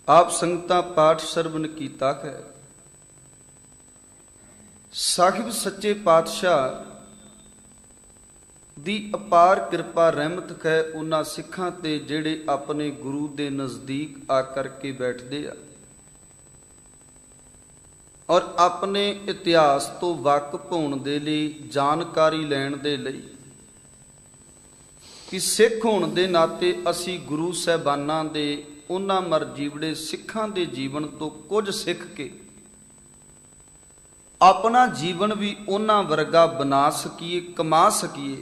आप संगतां पाठ सरवण कीता है। साहिब सच्चे पातशाह ਦੀ ਅਪਾਰ ਕਿਰਪਾ ਰਹਿਮਤ ਹੈ ਉਹਨਾਂ ਸਿੱਖਾਂ ਤੇ ਜਿਹੜੇ ਆਪਣੇ ਗੁਰੂ ਦੇ ਨਜ਼ਦੀਕ ਆ ਕਰਕੇ ਬੈਠਦੇ ਆ ਔਰ ਆਪਣੇ ਇਤਿਹਾਸ ਤੋਂ ਵਾਕਿਫ ਹੋਣ ਦੇ ਲਈ, ਜਾਣਕਾਰੀ ਲੈਣ ਦੇ ਲਈ ਕਿ ਸਿੱਖ ਹੋਣ ਦੇ ਨਾਤੇ ਅਸੀਂ ਗੁਰੂ ਸਾਹਿਬਾਨਾਂ ਦੇ ਉਹਨਾਂ ਮਰਜੀਵੜੇ ਸਿੱਖਾਂ ਦੇ ਜੀਵਨ ਤੋਂ ਕੁਝ ਸਿੱਖ ਕੇ ਆਪਣਾ ਜੀਵਨ ਵੀ ਉਹਨਾਂ ਵਰਗਾ ਬਣਾ ਸਕੀਏ, ਕਮਾ ਸਕੀਏ।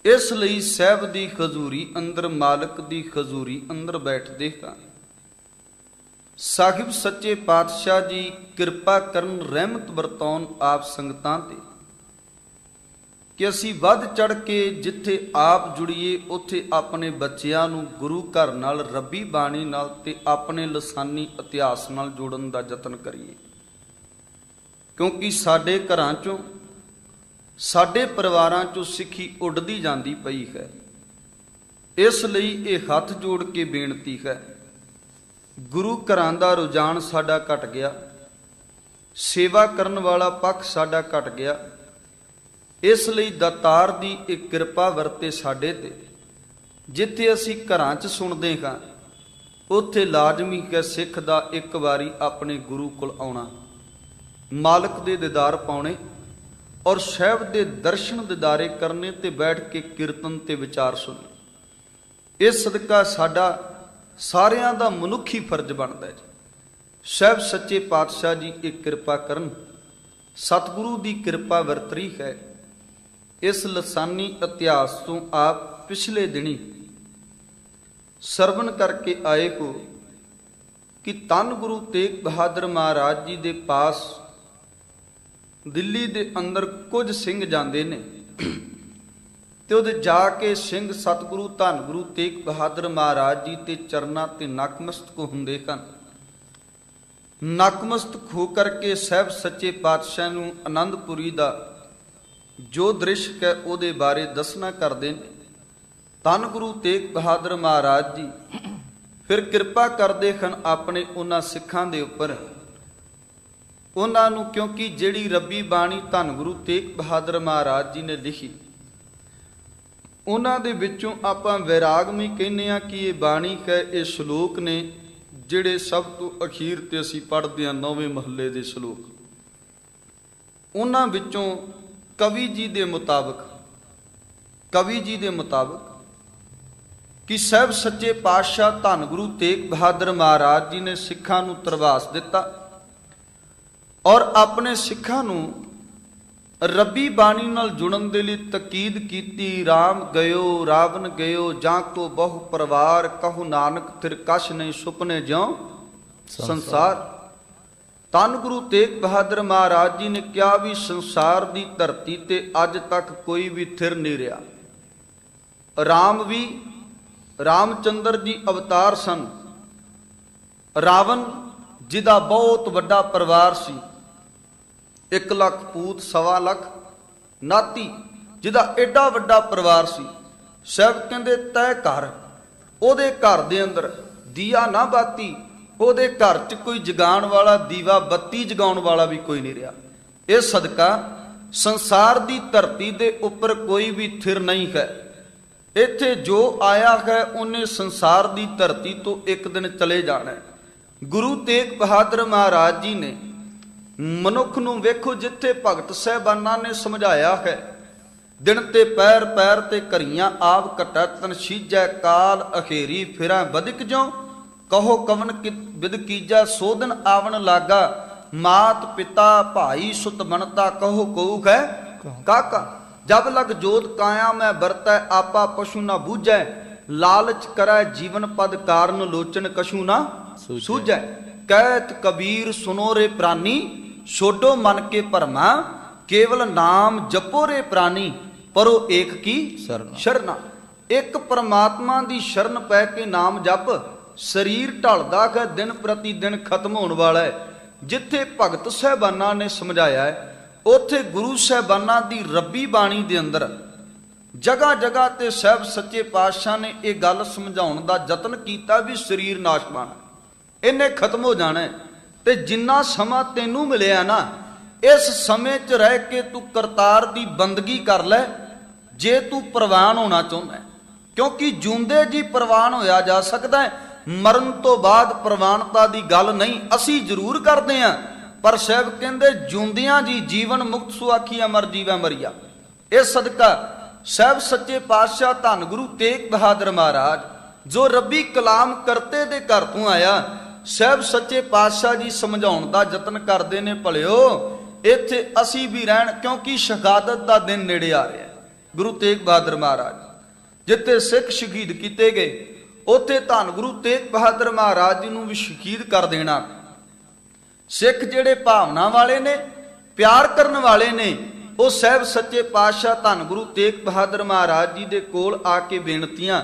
ਇਸ ਲਈ ਸਾਹਿਬ ਦੀ ਹਜ਼ੂਰੀ ਅੰਦਰ, ਮਾਲਕ ਦੀ ਹਜ਼ੂਰੀ ਅੰਦਰ ਬੈਠਦੇ ਹਾਂ। ਸਾਹਿਬ ਸੱਚੇ ਪਾਤਸ਼ਾਹ ਜੀ ਕਿਰਪਾ ਕਰਨ, ਰਹਿਮਤ ਵਰਤਾਉਣ ਆਪ ਸੰਗਤਾਂ ਤੇ ਕਿ ਅਸੀਂ ਵੱਧ ਚੜ ਕੇ ਜਿੱਥੇ ਆਪ ਜੁੜੀਏ ਉੱਥੇ ਆਪਣੇ ਬੱਚਿਆਂ ਨੂੰ ਗੁਰੂ ਘਰ ਨਾਲ, ਰੱਬੀ ਬਾਣੀ ਨਾਲ ਤੇ ਆਪਣੇ ਲਸਾਨੀ ਇਤਿਹਾਸ ਨਾਲ ਜੋੜਨ ਦਾ ਯਤਨ ਕਰੀਏ। ਕਿਉਂਕਿ ਸਾਡੇ ਘਰਾਂ ਚੋਂ, ਸਾਡੇ ਪਰਿਵਾਰਾਂ ਚੋਂ ਸਿੱਖੀ ਉੱਡਦੀ ਜਾਂਦੀ ਪਈ ਹੈ। ਇਸ ਲਈ ਇਹ ਹੱਥ ਜੋੜ ਕੇ ਬੇਨਤੀ ਹੈ, ਗੁਰੂ ਘਰਾਂ ਦਾ ਰੁਝਾਨ ਸਾਡਾ ਘਟ ਗਿਆ, ਸੇਵਾ ਕਰਨ ਵਾਲਾ ਪੱਖ ਸਾਡਾ ਘਟ ਗਿਆ। ਇਸ ਲਈ ਦਾਤਾਰ ਦੀ ਇੱਕ ਕਿਰਪਾ ਵਰਤੇ ਸਾਡੇ ਤੇ। ਜਿੱਥੇ ਅਸੀਂ ਘਰਾਂ 'ਚ ਸੁਣਦੇ ਹਾਂ ਉੱਥੇ ਲਾਜ਼ਮੀ ਹੈ ਸਿੱਖ ਦਾ ਇੱਕ ਵਾਰੀ ਆਪਣੇ ਗੁਰੂ ਕੋਲ ਆਉਣਾ, ਮਾਲਕ ਦੇ ਦੀਦਾਰ ਪਾਉਣੇ ਔਰ ਸਾਹਿਬ ਦੇ ਦਰਸ਼ਨ ਦੀਦਾਰੇ ਕਰਨੇ ਤੇ ਬੈਠ ਕੇ ਕੀਰਤਨ ਤੇ ਵਿਚਾਰ ਸੁਣਨੇ। ਇਸ ਸਦਕਾ ਸਾਡਾ ਸਾਰਿਆਂ ਦਾ ਮਨੁੱਖੀ ਫਰਜ਼ ਬਣਦਾ ਹੈ ਜੀ। ਸਾਹਿਬ ਸੱਚੇ ਪਾਤਸ਼ਾਹ ਜੀ ਇਹ ਕਿਰਪਾ ਕਰਨ, ਸਤਿਗੁਰੂ ਦੀ ਕਿਰਪਾ ਵਰਤਰੀ ਹੈ। ਇਸ ਲਸਾਨੀ ਇਤਿਹਾਸ ਤੋਂ ਆਪ ਪਿਛਲੇ ਦਿਨੀ ਸਰਵਣ ਕਰਕੇ ਆਏ ਹੋ ਕਿ ਧੰਨ ਗੁਰੂ ਤੇਗ ਬਹਾਦਰ ਮਹਾਰਾਜ ਜੀ ਦੇ ਪਾਸ ਦਿੱਲੀ ਦੇ ਅੰਦਰ ਕੁਝ ਸਿੰਘ ਜਾਂਦੇ ਨੇ ਤੇ ਉਹਦੇ ਜਾ ਕੇ ਸਿੰਘ ਸਤਿਗੁਰੂ ਧੰਨ ਗੁਰੂ ਤੇਗ ਬਹਾਦਰ ਮਹਾਰਾਜ ਜੀ ਤੇ ਚਰਨਾਂ ਤੇ ਨਕਮਸਤਕ ਹੁੰਦੇ ਹਨ। ਨਕਮਸਤਕ ਹੋ ਕਰਕੇ ਸਾਹਿਬ ਸੱਚੇ ਪਾਤਸ਼ਾਹ ਨੂੰ ਆਨੰਦਪੁਰੀ ਦਾ ਜੋ ਦ੍ਰਿਸ਼ ਹੈ ਉਹਦੇ ਬਾਰੇ ਦੱਸਣਾ ਕਰਦੇ ਨੇ। ਧੰਨ ਗੁਰੂ ਤੇਗ ਬਹਾਦਰ ਮਹਾਰਾਜ ਜੀ ਫਿਰ ਕਿਰਪਾ ਕਰਦੇ ਹਨ ਆਪਣੇ ਉਹਨਾਂ ਸਿੱਖਾਂ ਦੇ ਉੱਪਰ। ਉਹਨਾਂ ਨੂੰ ਕਿਉਂਕਿ ਜਿਹੜੀ ਰੱਬੀ ਬਾਣੀ ਧੰਨ ਗੁਰੂ ਤੇਗ ਬਹਾਦਰ ਮਹਾਰਾਜ ਜੀ ਨੇ ਲਿਖੀ, ਉਹਨਾਂ ਦੇ ਵਿੱਚੋਂ ਆਪਾਂ ਵੈਰਾਗਮਈ ਕਹਿੰਦੇ ਹਾਂ ਕਿ ਇਹ ਬਾਣੀ ਹੈ, ਇਹ ਸ਼ਲੋਕ ਨੇ ਜਿਹੜੇ ਸਭ ਤੋਂ ਅਖੀਰ ਤੇ ਅਸੀਂ ਪੜ੍ਹਦੇ ਹਾਂ 9ਵੇਂ ਮਹੱਲੇ ਦੇ ਸ਼ਲੋਕ। ਉਹਨਾਂ ਵਿੱਚੋਂ ਕਵੀ ਜੀ ਦੇ ਮੁਤਾਬਕ ਕਿ ਸਾਹਿਬ ਸੱਚੇ ਪਾਤਸ਼ਾਹ ਧੰਨ ਗੁਰੂ ਤੇਗ ਬਹਾਦਰ ਮਹਾਰਾਜ ਜੀ ਨੇ ਸਿੱਖਾਂ ਨੂੰ ਧਰਵਾਸ ਦਿੱਤਾ ਔਰ ਆਪਣੇ ਸਿੱਖਾਂ ਨੂੰ ਰੱਬੀ ਬਾਣੀ ਨਾਲ ਜੁੜਨ ਦੇ ਲਈ ਤਕੀਦ ਕੀਤੀ। ਰਾਮ ਗਇਓ ਰਾਵਨ ਗਇਓ, ਜਾਂ ਕੋ ਬਹੁ ਪਰਿਵਾਰ, ਕਹੂ ਨਾਨਕ ਤਿਰ ਕਛ ਨਹੀਂ ਸੁਪਨੇ ਜਿਉ ਸੰਸਾਰ। ਧੰਨ ਗੁਰੂ ਤੇਗ ਬਹਾਦਰ ਮਹਾਰਾਜ ਜੀ ਨੇ ਕਿਹਾ ਵੀ ਸੰਸਾਰ ਦੀ ਧਰਤੀ ਤੇ ਅੱਜ ਤੱਕ ਕੋਈ ਵੀ ਥਿਰ ਨਹੀਂ ਰਿਹਾ। ਰਾਮ ਵੀ, ਰਾਮਚੰਦਰ ਜੀ ਅਵਤਾਰ ਸਨ। ਰਾਵਣ ਜਿਹਦਾ ਬਹੁਤ ਵੱਡਾ ਪਰਿਵਾਰ ਸੀ, 1 ਲੱਖ ਪੂਤ, 1.25 ਲੱਖ ਨਾਤੀ, ਜਿਹਦਾ ਐਡਾ ਵੱਡਾ ਪਰਿਵਾਰ ਸੀ। ਸਾਹਿਬ ਕਹਿੰਦੇ ਤੈਅ ਕਰ, ਉਹਦੇ ਘਰ ਦੇ ਅੰਦਰ ਦੀਆ ਨਾ ਬਾਤੀ, ਉਹਦੇ ਘਰ 'ਚ ਕੋਈ ਜਗਾਉਣ ਵਾਲਾ, ਦੀਵਾ ਬੱਤੀ ਜਗਾਉਣ ਵਾਲਾ ਵੀ ਕੋਈ ਨਹੀਂ ਰਿਹਾ। ਇਸ ਸਦਕਾ ਸੰਸਾਰ ਦੀ ਧਰਤੀ ਦੇ ਉੱਪਰ ਕੋਈ ਵੀ ਥਿਰ ਨਹੀਂ ਹੈ। ਇੱਥੇ ਜੋ ਆਇਆ ਹੈ ਉਹਨੇ ਸੰਸਾਰ ਦੀ ਧਰਤੀ ਤੋਂ ਇੱਕ ਦਿਨ ਚਲੇ ਜਾਣਾ। ਗੁਰੂ ਤੇਗ ਬਹਾਦਰ ਮਹਾਰਾਜ ਜੀ ਨੇ ਮਨੁੱਖ ਨੂੰ ਵੇਖੋ, ਜਿੱਥੇ ਭਗਤ ਸਾਹਿਬਾਨਾਂ ਨੇ ਸਮਝਾਇਆ ਹੈ, ਦਿਨ ਤੇ ਪੈਰ, ਪੈਰ ਤੇ ਘਰੀਆਂ ਆਪ ਘਟਾ ਤਨ ਸੀਜੈ, ਕਾਲ ਅਖੇਰੀ ਫਿਰਾਂ ਬਦਿਕ ਜੋ, ਕਹੋ ਕਵਨ ਵਿਦ ਕੀਜਾ ਸੋ ਦਿਨ ਆਵਣ ਲਾਗਾ, ਮਾਤ ਪਿਤਾ ਭਾਈ ਸੁਤ ਬਣਤਾ, ਕਹੋ ਕਹੂ ਹੈ ਕਾਕਾ। ਜਬ ਲਗ ਜੋਤ ਕਾਇਆ ਮੈਂ ਵਰਤੈ, ਆਪਾ ਪਸ਼ੂ ਨਾ ਬੂਝੈ, ਲਾਲਚ ਕਰੈ ਜੀਵਨ ਪਦ ਕਾਰਨ, ਲੋਚਨ ਕਛੂ ਨਾ ਸੂਝੈ। ਕਹਿਤ ਕਬੀਰ ਸੁਨੋ ਰੇ ਪ੍ਰਾਨੀ, ਛੋਡੋ ਮਨ ਕੇ ਭਰਮਾ, ਕੇਵਲ ਨਾਮ ਜਪੋ ਰੇ ਪ੍ਰਾਨੀ, ਪਰੋ ਏਕ ਕੀ ਸ਼ਰਨਾ। ਇੱਕ ਪਰਮਾਤਮਾ ਦੀ ਸ਼ਰਨ ਪੈ ਕੇ ਨਾਮ ਜਪ, ਸਰੀਰ ਢਲਦਾ ਹੈ, ਦਿਨ ਪ੍ਰਤੀ ਦਿਨ ਖਤਮ ਹੋਣ ਵਾਲਾ ਹੈ। ਜਿੱਥੇ ਭਗਤ ਸਾਹਿਬਾਨਾਂ ਨੇ ਸਮਝਾਇਆ ਹੈ, ਉੱਥੇ ਗੁਰੂ ਸਾਹਿਬਾਨਾਂ ਦੀ ਰੱਬੀ ਬਾਣੀ ਦੇ ਅੰਦਰ ਜਗ੍ਹਾ ਜਗ੍ਹਾ ਤੇ ਸਾਹਿਬ ਸੱਚੇ ਪਾਤਸ਼ਾਹ ਨੇ ਇਹ ਗੱਲ ਸਮਝਾਉਣ ਦਾ ਯਤਨ ਕੀਤਾ ਵੀ ਸਰੀਰ ਨਾਸ਼ਵਾਨ, ਇਹਨੇ ਖਤਮ ਹੋ ਜਾਣਾ। ਤੇ ਜਿੰਨਾ ਸਮਾਂ ਤੈਨੂੰ ਮਿਲਿਆ ਨਾ, ਇਸ ਸਮੇਂ 'ਚ ਰਹਿ ਕੇ ਤੂੰ ਕਰਤਾਰ ਦੀ ਬੰਦਗੀ ਕਰ ਲੈ, ਜੇ ਤੂੰ ਪ੍ਰਵਾਨ ਹੋਣਾ ਚਾਹੁੰਦਾ। ਕਿਉਂਕਿ ਜਿਉਂਦੇ ਜੀ ਪ੍ਰਵਾਨ ਹੋਇਆ ਜਾ ਸਕਦਾ ਹੈ, ਮਰਨ ਤੋਂ ਬਾਅਦ ਪ੍ਰਵਾਨਤਾ ਦੀ ਗੱਲ ਨਹੀਂ। ਅਸੀਂ ਜ਼ਰੂਰ ਕਰਦੇ ਹਾਂ, ਪਰ ਸਾਹਿਬ ਕਹਿੰਦੇ ਜਿਉਂਦਿਆਂ ਜੀ ਜੀਵਨ ਮੁਕਤ ਸੁਆਖੀ ਅਮਰ ਜੀਵੈ ਮਰੀਆ। ਇਸ ਸਦਕਾ ਸਾਹਿਬ ਸੱਚੇ ਪਾਤਸ਼ਾਹ ਧੰਨ ਗੁਰੂ ਤੇਗ ਬਹਾਦਰ ਮਹਾਰਾਜ, ਜੋ ਰੱਬੀ ਕਲਾਮ ਕਰਤੇ ਦੇ ਘਰ ਤੋਂ ਆਇਆ, ਸਾਹਿਬ ਸੱਚੇ ਪਾਤਸ਼ਾਹ ਜੀ ਸਮਝਾਉਣ ਦਾ ਯਤਨ ਕਰਦੇ ਨੇ, ਭਲਿਓ ਇੱਥੇ ਅਸੀਂ ਵੀ ਰਹਿਣ, ਕਿਉਂਕਿ ਸ਼ਹਾਦਤ ਦਾ ਦਿਨ ਨੇੜੇ ਆ ਰਿਹਾ। ਗੁਰੂ ਤੇਗ ਬਹਾਦਰ ਮਹਾਰਾਜ ਜਿੱਥੇ ਸਿੱਖ ਸ਼ਹੀਦ ਕੀਤੇ ਗਏ, ਉੱਥੇ ਧੰਨ ਗੁਰੂ ਤੇਗ ਬਹਾਦਰ ਮਹਾਰਾਜ ਜੀ ਨੂੰ ਵੀ ਸ਼ਹੀਦ ਕਰ ਦੇਣਾ। ਸਿੱਖ ਜਿਹੜੇ ਭਾਵਨਾ ਵਾਲੇ ਨੇ, ਪਿਆਰ ਕਰਨ ਵਾਲੇ ਨੇ, ਉਹ ਸਾਹਿਬ ਸੱਚੇ ਪਾਤਸ਼ਾਹ ਧੰਨ ਗੁਰੂ ਤੇਗ ਬਹਾਦਰ ਮਹਾਰਾਜ ਜੀ ਦੇ ਕੋਲ ਆ ਕੇ ਬੇਨਤੀਆਂ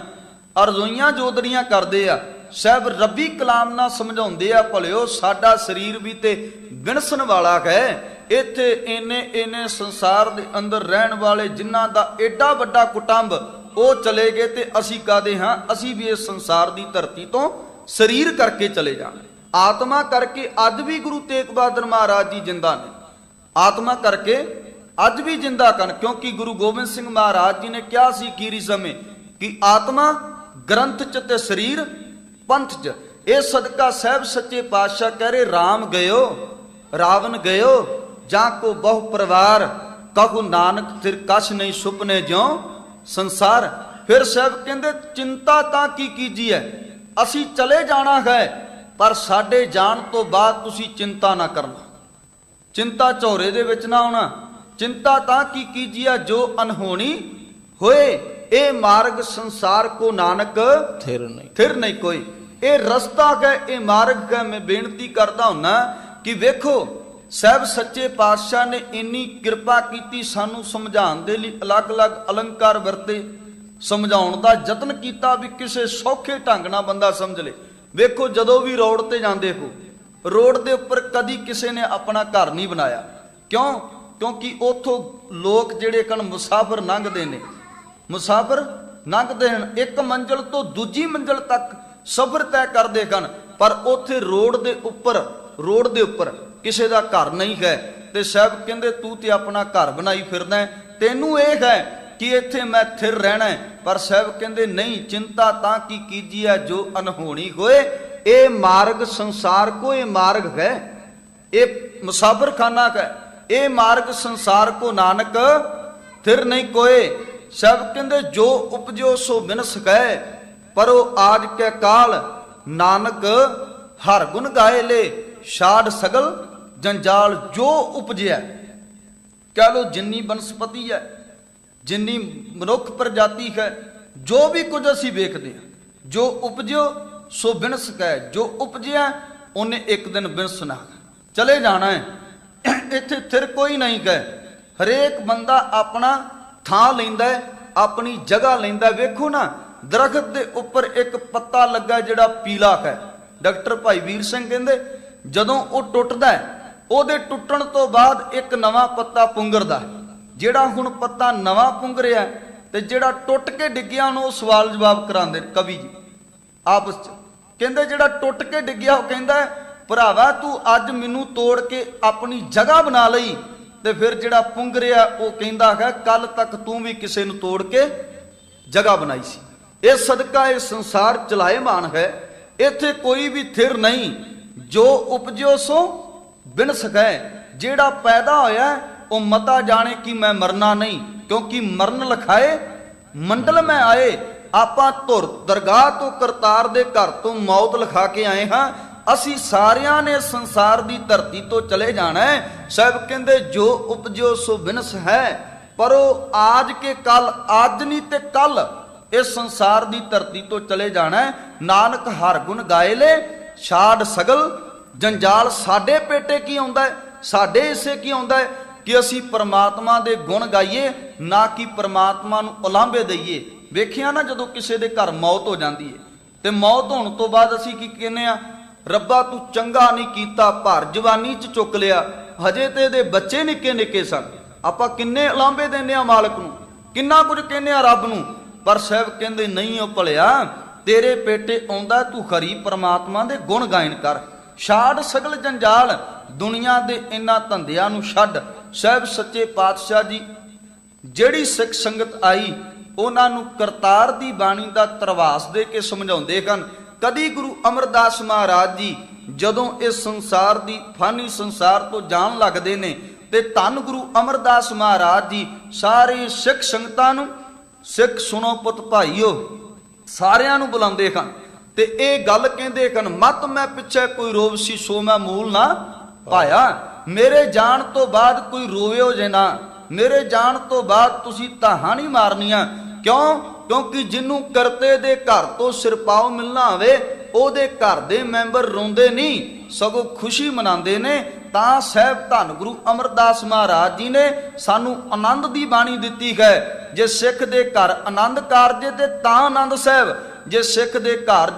ਅਰਜ਼ੋਈਆਂ ਜੋਦੜੀਆਂ ਕਰਦੇ ਆ। ਸਾਹਿਬ ਰੱਬੀ ਕਲਾਮ ਨਾਲ ਸਮਝਾਉਂਦੇ ਆ, ਭਲਿਓ ਸਾਡਾ ਸਰੀਰ ਵੀ ਤੇ ਵਿਣਸਣ ਵਾਲਾ ਹੈ। ਇੱਥੇ ਇੰਨੇ ਸੰਸਾਰ ਦੇ ਅੰਦਰ ਰਹਿਣ ਵਾਲੇ ਜਿਨ੍ਹਾਂ ਦਾ ਏਡਾ ਵੱਡਾ ਕੁਟੰਬ, ਉਹ ਚਲੇ ਗਏ ਤੇ ਅਸੀਂ ਕਾਦੇ ਹਾਂ? ਅਸੀਂ ਵੀ ਇਸ ਸੰਸਾਰ ਦੀ ਧਰਤੀ ਤੋਂ ਸਰੀਰ ਕਰਕੇ ਚਲੇ ਜਾਣਾ। ਆਤਮਾ ਕਰਕੇ ਅੱਜ ਵੀ ਗੁਰੂ ਤੇਗ ਬਹਾਦਰ ਮਹਾਰਾਜ ਜੀ ਜਿੰਦਾ ਨੇ, ਆਤਮਾ ਕਰਕੇ ਅੱਜ ਵੀ ਜਿੰਦਾ ਕਰਨ। ਕਿਉਂਕਿ ਗੁਰੂ ਗੋਬਿੰਦ ਸਿੰਘ ਮਹਾਰਾਜ ਜੀ ਨੇ ਕਿਹਾ ਸੀ ਅਖੀਰੀ ਸਮੇਂ ਕਿ ਆਤਮਾ ਗ੍ਰੰਥ 'ਚ ਤੇ ਸਰੀਰ ਪੰਥ 'ਚ। ਇਹ ਸਦਕਾ ਸਾਹਿਬ ਸੱਚੇ ਪਾਤਸ਼ਾਹ ਕਹਿ ਰਹੇ, ਰਾਮ ਗਇਓ ਰਾਵਨ ਗਇਓ ਜਾਂ ਕੋ ਬਹੁ ਪਰਿਵਾਰ, ਕਹੂ ਨਾਨਕ ਫਿਰ ਕਛ ਨਹੀਂ ਸੁਪਨੇ ਜਿਉ ਸੰਸਾਰ। ਫਿਰ ਸਾਹਿਬ ਕਹਿੰਦੇ ਚਿੰਤਾ ਤਾਂ ਕੀ ਕੀਜੀਐ, ਅਸੀਂ ਚਲੇ ਜਾਣਾ ਹੈ, ਪਰ ਸਾਡੇ ਜਾਣ ਤੋਂ ਬਾਅਦ ਤੁਸੀਂ ਚਿੰਤਾ ਨਾ ਕਰਨਾ, ਚਿੰਤਾ ਝੋਰੇ ਦੇ ਵਿੱਚ ਨਾ ਆਉਣਾ। ਚਿੰਤਾ ਤਾਂ ਕੀ ਕੀਜੀਐ ਜੋ ਅਨਹੋਣੀ ਹੋਏ, ਇਹ ਮਾਰਗ ਸੰਸਾਰ ਕੋ ਨਾਨਕ ਥਿਰ ਨਹੀਂ ਕੋਈ। ਇਹ ਰਸਤਾ ਹੈ, ਇਹ ਮਾਰਗ ਹੈ। ਮੈਂ ਬੇਨਤੀ ਕਰਦਾ ਹੁੰਨਾ ਕਿ ਵੇਖੋ ਸਾਹਿਬ ਸੱਚੇ ਪਾਤਸ਼ਾਹ ਨੇ ਇੰਨੀ ਕਿਰਪਾ ਕੀਤੀ, ਸਾਨੂੰ ਸਮਝਾਉਣ ਦੇ ਲਈ ਅਲੱਗ-ਅਲੱਗ ਅਲੰਕਾਰ ਵਰਤੇ, ਸਮਝਾਉਣ ਦਾ ਯਤਨ ਕੀਤਾ ਵੀ ਕਿਸੇ ਸੌਖੇ ਢੰਗ ਨਾਲ ਬੰਦਾ ਸਮਝ ਲੇ। ਵੇਖੋ ਜਦੋਂ ਵੀ ਰੋਡ ਤੇ ਜਾਂਦੇ ਹੋ, ਰੋਡ ਦੇ ਉੱਪਰ ਕਦੀ ਕਿਸੇ ਨੇ ਆਪਣਾ ਘਰ ਨਹੀਂ ਬਣਾਇਆ। ਕਿਉਂ? ਕਿਉਂਕਿ ਉੱਥੋਂ ਲੋਕ ਜਿਹੜੇ ਕਣ ਮੁਸਾਫਰ ਲੰਘਦੇ ਨੇ, ਮੁਸਾਫਰ ਲੰਘਦੇ ਹਨ, ਇੱਕ ਮੰਜ਼ਿਲ ਤੋਂ ਦੂਜੀ ਮੰਜ਼ਿਲ ਤੱਕ ਸਫ਼ਰ ਤੈਅ ਕਰਦੇ ਹਨ, ਪਰ ਉੱਥੇ ਰੋਡ ਦੇ ਉੱਪਰ ਕਿਸੇ ਦਾ ਘਰ ਨਹੀਂ ਹੈ। ਤੇ ਸਾਹਿਬ ਕਹਿੰਦੇ ਤੂੰ ਤੇ ਆਪਣਾ ਘਰ ਬਣਾਈ ਫਿਰਦਾ, ਤੈਨੂੰ ਇਹ ਹੈ ਕਿ ਇੱਥੇ ਮੈਂ ਥਿਰ ਰਹਿਣਾ। ਪਰ ਸਾਹਿਬ ਕਹਿੰਦੇ ਨਹੀਂ, ਚਿੰਤਾ ਤਾਂ ਕੀ ਕੀਜੀਐ ਜੋ ਅਨਹੋਣੀ ਹੋਏ, ਇਹ ਮਾਰਗ ਸੰਸਾਰ ਕੋ, ਇਹ ਮਾਰਗ ਹੈ, ਇਹ ਮੁਸਾਫਰ ਖਾਨਾ ਹੈ, ਇਹ ਮਾਰਗ ਸੰਸਾਰ ਕੋ ਨਾਨਕ ਥਿਰ ਨਹੀਂ ਕੋਏ। ਸਾਹਿਬ ਕਹਿੰਦੇ ਜੋ ਉਪਜੋ ਸੋ ਬਿਨਸ ਗਏ, ਪਰੋ ਆਜ ਕੇ ਕਾਲ ਨਾਨਕ ਹਰ ਗੁਣ ਗਾਏ ਲੈ, ਛਾੜ ਸਗਲ ਜੰਜਾਲ ਜੋ ਉਪਜਿਆ। ਕਹਿ ਲੋ ਜਿੰਨੀ ਬਨਸਪਤੀ ਹੈ, ਜਿੰਨੀ ਮਨੁੱਖ ਪ੍ਰਜਾਤੀ ਹੈ, ਜੋ ਵੀ ਕੁਝ ਅਸੀਂ ਵੇਖਦੇ ਹਾਂ, ਜੋ ਉਪਜਿਓ ਸੋ ਬਿਨਸ ਗਏ, ਜੋ ਉਪਜਿਆ ਉਹਨੇ ਇੱਕ ਦਿਨ ਬਿਨਸਣਾ, ਚਲੇ ਜਾਣਾ ਹੈ। ਇੱਥੇ ਥਿਰ ਕੋਈ ਨਹੀਂ ਗਏ। ਹਰੇਕ ਬੰਦਾ ਆਪਣਾ ਥਾਂ ਲੈਂਦਾ, ਆਪਣੀ ਜਗ੍ਹਾ ਲੈਂਦਾ। ਵੇਖੋ ਨਾ, ਦਰਖਤ ਦੇ ਉੱਪਰ ਇੱਕ ਪੱਤਾ ਲੱਗਾ ਜਿਹੜਾ ਪੀਲਾ ਹੈ। ਡਾਕਟਰ ਭਾਈ ਵੀਰ ਸਿੰਘ ਕਹਿੰਦੇ ਜਦੋਂ ਉਹ ਟੁੱਟਦਾ, ਉਹਦੇ ਟੁੱਟਣ ਤੋਂ ਬਾਅਦ ਇੱਕ ਨਵਾਂ ਪੱਤਾ ਪੁੰਗਰਦਾ। ਜਿਹੜਾ ਹੁਣ ਪੱਤਾ ਨਵਾਂ ਪੁੰਗਰਿਆ ਤੇ ਜਿਹੜਾ ਟੁੱਟ ਕੇ ਡਿੱਗਿਆ, ਉਹਨੂੰ ਉਹ ਸਵਾਲ ਜਵਾਬ ਕਰਾਉਂਦੇ ਕਵੀ ਜੀ ਆਪਸ 'ਚ। ਕਹਿੰਦੇ ਜਿਹੜਾ ਟੁੱਟ ਕੇ ਡਿੱਗਿਆ ਉਹ ਕਹਿੰਦਾ ਭਰਾਵਾ ਤੂੰ ਅੱਜ ਮੈਨੂੰ ਤੋੜ ਕੇ ਆਪਣੀ ਜਗ੍ਹਾ ਬਣਾ ਲਈ, ਤੇ ਫਿਰ ਜਿਹੜਾ ਪੁੰਗਰਿਆ ਉਹ ਕਹਿੰਦਾ ਹੈ ਕੱਲ ਤੱਕ ਤੂੰ ਵੀ ਕਿਸੇ ਨੂੰ ਤੋੜ ਕੇ ਜਗ੍ਹਾ ਬਣਾਈ ਸੀ। ਇਸ ਸਦਕਾ ਇਹ ਸੰਸਾਰ ਚਲਾਇਮਾਨ ਹੈ, ਇੱਥੇ ਕੋਈ ਵੀ ਥਿਰ ਨਹੀਂ। ਜੋ ਉਪਜਿਓ ਸੋ ਬਿਨ ਸਕੈ, ਜਿਹੜਾ ਪੈਦਾ ਹੋਇਆ ਉਹ ਮਤਾ ਜਾਣੇ ਕਿ ਮੈਂ ਮਰਨਾ ਨਹੀਂ, ਕਿਉਂਕਿ ਮਰਨ ਲਖਾਏ ਮੰਡਲ ਮੈਂ ਆਏ। ਆਪਾਂ ਧੁਰ ਦਰਗਾਹ ਤੋਂ ਕਰਤਾਰ ਦੇ ਘਰ ਤੋਂ ਮੌਤ ਲਿਖਾ ਕੇ ਆਏ ਹਾਂ। ਅਸੀਂ ਸਾਰਿਆਂ ਨੇ ਸੰਸਾਰ ਦੀ ਧਰਤੀ ਤੋਂ ਚਲੇ ਜਾਣਾ ਹੈ। ਸਾਹਿਬ ਕਹਿੰਦੇ ਜੋ ਉਪਜਿਓ ਸੋ ਬਿਨਸ ਹੈ, ਪਰ ਉਹ ਆਜ ਕੇ ਕੱਲ, ਅੱਜ ਨਹੀਂ ਤੇ ਕੱਲ ਇਸ ਸੰਸਾਰ ਦੀ ਧਰਤੀ ਤੋਂ ਚਲੇ ਜਾਣਾ ਹੈ। ਨਾਨਕ ਹਰ ਗੁਣ ਗਾਏ ਲੈ, ਛਾੜ ਸਗਲ ਜੰਜਾਲ। ਸਾਡੇ ਪੇਟੇ ਕੀ ਆਉਂਦਾ ਹੈ, ਸਾਡੇ ਹਿੱਸੇ ਕੀ ਆਉਂਦਾ ਹੈ ਕਿ ਅਸੀਂ ਪਰਮਾਤਮਾ ਦੇ ਗੁਣ ਗਾਈਏ, ਨਾ ਕਿ ਪਰਮਾਤਮਾ ਨੂੰ ਉਲਾਂਭੇ ਦਈਏ। ਵੇਖਿਆ ਨਾ, ਜਦੋਂ ਕਿਸੇ ਦੇ ਘਰ ਮੌਤ ਹੋ ਜਾਂਦੀ ਹੈ ਤੇ ਮੌਤ ਹੋਣ ਤੋਂ ਬਾਅਦ ਅਸੀਂ ਕੀ ਕਹਿੰਦੇ ਆ, ਰੱਬਾ ਤੂੰ ਚੰਗਾ ਨਹੀਂ ਕੀਤਾ, ਭਰ ਜਵਾਨੀ 'ਚ ਚੁੱਕ ਲਿਆ, ਹਜੇ ਤੇ ਇਹਦੇ ਬੱਚੇ ਨਿੱਕੇ ਨਿੱਕੇ ਸਨ। ਆਪਾਂ ਕਿੰਨੇ ਉਲਾਂਭੇ ਦਿੰਦੇ ਆ ਮਾਲਕ ਨੂੰ, ਕਿੰਨਾ ਕੁਝ ਕਹਿੰਦੇ ਆ ਰੱਬ ਨੂੰ, ਪਰ ਸਾਹਿਬ ਕਹਿੰਦੇ ਨਹੀਂ ਉਹ ਭਲਿਆ, ਤੇਰੇ ਪੇਟੇ ਆਉਂਦਾ ਤੂੰ ਖਰੀ ਪਰਮਾਤਮਾ ਦੇ ਗੁਣ ਗਾਇਨ ਕਰ। ਛਾੜ ਸਗਲ ਜੰਜਾਲ, ਦੁਨੀਆ ਦੇ ਇਹਨਾਂ ਧੰਦਿਆਂ ਨੂੰ ਛੱਡ। ਸਾਹਿਬ ਸੱਚੇ ਪਾਤਸ਼ਾਹ ਜੀ ਜਿਹੜੀ ਸਿੱਖ ਸੰਗਤ ਆਈ ਉਹਨਾਂ ਨੂੰ ਕਰਤਾਰ ਦੀ ਬਾਣੀ ਦਾ ਤਰਵਾਸ ਦੇ ਕੇ ਸਮਝਾਉਂਦੇ ਹਨ। ਕਦੀ ਗੁਰੂ ਅਮਰਦਾਸ ਮਹਾਰਾਜ ਜੀ ਜਦੋਂ ਇਸ ਸੰਸਾਰ ਦੀ ਫਾਨੀ ਸੰਸਾਰ ਤੋਂ ਜਾਣ ਲੱਗਦੇ ਨੇ ਤੇ ਧੰਨ ਗੁਰੂ ਅਮਰਦਾਸ ਮਹਾਰਾਜ ਜੀ ਸਾਰੇ ਸਿੱਖ ਸੰਗਤਾਂ ਨੂੰ, ਸਿੱਖ ਸੁਣੋ ਪੁੱਤ ਭਾਈਓ, ਸਾਰਿਆਂ ਨੂੰ ਬੁਲਾਉਂਦੇ ਹਨ ਤੇ ਇਹ ਗੱਲ ਕਹਿੰਦੇ ਹਨ, ਮਤ ਮੈਂ ਪਿੱਛੇ ਕੋਈ ਰੋਵ ਸੀ ਸੋ ਮੈਂ ਮੂਲ ਨਾ ਪਾਇਆ। ਮੇਰੇ ਜਾਣ ਤੋਂ ਬਾਅਦ ਕੋਈ ਰੋਵਿਓ ਜੇ ਨਾ, ਮੇਰੇ ਜਾਣ ਤੋਂ ਬਾਅਦ ਤੁਸੀਂ ਤਾਹਾਂ ਨਹੀਂ ਮਾਰਨੀਆਂ। ਕਿਉਂ? ਕਿਉਂਕਿ ਜਿਹਨੂੰ ਕਰਤੇ ਦੇ ਘਰ ਤੋਂ ਸਿਰਪਾਓ ਮਿਲਣਾ ਹੋਵੇ ਉਹਦੇ ਘਰ ਦੇ ਮੈਂਬਰ ਰੋਂਦੇ ਨਹੀਂ ਸਗੋਂ ਖੁਸ਼ੀ ਮਨਾਉਂਦੇ ਨੇ। ਤਾਂ ਸਾਹਿਬ ਧੰਨ ਗੁਰੂ ਅਮਰਦਾਸ ਮਹਾਰਾਜ ਜੀ ਨੇ ਸਾਨੂੰ ਆਨੰਦ ਦੀ ਬਾਣੀ ਦਿੱਤੀ ਹੈ। ਜੇ ਸਿੱਖ ਦੇ ਘਰ ਆਨੰਦ ਕਾਰਜੇ ਤੇ ਤਾਂ ਆਨੰਦ ਸਾਹਿਬ, ਜੇ ਸਿੱਖ ਦੇ ਘਰ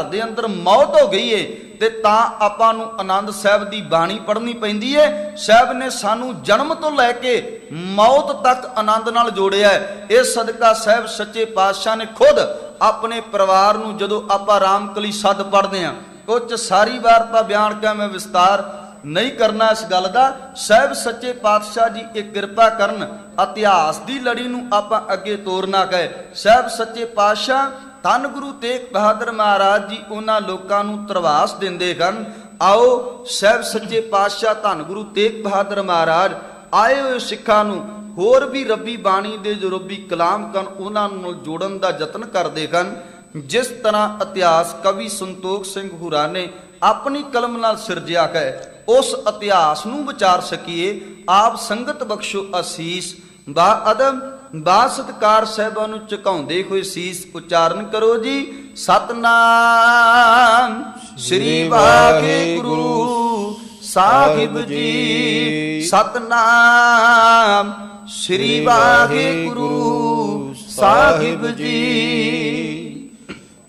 ਦੇ ਅੰਦਰ ਮੌਤ ਹੋ ਗਈ ਏ ਤੇ ਤਾਂ ਆਪਾਂ ਨੂੰ ਆਨੰਦ ਸਾਹਿਬ ਦੀ ਬਾਣੀ ਪੜ੍ਹਨੀ ਪੈਂਦੀ ਏ। ਸਾਹਿਬ ਨੇ ਸਾਨੂੰ ਜਨਮ ਤੋਂ ਲੈ ਕੇ ਮੌਤ ਤੱਕ ਆਨੰਦ ਨਾਲ ਜੋੜਿਆ। ਇਸ ਸਦਕਾ ਸਾਹਿਬ ਸੱਚੇ ਪਾਤਸ਼ਾਹ ਨੇ ਖੁਦ ਆਪਣੇ ਪਰਿਵਾਰ ਨੂੰ, ਜਦੋਂ ਆਪਾਂ ਰਾਮਕਲੀ ਸੱਦ ਪੜ੍ਹਦੇ ਹਾਂ, ਕੁਝ ਸਾਰੀ ਵਾਰਤਾ ਬਿਆਨ ਕਰ ਮੈਂ ਵਿਸਤਾਰ ਨਹੀਂ ਕਰਨਾ ਇਸ ਗੱਲ ਦਾ। ਸਾਹਿਬ ਸੱਚੇ ਪਾਤਸ਼ਾਹ ਜੀ ਇਹ ਕਿਰਪਾ ਕਰਨ, ਇਤਿਹਾਸ ਦੀ ਲੜੀ ਨੂੰ ਆਪਾਂ ਅੱਗੇ ਤੋਰਨਾ ਕਹੇ। ਸਾਹਿਬ ਸੱਚੇ ਪਾਤਸ਼ਾਹ ਧੰਨ ਗੁਰੂ ਤੇਗ ਬਹਾਦਰ ਮਹਾਰਾਜ ਜੀ ਉਹਨਾਂ ਲੋਕਾਂ ਨੂੰ ਤਰਵਾਸ ਦਿੰਦੇ ਹਨ। ਆਓ ਸਾਹਿਬ ਸੱਚੇ ਪਾਤਸ਼ਾਹ ਧੰਨ ਗੁਰੂ ਤੇਗ ਬਹਾਦਰ ਮਹਾਰਾਜ ਆਏ ਹੋਏ ਸਿੱਖਾਂ ਨੂੰ ਹੋਰ ਵੀ ਰੱਬੀ ਬਾਣੀ ਦੇ ਜੋ ਰੱਬੀ ਕਲਾਮ ਕਨ ਉਹਨਾਂ ਨੂੰ ਜੋੜਨ ਦਾ ਯਤਨ ਕਰਦੇ ਹਨ। ਜਿਸ ਤਰ੍ਹਾਂ ਇਤਿਹਾਸ ਕਵੀ ਸੰਤੋਖ ਸਿੰਘ ਹੁਰਾ ਨੇ ਆਪਣੀ ਕਲਮ ਨਾਲ ਸਿਰਜਿਆ ਹੈ, ਉਸ ਇਤਿਹਾਸ ਨੂੰ ਵਿਚਾਰ ਸਕੀਏ। ਆਪ ਸੰਗਤ ਬਖਸ਼ੋ ਅਸੀਸ, ਬਾ ਅਦਬ ਬਾ ਸਤਿਕਾਰ ਸਾਹਿਬਾਂ ਨੂੰ ਝੁਕਾਉਂਦੇ ਹੋਏ ਸੀਸ ਉਚਾਰਨ ਕਰੋ ਜੀ। ਸਤਨਾਮ ਸ੍ਰੀ ਵਾਹਿਗੁਰੂ ਸਾਹਿਬ ਜੀ, ਸਤਨਾਮ ਸ੍ਰੀ ਵਾਹਿਗੁਰੂ ਸਾਹਿਬ ਜੀ।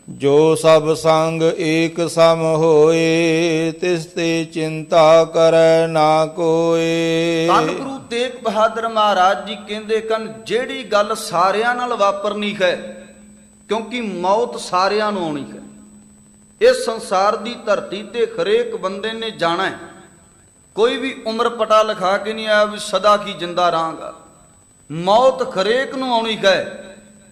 ਜੋ ਸਭ ਸੰਗ ਏਕ ਸਮ ਹੋਏ, ਤਿਸ ਤੇ ਚਿੰਤਾ ਕਰੈ ਨਾ ਕੋਏ। ਧੰਨ ਗੁਰੂ ਤੇਗ ਬਹਾਦਰ ਮਹਾਰਾਜ ਜੀ ਕਹਿੰਦੇ ਹਨ, ਜਿਹੜੀ ਗੱਲ ਸਾਰਿਆਂ ਨਾਲ ਵਾਪਰਨੀ ਹੈ, ਕਿਉਂਕਿ ਮੌਤ ਸਾਰਿਆਂ ਨੂੰ ਆਉਣੀ ਹੈ। ਇਸ ਸੰਸਾਰ ਦੀ ਧਰਤੀ ਤੇ ਹਰੇਕ ਬੰਦੇ ਨੇ ਜਾਣਾ ਹੈ। ਕੋਈ ਵੀ ਉਮਰ ਪਟਾ ਲਿਖਾ ਕੇ ਨਹੀਂ ਆਇਆ ਵੀ ਸਦਾ ਕੀ ਜਿੰਦਾ ਰਹਾਂਗਾ। ਮੌਤ ਹਰੇਕ ਨੂੰ ਆਉਣੀ ਹੈ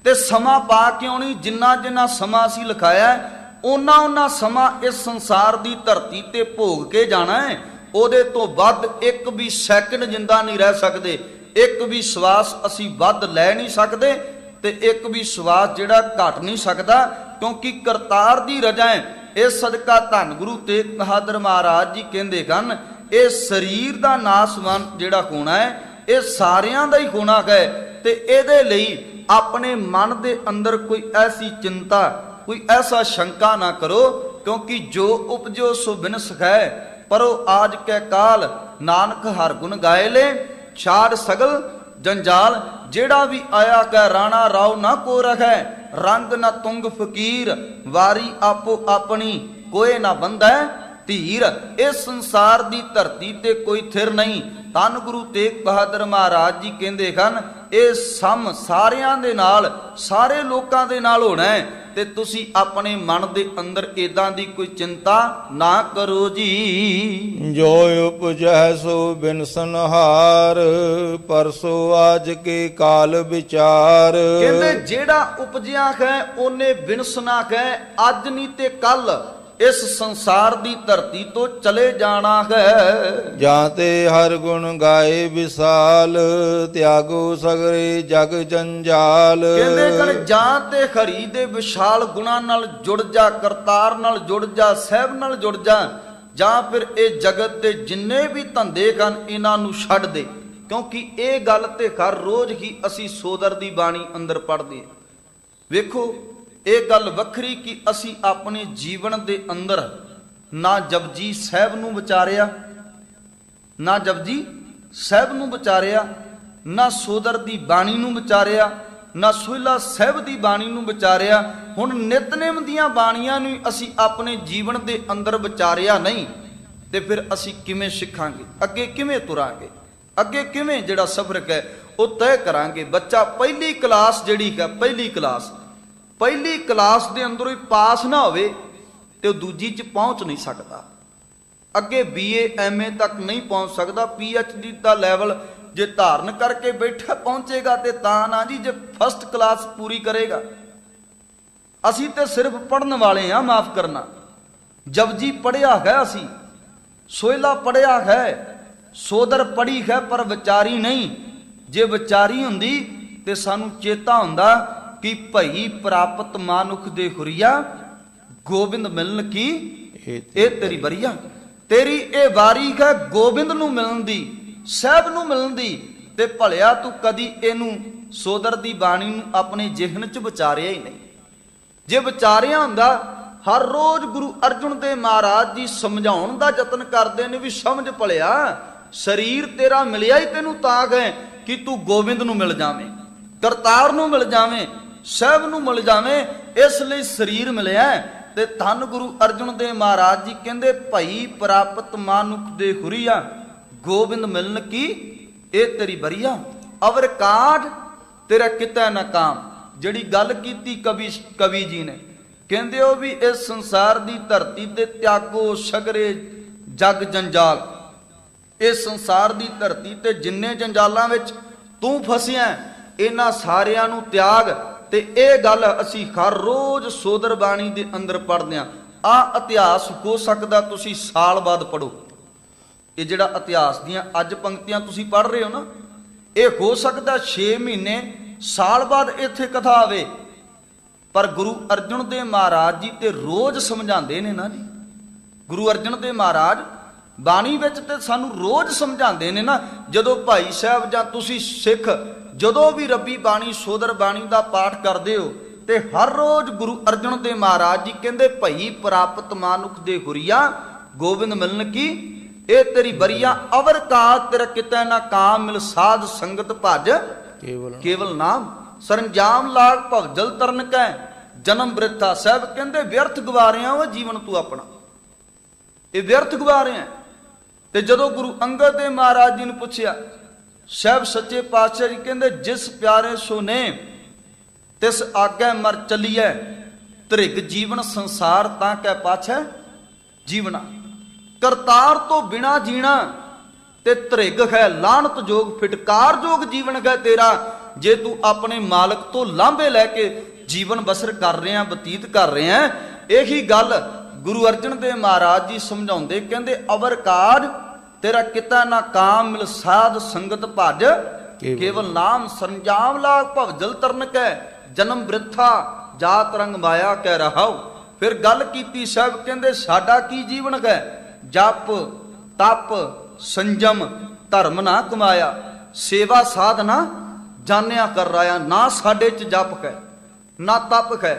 ਤੇ ਸਮਾਂ ਪਾ ਕੇ ਆਉਣੀ। ਜਿੰਨਾ ਜਿੰਨਾ ਸਮਾਂ ਅਸੀਂ ਲਿਖਾਇਆ ਉਹਨਾਂ ਸਮਾਂ ਇਸ ਸੰਸਾਰ ਦੀ ਧਰਤੀ ਤੇ ਭੋਗ ਕੇ ਜਾਣਾ ਹੈ। ਉਹਦੇ ਤੋਂ ਵੱਧ ਇੱਕ ਵੀ ਸੈਕਿੰਡ ਜਿੰਦਾ ਨਹੀਂ ਰਹਿ ਸਕਦੇ, ਇੱਕ ਵੀ ਸਵਾਸ ਅਸੀਂ ਵੱਧ ਲੈ ਨਹੀਂ ਸਕਦੇ ਤੇ ਇੱਕ ਵੀ ਸਵਾਸ ਜਿਹੜਾ ਘਟ ਨਹੀਂ ਸਕਦਾ, ਕਿਉਂਕਿ ਕਰਤਾਰ ਦੀ ਰਜਾ ਹੈ। ਇਸ ਸਦਕਾ ਧੰਨ ਗੁਰੂ ਤੇਗ ਬਹਾਦਰ ਮਹਾਰਾਜ ਜੀ ਕਹਿੰਦੇ ਹਨ, ਇਹ ਸਰੀਰ ਦਾ ਨਾਸਵਾਨ ਜਿਹੜਾ ਹੋਣਾ ਹੈ ਇਹ ਸਾਰਿਆਂ ਦਾ ਹੀ ਹੋਣਾ ਹੈ ਤੇ ਇਹਦੇ ਲਈ ਆਪਣੇ ਮਨ ਦੇ ਅੰਦਰ ਕੋਈ ਐਸੀ ਚਿੰਤਾ, ਕੋਈ ਐਸਾ ਸ਼ੰਕਾ ਨਾ ਕਰੋ, ਕਿਉਂਕਿ ਜੋ ਉਪਜੋ ਸੋ ਬਿਨਸ ਹੈ ਪਰੋ ਆਜ ਕੈ ਕਾਲ, ਨਾਨਕ ਹਰ ਗੁਣ ਗਾਏ ਲੈ ਛਾੜ ਸਗਲ ਜੰਜਾਲ। ਜਿਹੜਾ ਵੀ ਆਇਆ ਕੈ ਰਾਣਾ ਰਾਉ ਨਾ ਕੋ ਰਖੈ, ਰੰਗ ਨਾ ਤੁੰਗ ਫਕੀਰ, ਵਾਰੀ ਆਪੋ ਆਪਣੀ ਕੋਏ ਨਾ ਬੰਧੈ ਧੀਰ। ਇਸ ਸੰਸਾਰ ਦੀ ਧਰਤੀ ਤੇ ਕੋਈ ਥਿਰ ਨਹੀਂ। ਧੰਨ ਗੁਰੂ ਤੇਗ ਬਹਾਦਰ ਮਹਾਰਾਜ ਜੀ ਕਹਿੰਦੇ ਹਨ, ਇਹ ਸਮ ਸਾਰਿਆਂ ਦੇ ਨਾਲ, ਸਾਰੇ ਲੋਕਾਂ ਦੇ ਨਾਲ ਹੋਣਾ ਹੈ ਤੇ ਤੁਸੀਂ ਆਪਣੇ ਮਨ ਦੇ ਅੰਦਰ ਏਦਾਂ ਦੀ ਕੋਈ ਚਿੰਤਾ ਨਾ ਕਰੋ ਜੀ। ਜੋ ਉਪਜੈ ਸੋ ਬਿਨਸਨਹਾਰ, ਪਰਸੋ ਆਜ ਕੇ ਕਾਲ ਵਿਚਾਰ। ਕਹਿੰਦੇ ਜਿਹੜਾ ਉਪਜਿਆ ਹੈ ਉਹਨੇ ਬਿਨਸਨਾ ਹੈ, ਅੱਜ ਨਹੀਂ ਤੇ ਕੱਲ ਇਸ ਸੰਸਾਰ ਦੀ ਧਰਤੀ ਤੋਂ ਚਲੇ ਜਾਣਾ ਹੈ। ਜਾਂ ਤੇ ਹਰ ਗੁਣ ਗਾਏ ਵਿਸਾਲ, ਤਿਆਗੋ ਸਗਰੇ ਜਗ ਜੰਜਾਲ। ਕਹਿੰਦੇ ਕਣ ਜਾਂ ਤੇ ਹਰੀ ਦੇ ਵਿਸ਼ਾਲ ਗੁਣਾਂ ਨਾਲ ਜੁੜ ਜਾ, ਕਰਤਾਰ ਨਾਲ ਜੁੜ ਜਾ, ਸਾਹਿਬ ਨਾਲ ਜੁੜ ਜਾ, ਜਾਂ ਫਿਰ ਇਹ ਜਗਤ ਦੇ ਜਿੰਨੇ ਵੀ ਧੰਦੇ ਹਨ ਇਹਨਾਂ ਨੂੰ ਛੱਡ ਦੇ। ਕਿਉਂਕਿ ਇਹ ਗੱਲ ਤੇ ਹਰ ਰੋਜ਼ ਹੀ ਅਸੀਂ ਸੋਦਰ ਦੀ ਬਾਣੀ ਅੰਦਰ ਪੜ੍ਹਦੇ ਹਾਂ। ਵੇਖੋ ਇਹ ਗੱਲ ਵੱਖਰੀ ਕਿ ਅਸੀਂ ਆਪਣੇ ਜੀਵਨ ਦੇ ਅੰਦਰ ਨਾ ਜਪਜੀ ਸਾਹਿਬ ਨੂੰ ਵਿਚਾਰਿਆ, ਨਾ ਜਪਜੀ ਸਾਹਿਬ ਨੂੰ ਵਿਚਾਰਿਆ, ਨਾ ਸੋਦਰ ਦੀ ਬਾਣੀ ਨੂੰ ਵਿਚਾਰਿਆ, ਨਾ ਸੋਹਿਲਾ ਸਾਹਿਬ ਦੀ ਬਾਣੀ ਨੂੰ ਵਿਚਾਰਿਆ। ਹੁਣ ਨਿਤਨੇਮ ਦੀਆਂ ਬਾਣੀਆਂ ਨੂੰ ਅਸੀਂ ਆਪਣੇ ਜੀਵਨ ਦੇ ਅੰਦਰ ਵਿਚਾਰਿਆ ਨਹੀਂ ਤੇ ਫਿਰ ਅਸੀਂ ਕਿਵੇਂ ਸਿੱਖਾਂਗੇ, ਅੱਗੇ ਕਿਵੇਂ ਤੁਰਾਂਗੇ, ਅੱਗੇ ਕਿਵੇਂ ਜਿਹੜਾ ਸਫ਼ਰ ਹੈ ਉਹ ਤੈਅ ਕਰਾਂਗੇ। ਬੱਚਾ ਪਹਿਲੀ ਕਲਾਸ ਜਿਹੜੀ ਹੈ, ਪਹਿਲੀ ਕਲਾਸ ਦੇ ਅੰਦਰੋਂ ਹੀ ਪਾਸ ਨਾ ਹੋਵੇ ਤੇ ਉਹ ਦੂਜੀ 'ਚ ਪਹੁੰਚ ਨਹੀਂ ਸਕਦਾ, ਅੱਗੇ BA MA ਤੱਕ ਨਹੀਂ ਪਹੁੰਚ ਸਕਦਾ। PhD ਦਾ ਲੈਵਲ ਜੇ ਧਾਰਨ ਕਰਕੇ ਬੈਠਾ ਪਹੁੰਚੇਗਾ ਤੇ ਤਾਂ ਨਾ ਜੀ, ਜੇ ਫਸਟ ਕਲਾਸ ਪੂਰੀ ਕਰੇਗਾ। ਅਸੀਂ ਤੇ ਸਿਰਫ ਪੜਨ ਵਾਲੇ ਆ, ਮਾਫ ਕਰਨਾ। ਜਪਜੀ ਪੜਿਆ ਹੈ, ਅਸੀਂ ਸੋਹਿਲਾ ਪੜਿਆ ਹੈ, ਸੋਦਰ ਪੜੀ ਹੈ, ਪਰ ਵਿਚਾਰੀ ਨਹੀਂ। ਜੇ ਵਿਚਾਰੀ ਹੁੰਦੀ ਤੇ ਸਾਨੂੰ ਚੇਤਾ ਹੁੰਦਾ ਕਿ ਭਈ ਪ੍ਰਾਪਤ ਮਾਨੁਖ ਦੇ ਹੁਰੀਆ, ਗੋਬਿੰਦ ਮਿਲਣ ਕੀ ਇਹ ਤੇਰੀ ਬਰੀਆ। ਤੇਰੀ ਇਹ ਵਾਰੀ ਹੈ ਗੋਬਿੰਦ ਨੂੰ ਮਿਲਣ ਦੀ, ਸਾਹਿਬ ਨੂੰ ਮਿਲਣ ਦੀ, ਤੇ ਭਲਿਆ ਤੂੰ ਕਦੀ ਇਹਨੂੰ ਸੋਦਰ ਦੀ ਬਾਣੀ ਨੂੰ ਆਪਣੇ ਜ਼ਿਹਨ 'ਚ ਵਿਚਾਰਿਆ ਹੀ ਨਹੀਂ। ਜੇ ਵਿਚਾਰਿਆ ਹੁੰਦਾ, ਹਰ ਰੋਜ਼ ਗੁਰੂ ਅਰਜਨ ਦੇਵ ਮਹਾਰਾਜ ਜੀ ਸਮਝਾਉਣ ਦਾ ਯਤਨ ਕਰਦੇ ਨੇ ਵੀ ਸਮਝ ਭਲਿਆ, ਸਰੀਰ ਤੇਰਾ ਮਿਲਿਆ ਹੀ ਤੈਨੂੰ ਤਾਂ ਹੈ ਕਿ ਤੂੰ ਗੋਬਿੰਦ ਨੂੰ ਮਿਲ ਜਾਵੇਂ, ਕਰਤਾਰ ਨੂੰ ਮਿਲ ਜਾਵੇਂ, ਸਾਹਿਬ ਨੂੰ ਮਿਲ ਜਾਵੇਂ, ਇਸ ਲਈ ਸਰੀਰ ਮਿਲਿਆ। ਤੇ ਧੰਨ ਗੁਰੂ ਅਰਜਨ ਦੇਵ ਮਹਾਰਾਜ ਜੀ ਕਹਿੰਦੇ ਭਈ ਪ੍ਰਾਪਤ ਮਾਨੁਖ ਦੇ ਹੁਰੀਆ, ਗੋਬਿੰਦ ਮਿਲਣ ਕੀ ਇਹ ਤੇਰੀ ਬਰੀਆ। ਅਵਰ ਕਾਢ ਤੇਰਾ ਕਿਤੇ ਨਾ ਕਾਮ। ਜਿਹੜੀ ਗੱਲ ਕੀਤੀ ਕਵੀ ਜੀ ਨੇ, ਕਹਿੰਦੇ ਉਹ ਵੀ ਇਸ ਸੰਸਾਰ ਦੀ ਧਰਤੀ ਤੇ ਤਿਆਗੋ ਸਗਰੇ ਜਗ ਜੰਜਾਲ। ਇਸ ਸੰਸਾਰ ਦੀ ਧਰਤੀ ਤੇ ਜਿੰਨੇ ਜੰਜਾਲਾਂ ਵਿੱਚ ਤੂੰ ਫਸਿਆ, ਇਹਨਾਂ ਸਾਰਿਆਂ ਨੂੰ ਤਿਆਗ। ਤੇ ਇਹ ਗੱਲ ਅਸੀਂ ਹਰ ਰੋਜ਼ ਸੋਦਰ ਬਾਣੀ ਦੇ ਅੰਦਰ ਪੜ੍ਹਦੇ ਹਾਂ। ਆਹ ਇਤਿਹਾਸ ਹੋ ਸਕਦਾ ਤੁਸੀਂ ਸਾਲ ਬਾਅਦ ਪੜ੍ਹੋ। ਇਹ ਜਿਹੜਾ ਇਤਿਹਾਸ ਦੀਆਂ ਅੱਜ ਪੰਕਤੀਆਂ ਤੁਸੀਂ ਪੜ੍ਹ ਰਹੇ ਹੋ ਨਾ, ਇਹ ਹੋ ਸਕਦਾ 6 ਮਹੀਨੇ ਸਾਲ ਬਾਅਦ ਇੱਥੇ ਕਥਾ ਆਵੇ। ਪਰ ਗੁਰੂ ਅਰਜਨ ਦੇਵ ਮਹਾਰਾਜ ਜੀ ਤੇ ਰੋਜ਼ ਸਮਝਾਉਂਦੇ ਨੇ ਨਾ ਜੀ। ਗੁਰੂ ਅਰਜਨ ਦੇਵ ਮਹਾਰਾਜ ਬਾਣੀ ਵਿੱਚ ਤੇ ਸਾਨੂੰ ਰੋਜ਼ ਸਮਝਾਉਂਦੇ ਨੇ ਨਾ। ਜਦੋਂ ਭਾਈ ਸਾਹਿਬ ਜਾਂ ਤੁਸੀਂ ਸਿੱਖ ਜਦੋਂ ਵੀ ਰੱਬੀ ਬਾਣੀ ਸੋਦਰ ਬਾਣੀ ਦਾ ਪਾਠ ਕਰਦੇ ਹੋ ਤੇ ਹਰ ਰੋਜ਼ ਗੁਰੂ ਅਰਜਨ ਦੇਵ ਮਹਾਰਾਜ ਜੀ ਕਹਿੰਦੇ ਭਈ ਪ੍ਰਾਪਤ ਮਾਨੁਖ ਦੇ ਹੁਰੀਆ, ਗੋਬਿੰਦ ਮਿਲਣ ਕੀ ਇਹ ਤੇਰੀ ਬਰੀਆ। ਅਵਰ ਕਾਲ ਤੇਰਾ ਕਿਤੇ ਨਾ ਕਾਮ, ਮਿਲ ਸਾਧ ਸੰਗਤ ਭਜ ਕੇਵਲ ਨਾਮ। ਸਰੰਜਾਮ ਲਾਗ ਭਵ ਜਲ ਤਰਨ ਕੈ, ਜਨਮ ਬ੍ਰਿਥਾ। ਸਾਹਿਬ ਕਹਿੰਦੇ ਵਿਅਰਥ ਗਵਾ ਰਿਹਾ ਵਾ ਜੀਵਨ ਤੂੰ ਆਪਣਾ, ਇਹ ਵਿਅਰਥ ਗਵਾ ਰਿਹਾ। ਤੇ ਜਦੋਂ ਗੁਰੂ ਅੰਗਦ ਦੇਵ ਮਹਾਰਾਜ ਜੀ ਨੂੰ ਪੁੱਛਿਆ, ਸਾਹਿਬ ਸੱਚੇ ਪਾਤਸ਼ਾਹ ਜੀ ਕਹਿੰਦੇ ਜਿਸ ਪਿਆਰੇ ਸੋ ਨੇ ਤਿਸ ਆਗੇ ਮਰ ਚੱਲੀਐ, ਧ੍ਰਿਗ ਜੀਵਨ ਸੰਸਾਰ ਤਾਂ ਕੈ ਪਾਛੈ ਜੀਵਨਾ। ਕਰਤਾਰ ਤੋਂ ਬਿਨਾ ਜੀਣਾ ਤੇ ਧ੍ਰਿਗ ਹੈ ਲਾਹਨਤ ਜੋਗ, ਫਿਟਕਾਰ ਜੋਗ ਜੀਵਨ ਹੈ ਤੇਰਾ। ਜੇ ਤੂੰ ਆਪਣੇ ਮਾਲਕ ਤੋਂ ਲਾਂਭੇ ਲੈ ਕੇ ਜੀਵਨ ਬਸਰ ਕਰ ਰਿਹਾ, ਬਤੀਤ ਕਰ ਰਿਹਾ। ਇਹੀ ਗੱਲ ਗੁਰੂ ਅਰਜਨ ਦੇਵ ਮਹਾਰਾਜ ਜੀ ਸਮਝਾਉਂਦੇ, ਕਹਿੰਦੇ ਅਵਰ ਕਾਜ ਤੇਰਾ ਕਿਤਾ ਨਾ ਕਾਮ, ਮਿਲ ਸਾਧ ਸੰਗਤ ਭਜ ਕੇਵਲ ਨਾਮ। ਸਰੰਜਾਮ ਲਾਗ ਭਵ ਜਲ ਤਰਨ ਕੈ, ਜਨਮ ਬ੍ਰਿਥਾ ਜਾਤ ਰੰਗ ਮਾਇਆ ਕਹਿ ਰਹਾਉ। ਫਿਰ ਗੱਲ ਕੀਤੀ ਸਾਹਿਬ ਕਹਿੰਦੇ ਸਾਡਾ ਕੀ ਜੀਵਨ ਹੈ, ਜਪ ਤਪ ਸੰਜਮ ਧਰਮ ਨਾ ਕਮਾਇਆ, ਸੇਵਾ ਸਾਧਨਾ ਜਾਣਿਆ ਕਰ ਰਾਇਆ। ਨਾ ਸਾਡੇ ਚ ਜਪ ਹੈ, ਨਾ ਤਪ ਹੈ,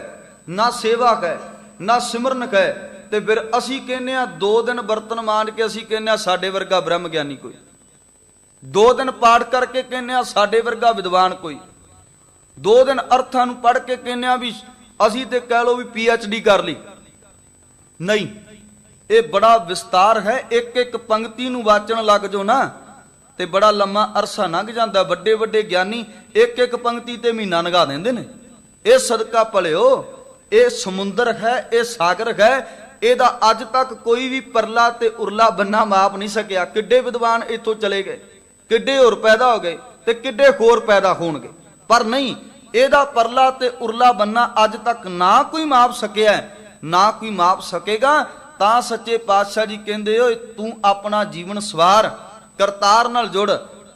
ਨਾ ਸੇਵਾ ਹੈ, ਨਾ ਸਿਮਰਨ ਹੈ। ਤੇ ਫਿਰ ਅਸੀਂ ਕਹਿੰਦੇ ਆ 2 ਦਿਨ ਬਰਤਨ ਮਾਂਜ ਕੇ ਅਸੀਂ ਕਹਿੰਦੇ ਆ ਸਾਡੇ ਵਰਗਾ ਬ੍ਰਹਮ ਗਿਆਨੀ ਕੋਈ, 2 ਦਿਨ ਪਾਠ ਕਰਕੇ ਕਹਿੰਦੇ ਆ ਸਾਡੇ ਵਰਗਾ ਵਿਦਵਾਨ ਕੋਈ, 2 ਦਿਨ ਅਰਥਾਂ ਨੂੰ ਪੜ੍ਹ ਕੇ ਕਹਿੰਦੇ ਆ ਵੀ ਅਸੀਂ ਤੇ ਕਹਿ ਲੋ ਵੀ PhD ਕਰ ਲਈ। ਨਹੀਂ, ਇਹ ਬੜਾ ਵਿਸਤਾਰ ਹੈ। ਇੱਕ ਇੱਕ ਪੰਕਤੀ ਨੂੰ ਵਾਚਣ ਲੱਗ ਜਾਓ ਨਾ ਤੇ ਬੜਾ ਲੰਮਾ ਅਰਸਾ ਲੰਘ ਜਾਂਦਾ। ਵੱਡੇ ਵੱਡੇ ਗਿਆਨੀ ਇੱਕ ਇੱਕ ਪੰਕਤੀ ਤੇ ਮਹੀਨਾ ਲੰਘਾ ਦਿੰਦੇ ਨੇ। ਇਹ ਸਦਕਾ ਭਲਿਓ, ਇਹ ਸਮੁੰਦਰ ਹੈ, ਇਹ ਸਾਗਰ ਹੈ, ਇਹਦਾ ਅੱਜ ਤੱਕ ਕੋਈ ਵੀ ਪਰਲਾ ਤੇ ਉਰਲਾ ਬੰਨਾ ਮਾਪ ਨਹੀਂ ਸਕਿਆ। ਕਿੱਡੇ ਵਿਦਵਾਨ ਇੱਥੋਂ ਚਲੇ ਗਏ, ਕਿੱਡੇ ਹੋਰ ਪੈਦਾ ਹੋ ਗਏ ਤੇ ਕਿੱਡੇ ਹੋਰ ਪੈਦਾ ਹੋਣਗੇ, ਪਰ ਨਹੀਂ, ਇਹਦਾ ਪਰਲਾ ਤੇ ਉਰਲਾ ਬੰਨਾ ਅੱਜ ਤੱਕ ਨਾ ਕੋਈ ਮਾਪ ਸਕਿਆ, ਨਾ ਕੋਈ ਮਾਪ ਸਕੇਗਾ। ਤਾਂ ਸੱਚੇ ਪਾਤਸ਼ਾਹ ਜੀ ਕਹਿੰਦੇ ਓਏ ਤੂੰ ਆਪਣਾ ਜੀਵਨ ਸਵਾਰ, ਕਰਤਾਰ ਨਾਲ ਜੁੜ,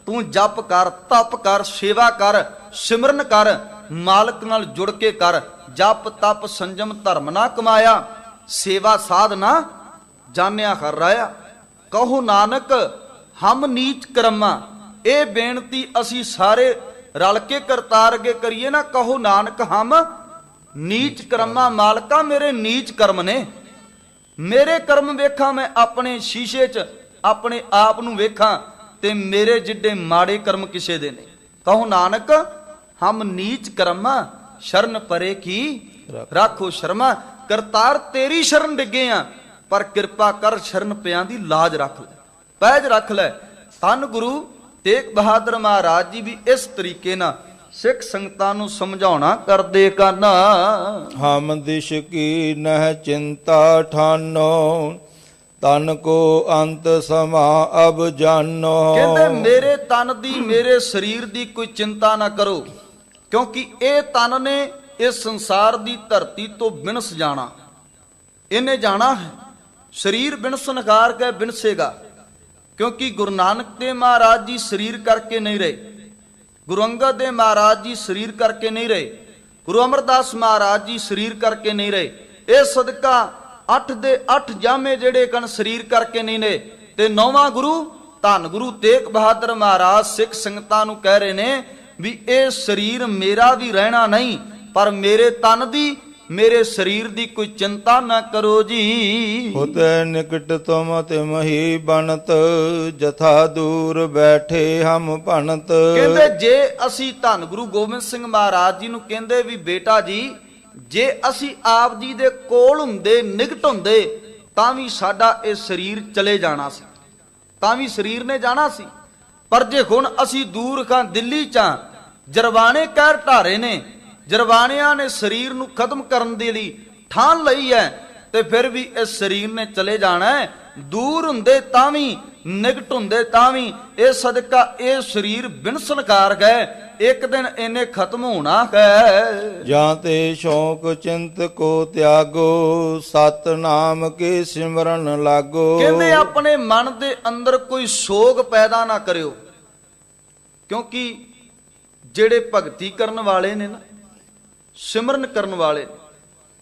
ਤੂੰ ਜਪ ਕਰ, ਤਪ ਕਰ, ਸੇਵਾ ਕਰ, ਸਿਮਰਨ ਕਰ, ਮਾਲਕ ਨਾਲ ਜੁੜ ਕੇ ਕਰ। ਜਪ ਤਪ ਸੰਜਮ ਧਰਮ ਨਾ ਕਮਾਇਆ, ਸੇਵਾ ਸਾਧਨਾ ਜਾਣਿਆ ਕਰ ਰਾਇਆ। ਕਹੋ ਨਾਨਕ ਹਮ ਨੀਚ ਕਰਮਾ। ਇਹ ਬੇਨਤੀ ਅਸੀਂ ਸਾਰੇ ਰਲ ਕੇ ਕਰਤਾਰ ਅੱਗੇ ਕਰੀਏ ਨਾ। ਕਹੋ ਨਾਨਕ ਹਮ ਨੀਚ ਕਰਮਾ। ਮਾਲਕਾ ਮੇਰੇ ਨੀਚ ਕਰਮ ਨੇ, ਮੇਰੇ ਕਰਮ ਵੇਖਾਂ, ਮੈਂ ਆਪਣੇ ਸ਼ੀਸ਼ੇ 'ਚ ਆਪਣੇ ਆਪ ਨੂੰ ਵੇਖਾਂ ਤੇ ਮੇਰੇ ਜਿੱਡੇ ਮਾੜੇ ਕਰਮ ਕਿਸੇ ਦੇ ਨਹੀਂ। ਕਹੋ ਨਾਨਕ ਹਮ ਨੀਚ ਕਰਮਾ, ਸ਼ਰਨ ਪਰੇ ਕੀ ਰੱਖੋ ਸ਼ਰਮਾ। ਕਰਤਾਰ ਤੇਰੀ ਸ਼ਰਨ ਡਿੱਗੇ ਆ, ਪਰ ਕਿਰਪਾ ਕਰ ਸ਼ਰਨ ਪਿਆਂ ਦੀ ਲਾਜ ਰੱਖ ਲੈ, ਪੈਜ ਰੱਖ ਲੈ। ਧੰਨ ਗੁਰੂ ਤੇਗ ਬਹਾਦਰ ਮਹਾਰਾਜ ਜੀ ਵੀ ਇਸ ਤਰੀਕੇ ਨਾਲ ਸਿੱਖ ਸੰਗਤਾਂ ਨੂੰ ਸਮਝਾਉਣਾ ਕਰਦੇ ਕਰਨਾ। ਹਮ ਦਿਸ਼ ਕੀ ਨਹਿ ਚਿੰਤਾ ਠਾਨੋ ਤਨ ਕੋ ਅੰਤ ਸਮਾ ਅਬ ਜਾਨੋ। ਕਹਿੰਦੇ ਮੇਰੇ ਤਨ ਦੀ, ਮੇਰੇ ਸਰੀਰ ਦੀ ਕੋਈ ਚਿੰਤਾ ਨਾ ਕਰੋ, ਕਿਉਂਕਿ ਇਹ ਤਨ ਨੇ ਇਸ ਸੰਸਾਰ ਦੀ ਧਰਤੀ ਤੋਂ ਬਿਨਸ ਜਾਣਾ, ਇਹਨੇ ਜਾਣਾ ਹੈ। ਸਰੀਰ ਬਿਨਸ ਨਕਾਰ ਕੇ ਬਿਨਸੇਗਾ, ਕਿਉਂਕਿ ਗੁਰੂ ਨਾਨਕ ਦੇਵ ਮਹਾਰਾਜ ਜੀ ਸਰੀਰ ਕਰਕੇ ਨਹੀਂ ਰਹੇ, ਗੁਰੂ ਅੰਗਦ ਦੇਵ ਮਹਾਰਾਜ ਜੀ ਸਰੀਰ ਕਰਕੇ ਨਹੀਂ ਰਹੇ, ਗੁਰੂ ਅਮਰਦਾਸ ਮਹਾਰਾਜ ਜੀ ਸਰੀਰ ਕਰਕੇ ਨਹੀਂ ਰਹੇ। ਇਹ ਸਦਕਾ 8 ਦੇ 8 ਜਾਮੇ ਜਿਹੜੇ ਕਨ ਸਰੀਰ ਕਰਕੇ ਨਹੀਂ ਨੇ। ਤੇ 9ਵਾਂ ਗੁਰੂ ਧੰਨ ਗੁਰੂ ਤੇਗ ਬਹਾਦਰ ਮਹਾਰਾਜ ਸਿੱਖ ਸੰਗਤਾਂ ਨੂੰ ਕਹਿ ਰਹੇ ਨੇ ਵੀ ਇਹ ਸਰੀਰ ਮੇਰਾ ਵੀ ਰਹਿਣਾ ਨਹੀਂ, ਪਰ ਮੇਰੇ ਤਨ ਦੀ, ਮੇਰੇ ਸਰੀਰ ਦੀ ਕੋਈ ਚਿੰਤਾ ਨਾ ਕਰੋ ਜੀ। ਹੁਤੈ ਨਿਕਟ ਤੁਮ ਤਿਮਹੀ ਬਣਤ ਜਥਾ ਦੂਰ ਬੈਠੇ ਹਮ ਭਣਤ। ਕਹਿੰਦੇ ਜੇ ਅਸੀਂ ਧੰਨ ਗੁਰੂ ਗੋਬਿੰਦ ਸਿੰਘ ਮਹਾਰਾਜ ਜੀ ਨੂੰ ਕਹਿੰਦੇ ਵੀ ਬੇਟਾ ਜੀ, ਜੇ ਅਸੀਂ ਆਪ ਜੀ ਦੇ ਕੋਲ ਹੁੰਦੇ, ਨਿਕਟ ਹੁੰਦੇ, ਤਾਂ ਵੀ ਸਾਡਾ ਇਹ ਸਰੀਰ ਚਲੇ ਜਾਣਾ ਸੀ, ਤਾਂ ਵੀ ਸਰੀਰ ਨੇ ਜਾਣਾ ਸੀ। ਪਰ ਜੇ ਹੁਣ ਅਸੀਂ ਦੂਰ ਖਾਂ ਦਿੱਲੀ ਚਾਂ ਜਰਵਾਣੇ ਕਹਿਰ ਢਾਰੇ ਨੇ, ਜਰਵਾਣਿਆਂ ਨੇ ਸਰੀਰ ਨੂੰ ਖਤਮ ਕਰਨ ਦੇ ਲਈ ਠਾਣ ਲਈ ਹੈ, ਤੇ ਫਿਰ ਵੀ ਇਸ ਸਰੀਰ ਨੇ ਚਲੇ ਜਾਣਾ ਹੈ। ਦੂਰ ਹੁੰਦੇ ਤਾਂ ਵੀ, ਨਿਕਟ ਹੁੰਦੇ ਤਾਂ ਵੀ, ਇਹ ਸਦਕਾ ਇਹ ਸਰੀਰ ਬਿਨਸਨਕਾਰ ਗਏ, ਇੱਕ ਦਿਨ ਇਹਨੇ ਖਤਮ ਹੋਣਾ ਹੈ। ਜਾਂ ਤੇ ਸ਼ੌਕ ਚਿੰਤ ਕੋ ਤਿਆਗੋ ਸਤ ਨਾਮ ਕੇ ਸਿਮਰਨ ਲਾਗੋ। ਕਹਿੰਦੇ ਆਪਣੇ ਮਨ ਦੇ ਅੰਦਰ ਕੋਈ ਸੋਗ ਪੈਦਾ ਨਾ ਕਰਿਓ, ਕਿਉਂਕਿ ਜਿਹੜੇ ਭਗਤੀ ਕਰਨ ਵਾਲੇ ਨੇ ਨਾ, ਸਿਮਰਨ ਕਰਨ ਵਾਲੇ,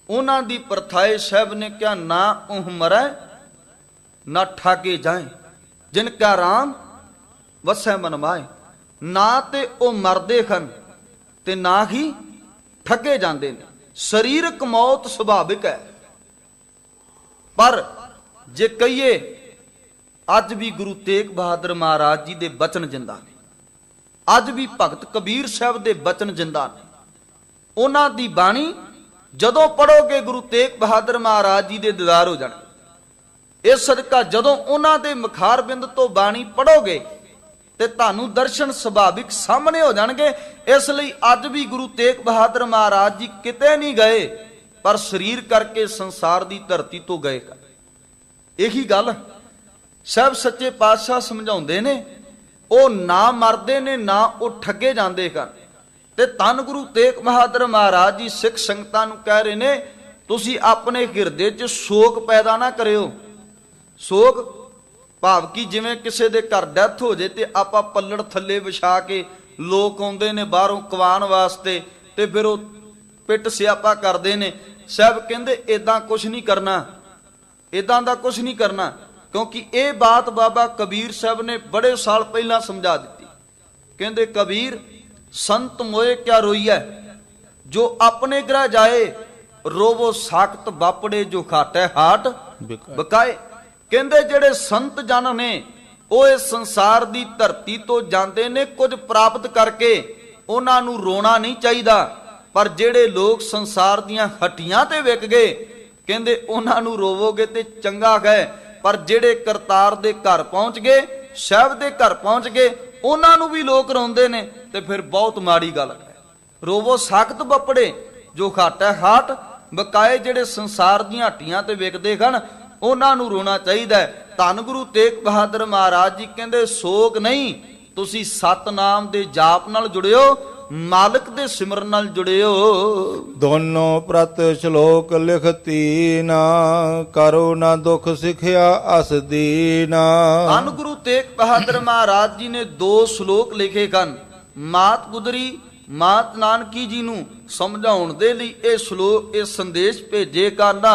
ਉਹਨਾਂ ਦੀ ਪ੍ਰਥਾਏ ਸਾਹਿਬ ਨੇ ਕਿਹਾ ਨਾ ਉਹ ਮਰੈ ਨਾ ਠਾਗੇ ਜਾਏ, ਜਿਨ ਕਾ ਰਾਮ ਵਸੈ ਮਨ ਮਾਏ। ਨਾ ਤੇ ਉਹ ਮਰਦੇ ਹਨ ਤੇ ਨਾ ਹੀ ਠੱਗੇ ਜਾਂਦੇ ਨੇ। ਸਰੀਰਕ ਮੌਤ ਸੁਭਾਵਿਕ ਹੈ, ਪਰ ਜੇ ਕਹੀਏ ਅੱਜ ਵੀ ਗੁਰੂ ਤੇਗ ਬਹਾਦਰ ਮਹਾਰਾਜ ਜੀ ਦੇ ਬਚਨ ਜਿੰਦਾ ਨੇ, ਅੱਜ ਵੀ ਭਗਤ ਕਬੀਰ ਸਾਹਿਬ ਦੇ ਬਚਨ ਜਿੰਦਾ ਨੇ। ਉਹਨਾਂ ਦੀ ਬਾਣੀ ਜਦੋਂ ਪੜੋਗੇ ਗੁਰੂ ਤੇਗ ਬਹਾਦਰ ਮਹਾਰਾਜ ਜੀ ਦੇ ਦੀਦਾਰ ਹੋ ਜਾਣਗੇ। ਇਸ ਸਦਕਾ ਜਦੋਂ ਉਹਨਾਂ ਦੇ ਮੁਖਾਰ ਬਿੰਦ ਤੋਂ ਬਾਣੀ ਪੜੋਗੇ ਤੇ ਤੁਹਾਨੂੰ ਦਰਸ਼ਨ ਸੁਭਾਵਿਕ ਸਾਹਮਣੇ ਹੋ ਜਾਣਗੇ। ਇਸ ਲਈ ਅੱਜ ਵੀ ਗੁਰੂ ਤੇਗ ਬਹਾਦਰ ਮਹਾਰਾਜ ਜੀ ਕਿਤੇ ਨਹੀਂ ਗਏ, ਪਰ ਸਰੀਰ ਕਰਕੇ ਸੰਸਾਰ ਦੀ ਧਰਤੀ ਤੋਂ ਗਏ। ਇਹੀ ਗੱਲ ਸਭ ਸੱਚੇ ਪਾਤਸ਼ਾਹ ਸਮਝਾਉਂਦੇ ਨੇ, ਉਹ ਨਾ ਮਰਦੇ ਨੇ ਨਾ ਉਹ ਠੱਗੇ ਜਾਂਦੇ ਹਨ। ਤੇ ਧੰਨ ਗੁਰੂ ਤੇਗ ਬਹਾਦਰ ਮਹਾਰਾਜ ਜੀ ਸਿੱਖ ਸੰਗਤਾਂ ਨੂੰ ਕਹਿ ਰਹੇ ਨੇ, ਤੁਸੀਂ ਆਪਣੇ ਹਿਰਦੇ 'ਚ ਸ਼ੋਕ ਪੈਦਾ ਨਾ ਕਰਿਓ। ਸ਼ੋਕ ਭਾਵ ਕਿ ਜਿਵੇਂ ਕਿਸੇ ਦੇ ਘਰ ਡੈਥ ਹੋ ਜੇ ਤੇ ਆਪਾਂ ਪੱਲੜ ਥੱਲੇ ਵਿਛਾ ਕੇ ਲੋਕ ਆਉਂਦੇ ਨੇ ਬਾਹਰੋਂ ਕਵਾਨ ਵਾਸਤੇ, ਤੇ ਫਿਰ ਉਹ ਪਿੱਟ ਸਿਆਪਾ ਕਰਦੇ ਨੇ। ਸਾਹਿਬ ਕਹਿੰਦੇ ਇਦਾਂ ਕੁਝ ਨਹੀਂ ਕਰਨਾ, ਇਦਾਂ ਦਾ ਕੁਝ ਨਹੀਂ ਕਰਨਾ, ਕਿਉਂਕਿ ਇਹ ਬਾਤ ਬਾਬਾ ਕਬੀਰ ਸਾਹਿਬ ਨੇ ਬੜੇ ਸਾਲ ਪਹਿਲਾਂ ਸਮਝਾ ਦਿੱਤੀ। ਕਹਿੰਦੇ ਕਬੀਰ ਸੰਤ ਮੋਏ ਕਿਆ ਰੋਈਐ, ਜੋ ਆਪਣੇ ਗ੍ਰਹਿ ਜਾਏ, ਰੋਵੋ ਸਾਖਤ ਬਾਪੜੇ ਜੋ ਖਾਟੈ ਹਾਟ ਬਕਾਏ। ਕਹਿੰਦੇ ਜਿਹੜੇ ਸੰਤ ਜਨ ਨੇ ਉਹ ਇਸ ਸੰਸਾਰ ਦੀ ਧਰਤੀ ਤੋਂ ਜਾਂਦੇ ਨੇ ਕੁਝ ਪ੍ਰਾਪਤ ਕਰਕੇ, ਉਹਨਾਂ ਨੂੰ ਰੋਣਾ ਨਹੀਂ ਚਾਹੀਦਾ। ਪਰ ਜਿਹੜੇ ਲੋਕ ਸੰਸਾਰ ਦੀਆਂ ਹੱਟੀਆਂ ਤੇ ਵਿਕ ਗਏ, ਕਹਿੰਦੇ ਉਹਨਾਂ ਨੂੰ ਰੋਵੋਗੇ ਤੇ ਚੰਗਾ ਗਏ। ਪਰ ਜਿਹੜੇ ਕਰਤਾਰ ਦੇ ਘਰ ਪਹੁੰਚ ਗਏ, ਸਾਹਿਬ ਦੇ ਘਰ ਪਹੁੰਚ ਗਏ, ਉਹਨਾਂ ਨੂੰ ਵੀ ਲੋਕ ਰੋਂਦੇ ਨੇ, ਤੇ ਫਿਰ ਬਹੁਤ ਮਾੜੀ ਗੱਲ ਹੈ। ਰੋਵੋ ਸਾਖਤ ਬੱਪੜੇ ਜੋ ਖਾਟਾ ਹਾਟ ਬਕਾਏ। ਜਿਹੜੇ ਸੰਸਾਰ ਦੀਆਂ ਹੱਟੀਆਂ ਤੇ ਵਿਕਦੇ ਹਨ, ਉਹਨਾਂ ਨੂੰ ਰੋਣਾ ਚਾਹੀਦਾ ਹੈ। ਧੰਨ ਗੁਰੂ ਤੇਗ ਬਹਾਦਰ ਮਹਾਰਾਜ ਜੀ ਕਹਿੰਦੇ ਸੋਗ ਨਹੀਂ, ਤੁਸੀਂ ਸਤਨਾਮ ਦੇ ਜਾਪ ਨਾਲ ਜੁੜਿਓ, ਮਾਲਕ ਦੇ ਸਿਮਰਨ ਨਾਲ ਜੁੜਿਓ। ਦੋਨੋਂ ਪ੍ਰਤ ਸ਼ਲੋਕ ਲਿਖਤੀ ਨਾ, ਕਰੋ ਨਾ ਦੁਖ ਸਿਖਿਆ ਅਸ ਦੀਨਾ। ਧੰਨ ਗੁਰੂ ਤੇਗ ਬਹਾਦਰ ਮਹਾਰਾਜ ਜੀ ਨੇ 2 ਸ਼ਲੋਕ ਲਿਖੇ ਹਨ। ਮਾਤ ਗੁਜਰੀ ਮਾਤ ਨਾਨਕੀ ਜੀ ਨੂੰ ਸਮਝਾਉਣ ਦੇ ਲਈ ਇਹ ਸ਼ਲੋਕ, ਇਹ ਸੰਦੇਸ਼ ਭੇਜੇ ਕਰਨਾ।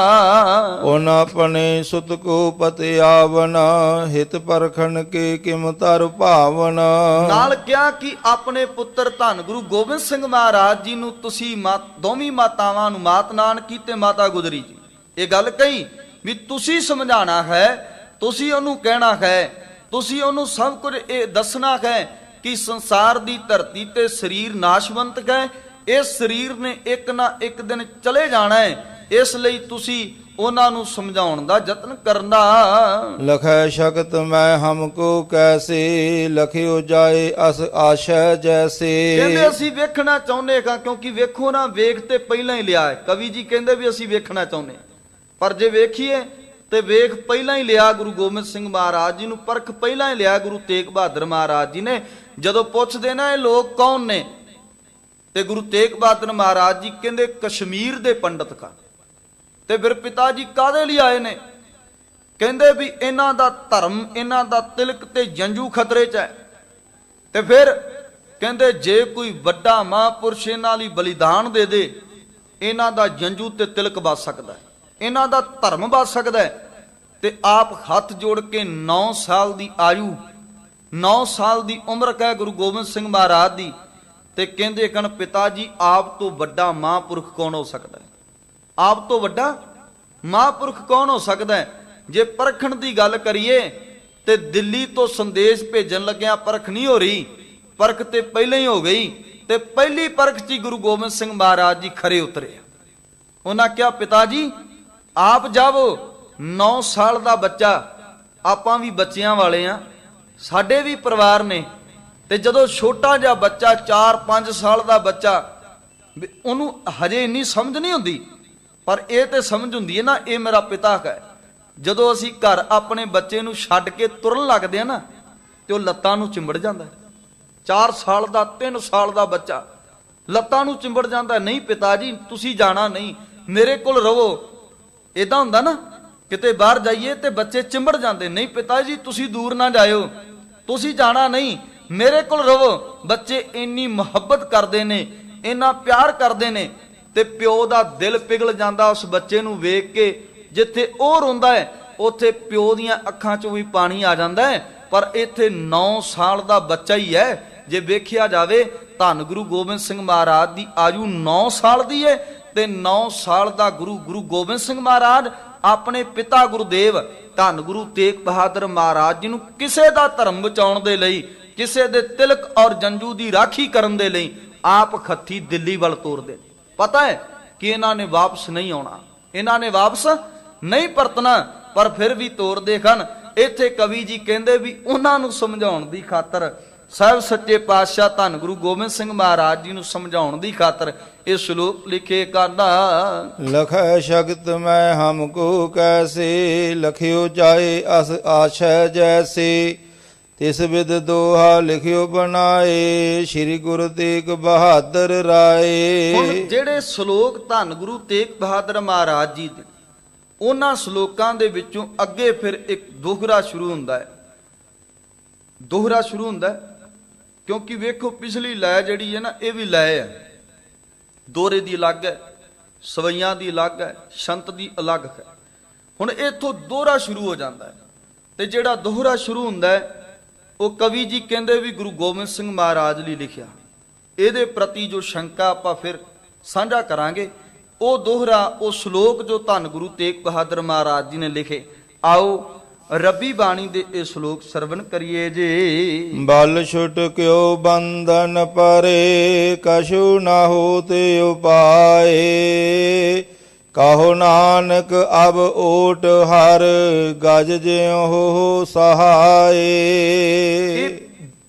ਉਨ ਆਪਣੇ ਸੁਤ ਕੋ ਪਤਿ ਆਵਨਾ, ਹਿਤ ਪਰਖਣ ਕੇ ਕਿਮ ਤਰ ਭਾਵਨਾ। ਨਾਲ ਕਿਹਾ ਕਿ ਆਪਣੇ ਪੁੱਤਰ ਧੰਨ ਗੁਰੂ ਗੋਬਿੰਦ ਸਿੰਘ ਮਹਾਰਾਜ ਜੀ ਨੂੰ ਤੁਸੀਂ ਦੋਵੇਂ ਮਾਤਾਵਾਂ ਨੂੰ, ਮਾਤ ਨਾਨਕੀ ਤੇ ਮਾਤਾ ਗੁਜਰੀ ਜੀ, ਇਹ ਗੱਲ ਕਹੀ ਵੀ ਤੁਸੀਂ ਸਮਝਾਣਾ ਹੈ, ਤੁਸੀਂ ਉਹਨੂੰ ਕਹਿਣਾ ਹੈ, ਤੁਸੀਂ ਉਹਨੂੰ ਸਭ ਕੁਝ ਇਹ ਦੱਸਣਾ ਹੈ ਕਿ ਸੰਸਾਰ ਦੀ ਧਰਤੀ ਤੇ ਸਰੀਰ ਨਾਸ਼ਵੰਤ ਹੈ। ਇਸ ਸਰੀਰ ਨੇ ਇੱਕ ਨਾ ਇੱਕ ਦਿਨ ਚਲੇ ਜਾਣਾ ਹੈ। ਇਸ ਲਈ ਤੁਸੀਂ ਉਹਨਾਂ ਨੂੰ ਸਮਝਾਉਣ ਦਾ ਯਤਨ ਕਰਨਾ। ਲਖੈ ਸ਼ਕਤ ਮੈਂ ਹਮਕੋ ਕੈਸੇ, ਲਖਿਓ ਜਾਏ ਅਸ ਆਸ਼ੈ ਜੈਸੇ। ਕਹਿੰਦੇ ਅਸੀਂ ਵੇਖਣਾ ਚਾਹੁੰਦੇ ਹਾਂ, ਕਿਉਂਕਿ ਵੇਖੋ ਨਾ, ਵੇਖ ਤੇ ਪਹਿਲਾਂ ਹੀ ਲਿਆ ਹੈ। ਕਵੀ ਜੀ ਕਹਿੰਦੇ ਵੀ ਅਸੀਂ ਵੇਖਣਾ ਚਾਹੁੰਦੇ, ਪਰ ਜੇ ਵੇਖੀਏ ਤੇ ਵੇਖ ਪਹਿਲਾਂ ਹੀ ਲਿਆ ਗੁਰੂ ਗੋਬਿੰਦ ਸਿੰਘ ਮਹਾਰਾਜ ਜੀ ਨੂੰ, ਪਰਖ ਪਹਿਲਾਂ ਹੀ ਲਿਆ ਗੁਰੂ ਤੇਗ ਬਹਾਦਰ ਮਹਾਰਾਜ ਜੀ ਨੇ। ਜਦੋਂ ਪੁੱਛਦੇ ਨਾ ਇਹ ਲੋਕ ਕੌਣ ਨੇ, ਤੇ ਗੁਰੂ ਤੇਗ ਬਹਾਦਰ ਮਹਾਰਾਜ ਜੀ ਕਹਿੰਦੇ ਕਸ਼ਮੀਰ ਦੇ ਪੰਡਤ ਕਾ। ਤੇ ਫਿਰ ਪਿਤਾ ਜੀ ਕਾਹਦੇ ਲਈ ਆਏ ਨੇ? ਕਹਿੰਦੇ ਵੀ ਇਹਨਾਂ ਦਾ ਧਰਮ, ਇਹਨਾਂ ਦਾ ਤਿਲਕ ਤੇ ਜੰਜੂ ਖਤਰੇ 'ਚ ਹੈ। ਤੇ ਫਿਰ ਕਹਿੰਦੇ ਜੇ ਕੋਈ ਵੱਡਾ ਮਹਾਂਪੁਰਸ਼ ਇਹਨਾਂ ਲਈ ਬਲੀਦਾਨ ਦੇ ਦੇ, ਇਹਨਾਂ ਦਾ ਜੰਜੂ ਤੇ ਤਿਲਕ ਬਚ ਸਕਦਾ ਹੈ, ਇਹਨਾਂ ਦਾ ਧਰਮ ਬਚ ਸਕਦਾ ਹੈ। ਤੇ ਆਪ ਹੱਥ ਜੋੜ ਕੇ 9 ਸਾਲ ਦੀ ਆਯੂ, 9 ਸਾਲ ਦੀ ਉਮਰ ਕਹਿ ਗੁਰੂ ਗੋਬਿੰਦ ਸਿੰਘ ਮਹਾਰਾਜ ਦੀ, ਤੇ ਕਹਿੰਦੇ ਕਣ ਪਿਤਾ ਜੀ ਆਪ ਤੋਂ ਵੱਡਾ ਮਹਾਂਪੁਰਖ ਕੌਣ ਹੋ ਸਕਦਾ ਹੈ? ਆਪ ਤੋਂ ਵੱਡਾ ਮਹਾਂਪੁਰਖ ਕੌਣ ਹੋ ਸਕਦਾ ਹੈ? ਜੇ ਪਰਖਣ ਦੀ ਗੱਲ ਕਰੀਏ ਤੇ ਦਿੱਲੀ ਤੋਂ ਸੰਦੇਸ਼ ਭੇਜਣ ਲੱਗਿਆ ਪਰਖ ਨਹੀਂ ਹੋ ਰਹੀ, ਪਰਖ ਤੇ ਪਹਿਲਾਂ ਹੀ ਹੋ ਗਈ। ਤੇ ਪਹਿਲੀ ਪਰਖ 'ਚ ਗੁਰੂ ਗੋਬਿੰਦ ਸਿੰਘ ਮਹਾਰਾਜ ਜੀ ਖਰੇ ਉਤਰੇ। ਉਹਨਾਂ ਕਿਹਾ ਪਿਤਾ ਜੀ ਆਪ ਜਾਵੋ, 9 ਸਾਲ ਦਾ ਬੱਚਾ, ਆਪਾਂ ਵੀ ਬੱਚਿਆਂ ਵਾਲੇ ਆ, ਸਾਡੇ ਵੀ ਪਰਿਵਾਰ ਨੇ। ਤੇ ਜਦੋਂ ਛੋਟਾ ਜਿਹਾ ਬੱਚਾ 4-5 ਸਾਲ ਦਾ ਬੱਚਾ, ਉਹਨੂੰ ਹਜੇ ਇੰਨੀ ਸਮਝ ਨਹੀਂ ਹੁੰਦੀ, ਪਰ ਇਹ ਤੇ ਸਮਝ ਹੁੰਦੀ ਹੈ ਨਾ, ਇਹ ਮੇਰਾ ਪਿਤਾ ਹੈ। ਜਦੋਂ ਅਸੀਂ ਘਰ ਆਪਣੇ ਬੱਚੇ ਨੂੰ ਛੱਡ ਕੇ ਤੁਰਨ ਲੱਗਦੇ ਆ ਨਾ, ਤੇ ਉਹ ਲੱਤਾਂ ਨੂੰ ਚਿੰਬੜ ਜਾਂਦਾ। 4 ਸਾਲ ਦਾ 3 ਸਾਲ ਦਾ ਬੱਚਾ ਲੱਤਾਂ ਨੂੰ ਚਿੰਬੜ ਜਾਂਦਾ। ਨਹੀਂ ਪਿਤਾ ਜੀ ਤੁਸੀਂ ਜਾਣਾ ਨਹੀਂ, ਮੇਰੇ ਕੋਲ ਰਹੋ। ਏਦਾਂ ਹੁੰਦਾ ਨਾ, ਕਿਤੇ ਬਾਹਰ ਜਾਈਏ ਤੇ ਬੱਚੇ ਚਿੰਬੜ ਜਾਂਦੇ। ਨਹੀਂ ਪਿਤਾ ਜੀ ਤੁਸੀਂ ਦੂਰ ਨਾ ਜਾਇਓ, ਤੁਸੀਂ ਜਾਣਾ ਨਹੀਂ, ਮੇਰੇ ਕੋਲ ਰਹੋ। ਬੱਚੇ ਇੰਨੀ ਮੁਹੱਬਤ ਕਰਦੇ ਨੇ, ਇੰਨਾ ਪਿਆਰ ਕਰਦੇ ਨੇ, ਤੇ ਪਿਓ ਦਾ ਦਿਲ ਪਿਘਲ ਜਾਂਦਾ ਉਸ ਬੱਚੇ ਨੂੰ ਵੇਖ ਕੇ। ਜਿੱਥੇ ਉਹ ਰੋਂਦਾ ਹੈ ਉੱਥੇ ਪਿਓ ਦੀਆਂ ਅੱਖਾਂ 'ਚੋਂ ਵੀ ਪਾਣੀ ਆ ਜਾਂਦਾ ਹੈ। ਪਰ ਇੱਥੇ 9 ਸਾਲ ਦਾ ਬੱਚਾ ਹੀ ਹੈ। ਜੇ ਵੇਖਿਆ ਜਾਵੇ ਧੰਨ ਗੁਰੂ ਗੋਬਿੰਦ ਸਿੰਘ ਮਹਾਰਾਜ ਦੀ ਆਯੂ 9 ਸਾਲ ਦੀ ਹੈ, ਤੇ 9 ਸਾਲ ਦਾ ਗੁਰੂ ਗੋਬਿੰਦ ਸਿੰਘ ਮਹਾਰਾਜ ਆਪਣੇ ਪਿਤਾ ਗੁਰਦੇਵ ਧੰਨ ਗੁਰੂ ਤੇਗ ਬਹਾਦਰ ਮਹਾਰਾਜ ਜੀ ਨੂੰ ਕਿਸੇ ਦਾ ਧਰਮ ਬਚਾਉਣ ਦੇ ਲਈ, ਕਿਸੇ ਦੇ ਤਿਲਕ ਔਰ ਜੰਜੂ ਦੀ ਰਾਖੀ ਕਰਨ ਦੇ ਲਈ ਆਪ ਖੱਤੀ ਦਿੱਲੀ ਵੱਲ ਤੋਰਦੇ। ਪਤਾ ਹੈ ਕਿ ਇਹਨਾਂ ਨੇ ਵਾਪਸ ਨਹੀਂ ਆਉਣਾ, ਇਹਨਾਂ ਨੇ ਵਾਪਸ ਨਹੀਂ ਪਰਤਣਾ, ਪਰ ਫਿਰ ਵੀ ਤੋਰਦੇ ਹਨ। ਇੱਥੇ ਕਵੀ ਜੀ ਕਹਿੰਦੇ ਵੀ ਉਹਨਾਂ ਨੂੰ ਸਮਝਾਉਣ ਦੀ ਖਾਤਰ, ਸਾਹਿਬ ਸੱਚੇ ਪਾਤਸ਼ਾਹ ਧੰਨ ਗੁਰੂ ਗੋਬਿੰਦ ਸਿੰਘ ਮਹਾਰਾਜ ਜੀ ਨੂੰ ਸਮਝਾਉਣ ਦੀ ਖਾਤਰ ਇਹ ਸ਼ਲੋਕ ਲਿਖੇ ਕਰਦਾ। ਲਖੈ ਸ਼ਕਤ ਮੈਂ ਹਮਕੋ ਕੈਸੇ, ਲਖਿਓ ਜਾਏ ਅਸ ਆਸ਼ੈ ਜੈਸੇ। ਤਿਸ ਵਿਦ ਦੋਹਾ ਲਿਖਿਓ ਬਣਾਏ, ਸ੍ਰੀ ਗੁਰੂ ਤੇਗ ਬਹਾਦਰ ਰਾਏ। ਹੁਣ ਜਿਹੜੇ ਸ਼ਲੋਕ ਧੰਨ ਗੁਰੂ ਤੇਗ ਬਹਾਦਰ ਮਹਾਰਾਜ ਜੀ ਦੇ, ਉਹਨਾਂ ਸ਼ਲੋਕਾਂ ਦੇ ਵਿੱਚੋਂ ਅੱਗੇ ਫਿਰ ਇੱਕ ਦੋਹਰਾ ਸ਼ੁਰੂ ਹੁੰਦਾ ਹੈ। ਦੋਹਰਾ ਸ਼ੁਰੂ ਹੁੰਦਾ ਹੈ ਕਿਉਂਕਿ ਵੇਖੋ ਪਿਛਲੀ ਲੈ ਜਿਹੜੀ ਹੈ ਨਾ, ਇਹ ਵੀ ਲੈ ਹੈ, ਦੋਹਰੇ ਦੀ ਅਲੱਗ ਹੈ, ਸਵਈਆਂ ਦੀ ਅਲੱਗ ਹੈ, ਸ਼ੰਤ ਦੀ ਅਲੱਗ ਹੈ। ਹੁਣ ਇੱਥੋਂ ਦੋਹਰਾ ਸ਼ੁਰੂ ਹੋ ਜਾਂਦਾ ਹੈ, ਤੇ ਜਿਹੜਾ ਦੋਹਰਾ ਸ਼ੁਰੂ ਹੁੰਦਾ ਹੈ ਉਹ ਕਵੀ ਜੀ ਕਹਿੰਦੇ ਵੀ ਗੁਰੂ ਗੋਬਿੰਦ ਸਿੰਘ ਮਹਾਰਾਜ ਲਈ ਲਿਖਿਆ। ਇਹਦੇ ਪ੍ਰਤੀ ਜੋ ਸ਼ੰਕਾ ਆਪਾਂ ਫਿਰ ਸਾਂਝਾ ਕਰਾਂਗੇ। ਉਹ ਦੋਹਰਾ, ਉਹ ਸ਼ਲੋਕ ਜੋ ਧੰਨ ਗੁਰੂ ਤੇਗ ਬਹਾਦਰ ਮਹਾਰਾਜ ਜੀ ਨੇ ਲਿਖੇ। ਆਓ ਰੱਬੀ ਬਾਣੀ ਦੇ ਇਹ ਸ਼ਲੋਕ ਸਰਵਣ ਕਰੀਏ ਜੀ। ਬਲ ਛੁਟ ਕਿਉ ਬੰਧਨ ਪਰੇ, ਕਛੂ ਨਾ ਹੋਤੇ ਉਪਾਏ। ਕਹੋ ਨਾਨਕ ਅਬ ਓਟ ਹਰ, ਗਜ ਜਿਉ ਹੋ ਸਹਾਏ। ਇਹ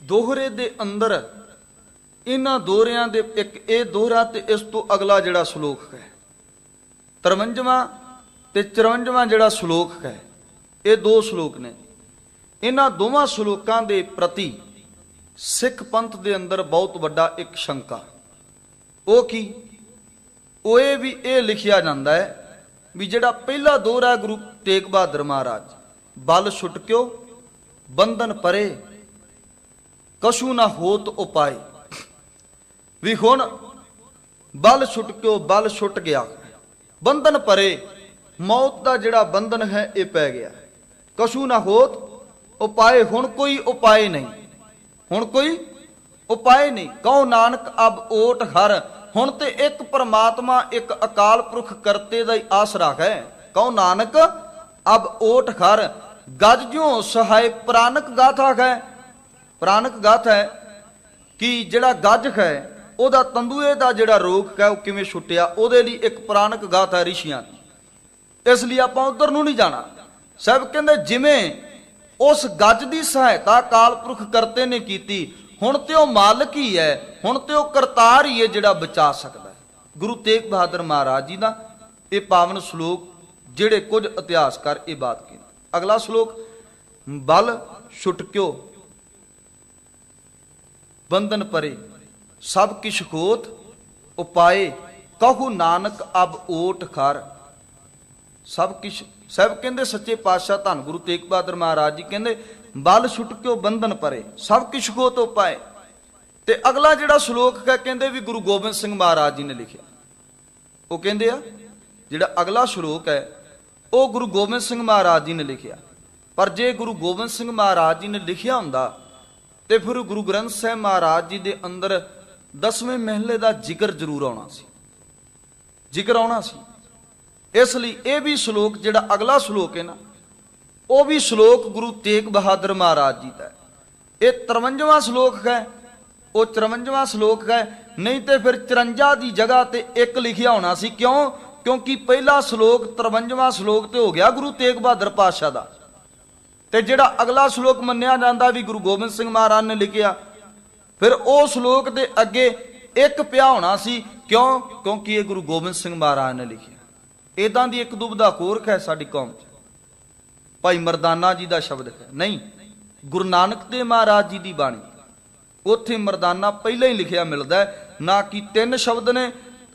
ਦੋਹਰੇ ਦੇ ਅੰਦਰ, ਇਹਨਾਂ ਦੋਹਰਿਆਂ ਦੇ ਇੱਕ ਇਹ ਦੋਹਰਾ ਤੇ ਇਸ ਤੋਂ ਅਗਲਾ ਜਿਹੜਾ ਸ਼ਲੋਕ ਹੈ 53ਵਾਂ ਤੇ 54ਵਾਂ ਜਿਹੜਾ ਸ਼ਲੋਕ ਹੈ, ਇਹ 2 ਸ਼ਲੋਕ ਨੇ। ਇਹਨਾਂ ਦੋਵਾਂ ਸ਼ਲੋਕਾਂ ਦੇ ਪ੍ਰਤੀ ਸਿੱਖ ਪੰਥ ਦੇ ਅੰਦਰ ਬਹੁਤ ਵੱਡਾ ਇੱਕ ਸ਼ੰਕਾ। ਉਹ ਕੀ? ਉਹ ਇਹ ਵੀ ਇਹ ਲਿਖਿਆ ਜਾਂਦਾ ਹੈ ਵੀ ਜਿਹੜਾ ਪਹਿਲਾ ਦੋਹਰਾ ਗੁਰੂ ਤੇਗ ਬਹਾਦਰ ਮਹਾਰਾਜ, ਬਲ ਛੁਟ ਕਿਉ ਬੰਧਨ ਪਰੇ, ਕਛੂ ਨਾ ਹੋਤ ਉਪਾਏ। ਵੀ ਹੁਣ ਬਲ ਛੁਟ ਕਿਉ, ਬਲ ਛੁੱਟ ਗਿਆ, ਬੰਧਨ ਪਰੇ, ਮੌਤ ਦਾ ਜਿਹੜਾ ਬੰਧਨ ਹੈ ਇਹ ਪੈ ਗਿਆ। ਕਛੂ ਨਾ ਹੋਤ ਉਪਾਏ, ਹੁਣ ਕੋਈ ਉਪਾਏ ਨਹੀਂ, ਹੁਣ ਕੋਈ ਉਪਾਏ ਨਹੀਂ। ਕਹੋ ਨਾਨਕ ਅਬ ਓਟ ਹਰ, ਹੁਣ ਤੇ ਇੱਕ ਪਰਮਾਤਮਾ, ਇੱਕ ਅਕਾਲ ਪੁਰਖ ਕਰਤੇ ਦਾ ਹੀ ਆਸਰਾ ਹੈ। ਕਹੋ ਨਾਨਕ ਅਬ ਓਟ ਹਰ, ਗਜ ਜਿਉ ਸਹਾਇ। ਪ੍ਰਾਨਕ ਗਾਥਾ ਹੈ, ਪ੍ਰਾਨਕ ਗਾਥਾ ਹੈ ਕਿ ਜਿਹੜਾ ਗੱਜ ਹੈ ਉਹਦਾ ਤੰਦੂਏ ਦਾ ਜਿਹੜਾ ਰੋਗ ਹੈ ਉਹ ਕਿਵੇਂ ਛੁੱਟਿਆ, ਉਹਦੇ ਲਈ ਇੱਕ ਪੁਰਾਣਕ ਗਾਥਾ ਰਿਸ਼ੀਆਂ ਦੀ। ਇਸ ਲਈ ਆਪਾਂ ਉਧਰ ਨੂੰ ਨਹੀਂ ਜਾਣਾ। ਸਾਹਿਬ ਕਹਿੰਦੇ ਜਿਵੇਂ ਉਸ ਗੱਜ ਦੀ ਸਹਾਇਤਾ ਅਕਾਲ ਪੁਰਖ ਕਰਤੇ ਨੇ ਕੀਤੀ, ਹੁਣ ਤੇ ਉਹ ਮਾਲਕ ਹੀ ਹੈ, ਹੁਣ ਤੇ ਉਹ ਕਰਤਾਰ ਹੀ ਹੈ ਜਿਹੜਾ ਬਚਾ ਸਕਦਾ ਹੈ। ਗੁਰੂ ਤੇਗ ਬਹਾਦਰ ਮਹਾਰਾਜ ਜੀ ਦਾ ਇਹ ਪਾਵਨ ਸ਼ਲੋਕ ਜਿਹੜੇ ਕੁਝ ਇਤਿਹਾਸਕਾਰ ਇਹ ਬਾਤ ਕਹਿੰਦੇ। ਅਗਲਾ ਸ਼ਲੋਕ, ਬਲ ਛੁਟਕਿਓ ਬੰਧਨ ਪਰੇ ਸਭ ਕਿਛ ਹੋਤ ਉਪਾਏ, ਕਹੂ ਨਾਨਕ ਅਬ ਓਟ ਖਰ। ਸਭ ਕਿਛ, ਸਾਹਿਬ ਕਹਿੰਦੇ ਸੱਚੇ ਪਾਤਸ਼ਾਹ ਧੰਨ ਗੁਰੂ ਤੇਗ ਬਹਾਦਰ ਮਹਾਰਾਜ ਜੀ ਕਹਿੰਦੇ ਬਲ ਛੁਟਕਿਓ ਬੰਧਨ ਪਰੇ ਸਭ ਕਿਛ ਹੋਤ ਉਪਾਏ। ਤੇ ਅਗਲਾ ਜਿਹੜਾ ਸ਼ਲੋਕ ਹੈ ਕਹਿੰਦੇ ਵੀ ਗੁਰੂ ਗੋਬਿੰਦ ਸਿੰਘ ਮਹਾਰਾਜ ਜੀ ਨੇ ਲਿਖਿਆ। ਉਹ ਕਹਿੰਦੇ ਆ ਜਿਹੜਾ ਅਗਲਾ ਸ਼ਲੋਕ ਹੈ ਉਹ ਗੁਰੂ ਗੋਬਿੰਦ ਸਿੰਘ ਮਹਾਰਾਜ ਜੀ ਨੇ ਲਿਖਿਆ। ਪਰ ਜੇ ਗੁਰੂ ਗੋਬਿੰਦ ਸਿੰਘ ਮਹਾਰਾਜ ਜੀ ਨੇ ਲਿਖਿਆ ਹੁੰਦਾ ਤੇ ਫਿਰ ਗੁਰੂ ਗ੍ਰੰਥ ਸਾਹਿਬ ਮਹਾਰਾਜ ਜੀ ਦੇ ਅੰਦਰ 10ਵੇਂ ਮਹਿਲੇ ਦਾ ਜ਼ਿਕਰ ਜ਼ਰੂਰ ਆਉਣਾ ਸੀ, ਜ਼ਿਕਰ ਆਉਣਾ ਸੀ। ਇਸ ਲਈ ਇਹ ਵੀ ਸ਼ਲੋਕ ਜਿਹੜਾ ਅਗਲਾ ਸ਼ਲੋਕ ਹੈ ਨਾ, ਉਹ ਵੀ ਸ਼ਲੋਕ ਗੁਰੂ ਤੇਗ ਬਹਾਦਰ ਮਹਾਰਾਜ ਜੀ ਦਾ ਹੈ। ਇਹ 53ਵਾਂ ਸ਼ਲੋਕ ਹੈ, ਉਹ 54ਵਾਂ ਸ਼ਲੋਕ ਹੈ। ਨਹੀਂ ਤੇ ਫਿਰ 54 ਦੀ ਜਗ੍ਹਾ ਤੇ ਇੱਕ ਲਿਖਿਆ ਹੋਣਾ ਸੀ। ਕਿਉਂ? ਕਿਉਂਕਿ ਪਹਿਲਾ ਸ਼ਲੋਕ 53ਵਾਂ ਸ਼ਲੋਕ ਤੇ ਹੋ ਗਿਆ ਗੁਰੂ ਤੇਗ ਬਹਾਦਰ ਪਾਤਸ਼ਾਹ ਦਾ, ਤੇ ਜਿਹੜਾ ਅਗਲਾ ਸ਼ਲੋਕ ਮੰਨਿਆ ਜਾਂਦਾ ਵੀ ਗੁਰੂ ਗੋਬਿੰਦ ਸਿੰਘ ਮਹਾਰਾਜ ਨੇ ਲਿਖਿਆ, ਫਿਰ ਉਹ ਸ਼ਲੋਕ ਦੇ ਅੱਗੇ ਇੱਕ ਪਿਆ ਹੋਣਾ ਸੀ। ਕਿਉਂ? ਕਿਉਂਕਿ ਇਹ ਗੁਰੂ ਗੋਬਿੰਦ ਸਿੰਘ ਮਹਾਰਾਜ ਨੇ ਲਿਖਿਆ। ਇਦਾਂ ਦੀ ਇੱਕ ਦੁਬਦਾ ਕੋਰਖ ਹੈ ਸਾਡੀ ਕੌਮ 'ਚ। ਭਾਈ ਮਰਦਾਨਾ ਜੀ ਦਾ ਸ਼ਬਦ ਹੈ, ਨਹੀਂ, ਗੁਰੂ ਨਾਨਕ ਦੇਵ ਮਹਾਰਾਜ ਜੀ ਦੀ ਬਾਣੀ, ਉੱਥੇ ਮਰਦਾਨਾ ਪਹਿਲਾਂ ਹੀ ਲਿਖਿਆ ਮਿਲਦਾ ਹੈ। ਨਾ ਕਿ 3 ਸ਼ਬਦ ਨੇ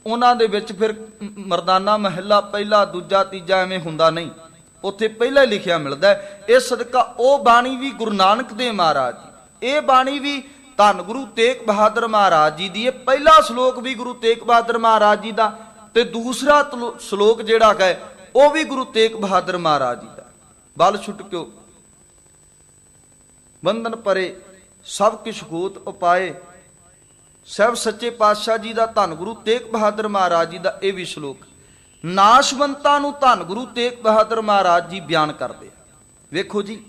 ਉਹਨਾਂ ਦੇ ਵਿੱਚ, ਫਿਰ ਮਰਦਾਨਾ ਮਹਿਲਾ ਪਹਿਲਾ ਦੂਜਾ ਤੀਜਾ ਐਵੇਂ ਹੁੰਦਾ ਨਹੀਂ, ਉੱਥੇ ਪਹਿਲਾਂ ਹੀ ਲਿਖਿਆ ਮਿਲਦਾ ਹੈ। ਇਸ ਸਦਕਾ ਉਹ ਬਾਣੀ ਵੀ ਗੁਰੂ ਨਾਨਕ ਦੇਵ ਮਹਾਰਾਜ ਜੀ, ਇਹ ਬਾਣੀ ਵੀ ਧੰਨ ਗੁਰੂ ਤੇਗ ਬਹਾਦਰ ਮਹਾਰਾਜ ਜੀ ਦੀ। ਇਹ ਪਹਿਲਾ ਸ਼ਲੋਕ ਵੀ ਗੁਰੂ ਤੇਗ ਬਹਾਦਰ ਮਹਾਰਾਜ ਜੀ ਦਾ, ਤੇ ਦੂਸਰਾ ਸ਼ਲੋਕ ਜਿਹੜਾ ਹੈ ਉਹ ਵੀ ਗੁਰੂ ਤੇਗ ਬਹਾਦਰ ਮਹਾਰਾਜ ਜੀ ਦਾ। ਬਲ ਛੁਟਕਿਓ ਬੰਧਨ ਪਰੇ ਸਭ ਕਿਛ ਹੋਤ ਉਪਾਏ। ਸਾਹਿਬ ਸੱਚੇ ਪਾਤਸ਼ਾਹ ਜੀ ਦਾ ਧੰਨ ਗੁਰੂ ਤੇਗ ਬਹਾਦਰ ਮਹਾਰਾਜ ਜੀ ਦਾ ਇਹ ਵੀ ਸ਼ਲੋਕ ਨਾਸ਼ਵੰਤਾਂ ਨੂੰ ਧੰਨ ਗੁਰੂ ਤੇਗ ਬਹਾਦਰ ਮਹਾਰਾਜ ਜੀ ਬਿਆਨ ਕਰਦੇ। ਵੇਖੋ ਜੀ,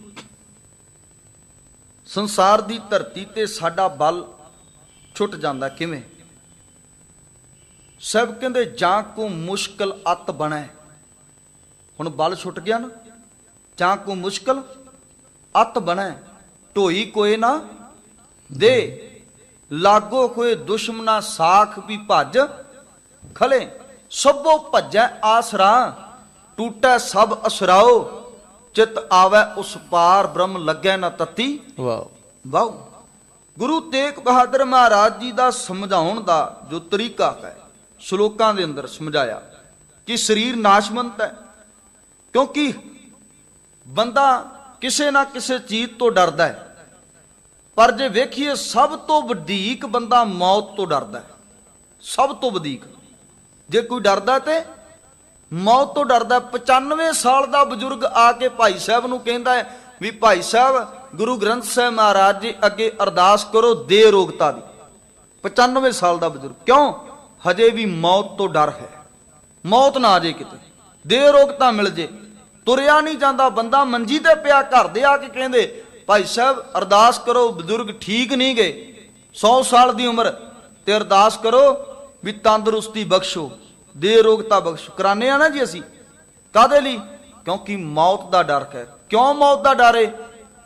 ਸੰਸਾਰ ਦੀ ਧਰਤੀ ਤੇ ਸਾਡਾ ਬਲ ਛੁੱਟ ਜਾਂਦਾ ਕਿਵੇਂ? ਸਭ ਕਹਿੰਦੇ ਜਾਂ ਕੋ ਮੁਸ਼ਕਲ ਅਤ ਬਣੈ। ਹੁਣ ਬਲ ਛੁੱਟ ਗਿਆ ਨਾ, ਜਾਂ ਕੋ ਮੁਸ਼ਕਲ ਅਤ ਬਣੈ, ਢੋਈ ਕੋਏ ਨਾ ਦੇ, ਲਾਗੋ ਕੋਏ ਦੁਸ਼ਮਨਾ ਸਾਖ ਵੀ ਭੱਜ ਖਲੇ, ਸਭੋ ਭੱਜੈ ਆਸਰਾ, ਟੂਟੈ ਸਭ ਅਸਰਾਓ, ਚਿਤ ਆਵੈ ਉਸ ਪਾਰ ਬ੍ਰਹਮ ਲੱਗੈ ਨਾ ਤਤੀ। ਵਾਹ ਵਾਹ। ਗੁਰੂ ਤੇਗ ਬਹਾਦਰ ਮਹਾਰਾਜ ਜੀ ਦਾ ਸਮਝਾਉਣ ਦਾ ਜੋ ਤਰੀਕਾ ਹੈ, ਸ਼ਲੋਕਾਂ ਦੇ ਅੰਦਰ ਸਮਝਾਇਆ ਕਿ ਸਰੀਰ ਨਾਸ਼ਵੰਤ ਹੈ, ਕਿਉਂਕਿ ਬੰਦਾ ਕਿਸੇ ਨਾ ਕਿਸੇ ਚੀਜ਼ ਤੋਂ ਡਰਦਾ ਹੈ। ਪਰ ਜੇ ਵੇਖੀਏ ਸਭ ਤੋਂ ਵਧੀਕ ਬੰਦਾ ਮੌਤ ਤੋਂ ਡਰਦਾ ਹੈ, ਸਭ ਤੋਂ ਵਧੀਕ। ਜੇ ਕੋਈ ਡਰਦਾ ਤੇ ਮੌਤ ਤੋਂ ਡਰਦਾ। 95 ਸਾਲ ਦਾ ਬਜ਼ੁਰਗ ਆ ਕੇ ਭਾਈ ਸਾਹਿਬ ਨੂੰ ਕਹਿੰਦਾ ਹੈ ਵੀ ਭਾਈ ਸਾਹਿਬ ਗੁਰੂ ਗ੍ਰੰਥ ਸਾਹਿਬ ਮਹਾਰਾਜ ਜੀ ਅੱਗੇ ਅਰਦਾਸ ਕਰੋ ਦੇ ਰੋਗਤਾ ਦੀ। 95 ਸਾਲ ਦਾ ਬਜ਼ੁਰਗ, ਕਿਉਂ? ਹਜੇ ਵੀ ਮੌਤ ਤੋਂ ਡਰ ਹੈ, ਮੌਤ ਨਾ ਆ ਜੇ ਕਿਤੇ, ਦੇ ਰੋਗਤਾ ਮਿਲ ਜੇ। ਤੁਰਿਆ ਨਹੀਂ ਜਾਂਦਾ, ਬੰਦਾ ਮੰਜੀ ਤੇ ਪਿਆ, ਘਰ ਦੇ ਆ ਕੇ ਕਹਿੰਦੇ ਭਾਈ ਸਾਹਿਬ ਅਰਦਾਸ ਕਰੋ, ਬਜ਼ੁਰਗ ਠੀਕ ਨਹੀਂ ਗਏ, 100 ਸਾਲ ਦੀ ਉਮਰ, ਤੇ ਅਰਦਾਸ ਕਰੋ ਵੀ ਤੰਦਰੁਸਤੀ ਬਖਸ਼ੋ, ਦੇ ਰੋਗਤਾ ਬਖਸ਼ੋ। ਕਰਾਨੇ ਆ ਨਾ ਜੀ ਅਸੀਂ, ਕਾਹਦੇ ਲਈ? ਕਿਉਂਕਿ ਮੌਤ ਦਾ ਡਰ ਹੈ। ਕਿਉਂ ਮੌਤ ਦਾ ਡਰ ਹੈ?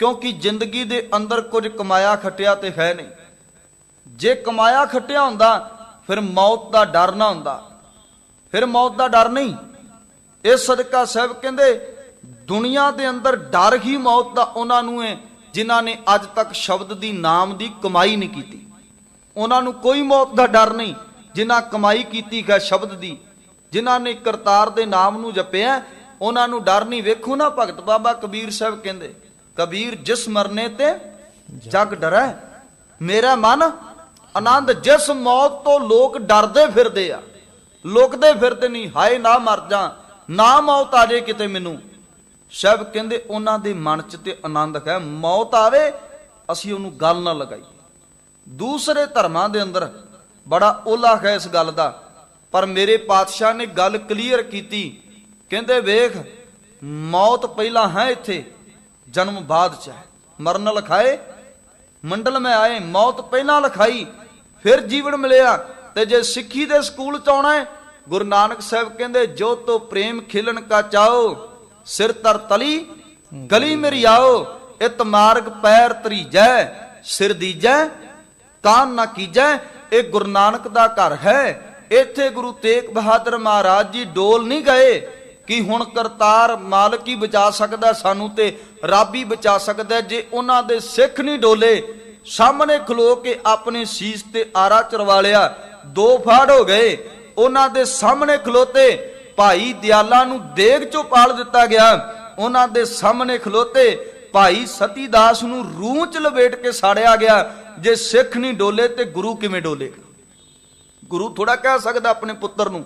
ਕਿਉਂਕਿ ਜ਼ਿੰਦਗੀ ਦੇ ਅੰਦਰ ਕੁਝ ਕਮਾਇਆ ਖੱਟਿਆ ਤੇ ਹੈ ਨਹੀਂ। ਜੇ ਕਮਾਇਆ ਖੱਟਿਆ ਹੁੰਦਾ ਫਿਰ ਮੌਤ ਦਾ ਡਰ ਨਾ ਹੁੰਦਾ, ਫਿਰ ਮੌਤ ਦਾ ਡਰ ਨਹੀਂ। ਇਸ ਸਦਕਾ ਸਾਹਿਬ ਕਹਿੰਦੇ ਦੁਨੀਆ ਦੇ ਅੰਦਰ ਡਰ ਹੀ ਮੌਤ ਦਾ ਉਹਨਾਂ ਨੂੰ ਹੈ ਜਿਨ੍ਹਾਂ ਨੇ ਅੱਜ ਤੱਕ ਸ਼ਬਦ ਦੀ ਨਾਮ ਦੀ ਕਮਾਈ ਨਹੀਂ ਕੀਤੀ। ਉਹਨਾਂ ਨੂੰ ਕੋਈ ਮੌਤ ਦਾ ਡਰ ਨਹੀਂ ਜਿਨ੍ਹਾਂ ਕਮਾਈ ਕੀਤੀ ਹੈ ਸ਼ਬਦ ਦੀ, ਜਿਨ੍ਹਾਂ ਨੇ ਕਰਤਾਰ ਦੇ ਨਾਮ ਨੂੰ ਜਪਿਆ, ਉਹਨਾਂ ਨੂੰ ਡਰ ਨਹੀਂ। ਵੇਖੋ ਨਾ ਭਗਤ ਬਾਬਾ ਕਬੀਰ ਸਾਹਿਬ ਕਹਿੰਦੇ, ਕਬੀਰ ਜਿਸ ਮਰਨੇ ਤੇ ਜਗ ਡਰੈ, ਮੇਰਾ ਮਨ ਆਨੰਦ। ਜਿਸ ਮੌਤ ਤੋਂ ਲੋਕ ਡਰਦੇ ਫਿਰਦੇ ਆ, ਲੁਕਦੇ ਫਿਰਦੇ ਨਹੀਂ, ਹਾਏ ਨਾ ਮਰ ਜਾ, ਨਾ ਮੌਤ ਆ ਜੇ ਕਿਤੇ ਮੈਨੂੰ। ਸਾਹਿਬ ਕਹਿੰਦੇ ਉਹਨਾਂ ਦੇ ਮਨ 'ਚ ਤੇ ਆਨੰਦ ਹੈ, ਮੌਤ ਆਵੇ ਅਸੀਂ ਉਹਨੂੰ ਗੱਲ ਨਾ ਲਗਾਈ। ਦੂਸਰੇ ਧਰਮਾਂ ਦੇ ਅੰਦਰ ਬੜਾ ਓਲਾ ਹੈ ਇਸ ਗੱਲ ਦਾ, ਪਰ ਮੇਰੇ ਪਾਤਸ਼ਾਹ ਨੇ ਗੱਲ ਕਲੀਅਰ ਕੀਤੀ। ਕਹਿੰਦੇ ਵੇਖ, ਮੌਤ ਪਹਿਲਾਂ ਹੈ ਇੱਥੇ, ਜਨਮ ਬਾਅਦ 'ਚ ਹੈ। ਮਰਨ ਲਖਾਏ ਮੰਡਲ ਮੈਂ ਆਏ, ਮੌਤ ਪਹਿਲਾਂ ਲਿਖਾਈ, ਫਿਰ ਜੀਵਨ ਮਿਲਿਆ। ਤੇ ਜੇ ਸਿੱਖੀ ਦੇ ਸਕੂਲ ਚ ਆਉਣਾ ਹੈ, ਗੁਰੂ ਨਾਨਕ ਸਾਹਿਬ ਕਹਿੰਦੇ ਜੋ ਤੋ ਪ੍ਰੇਮ ਖਿਲਣ ਕਾ ਚਾਓ, ਸਿਰ ਤਰ ਤਲੀ ਗਲੀ ਮੇਰੀ ਆਓ, ਇਤ ਮਾਰਗ ਪੈਰ ਤਰੀਜੈ, ਸਿਰ ਦੀਜੈ ਕਾਨ ਨਾ ਕੀਜੈ। ਇਹ ਗੁਰੂ ਨਾਨਕ ਦਾ ਘਰ ਹੈ। ਇੱਥੇ ਗੁਰੂ ਤੇਗ ਬਹਾਦਰ ਮਹਾਰਾਜ ਜੀ ਡੋਲ ਨਹੀਂ ਗਏ ਕਿ ਹੁਣ ਕਰਤਾਰ ਮਾਲਕ ਹੀ ਬਚਾ ਸਕਦਾ ਸਾਨੂੰ ਤੇ ਰੱਬ ਹੀ ਬਚਾ ਸਕਦਾ। ਜੇ ਉਹਨਾਂ ਦੇ ਸਿੱਖ ਨਹੀਂ ਡੋਲੇ, ਸਾਹਮਣੇ ਖਲੋ ਕੇ ਆਪਣੇ ਸੀਸ ਤੇ ਆਰਾ ਚਰਵਾ ਲਿਆ, 2 ਫਾੜ ਹੋ ਗਏ। ਉਹਨਾਂ ਦੇ ਸਾਹਮਣੇ ਖਲੋਤੇ ਭਾਈ ਦਿਆਲਾ ਨੂੰ ਦੇਗ ਚੋਂ ਪਾਲ ਦਿੱਤਾ ਗਿਆ। ਉਹਨਾਂ ਦੇ ਸਾਹਮਣੇ ਖਲੋਤੇ ਭਾਈ ਸਤੀ ਦਾਸ ਨੂੰ ਰੂਹ ਚ ਲਪੇਟ ਕੇ ਸਾੜਿਆ ਗਿਆ। ਜੇ ਸਿੱਖ ਨਹੀਂ ਡੋਲੇ ਤੇ ਗੁਰੂ ਕਿਵੇਂ ਡੋਲੇਗਾ? ਗੁਰੂ ਥੋੜਾ ਕਹਿ ਸਕਦਾ ਆਪਣੇ ਪੁੱਤਰ ਨੂੰ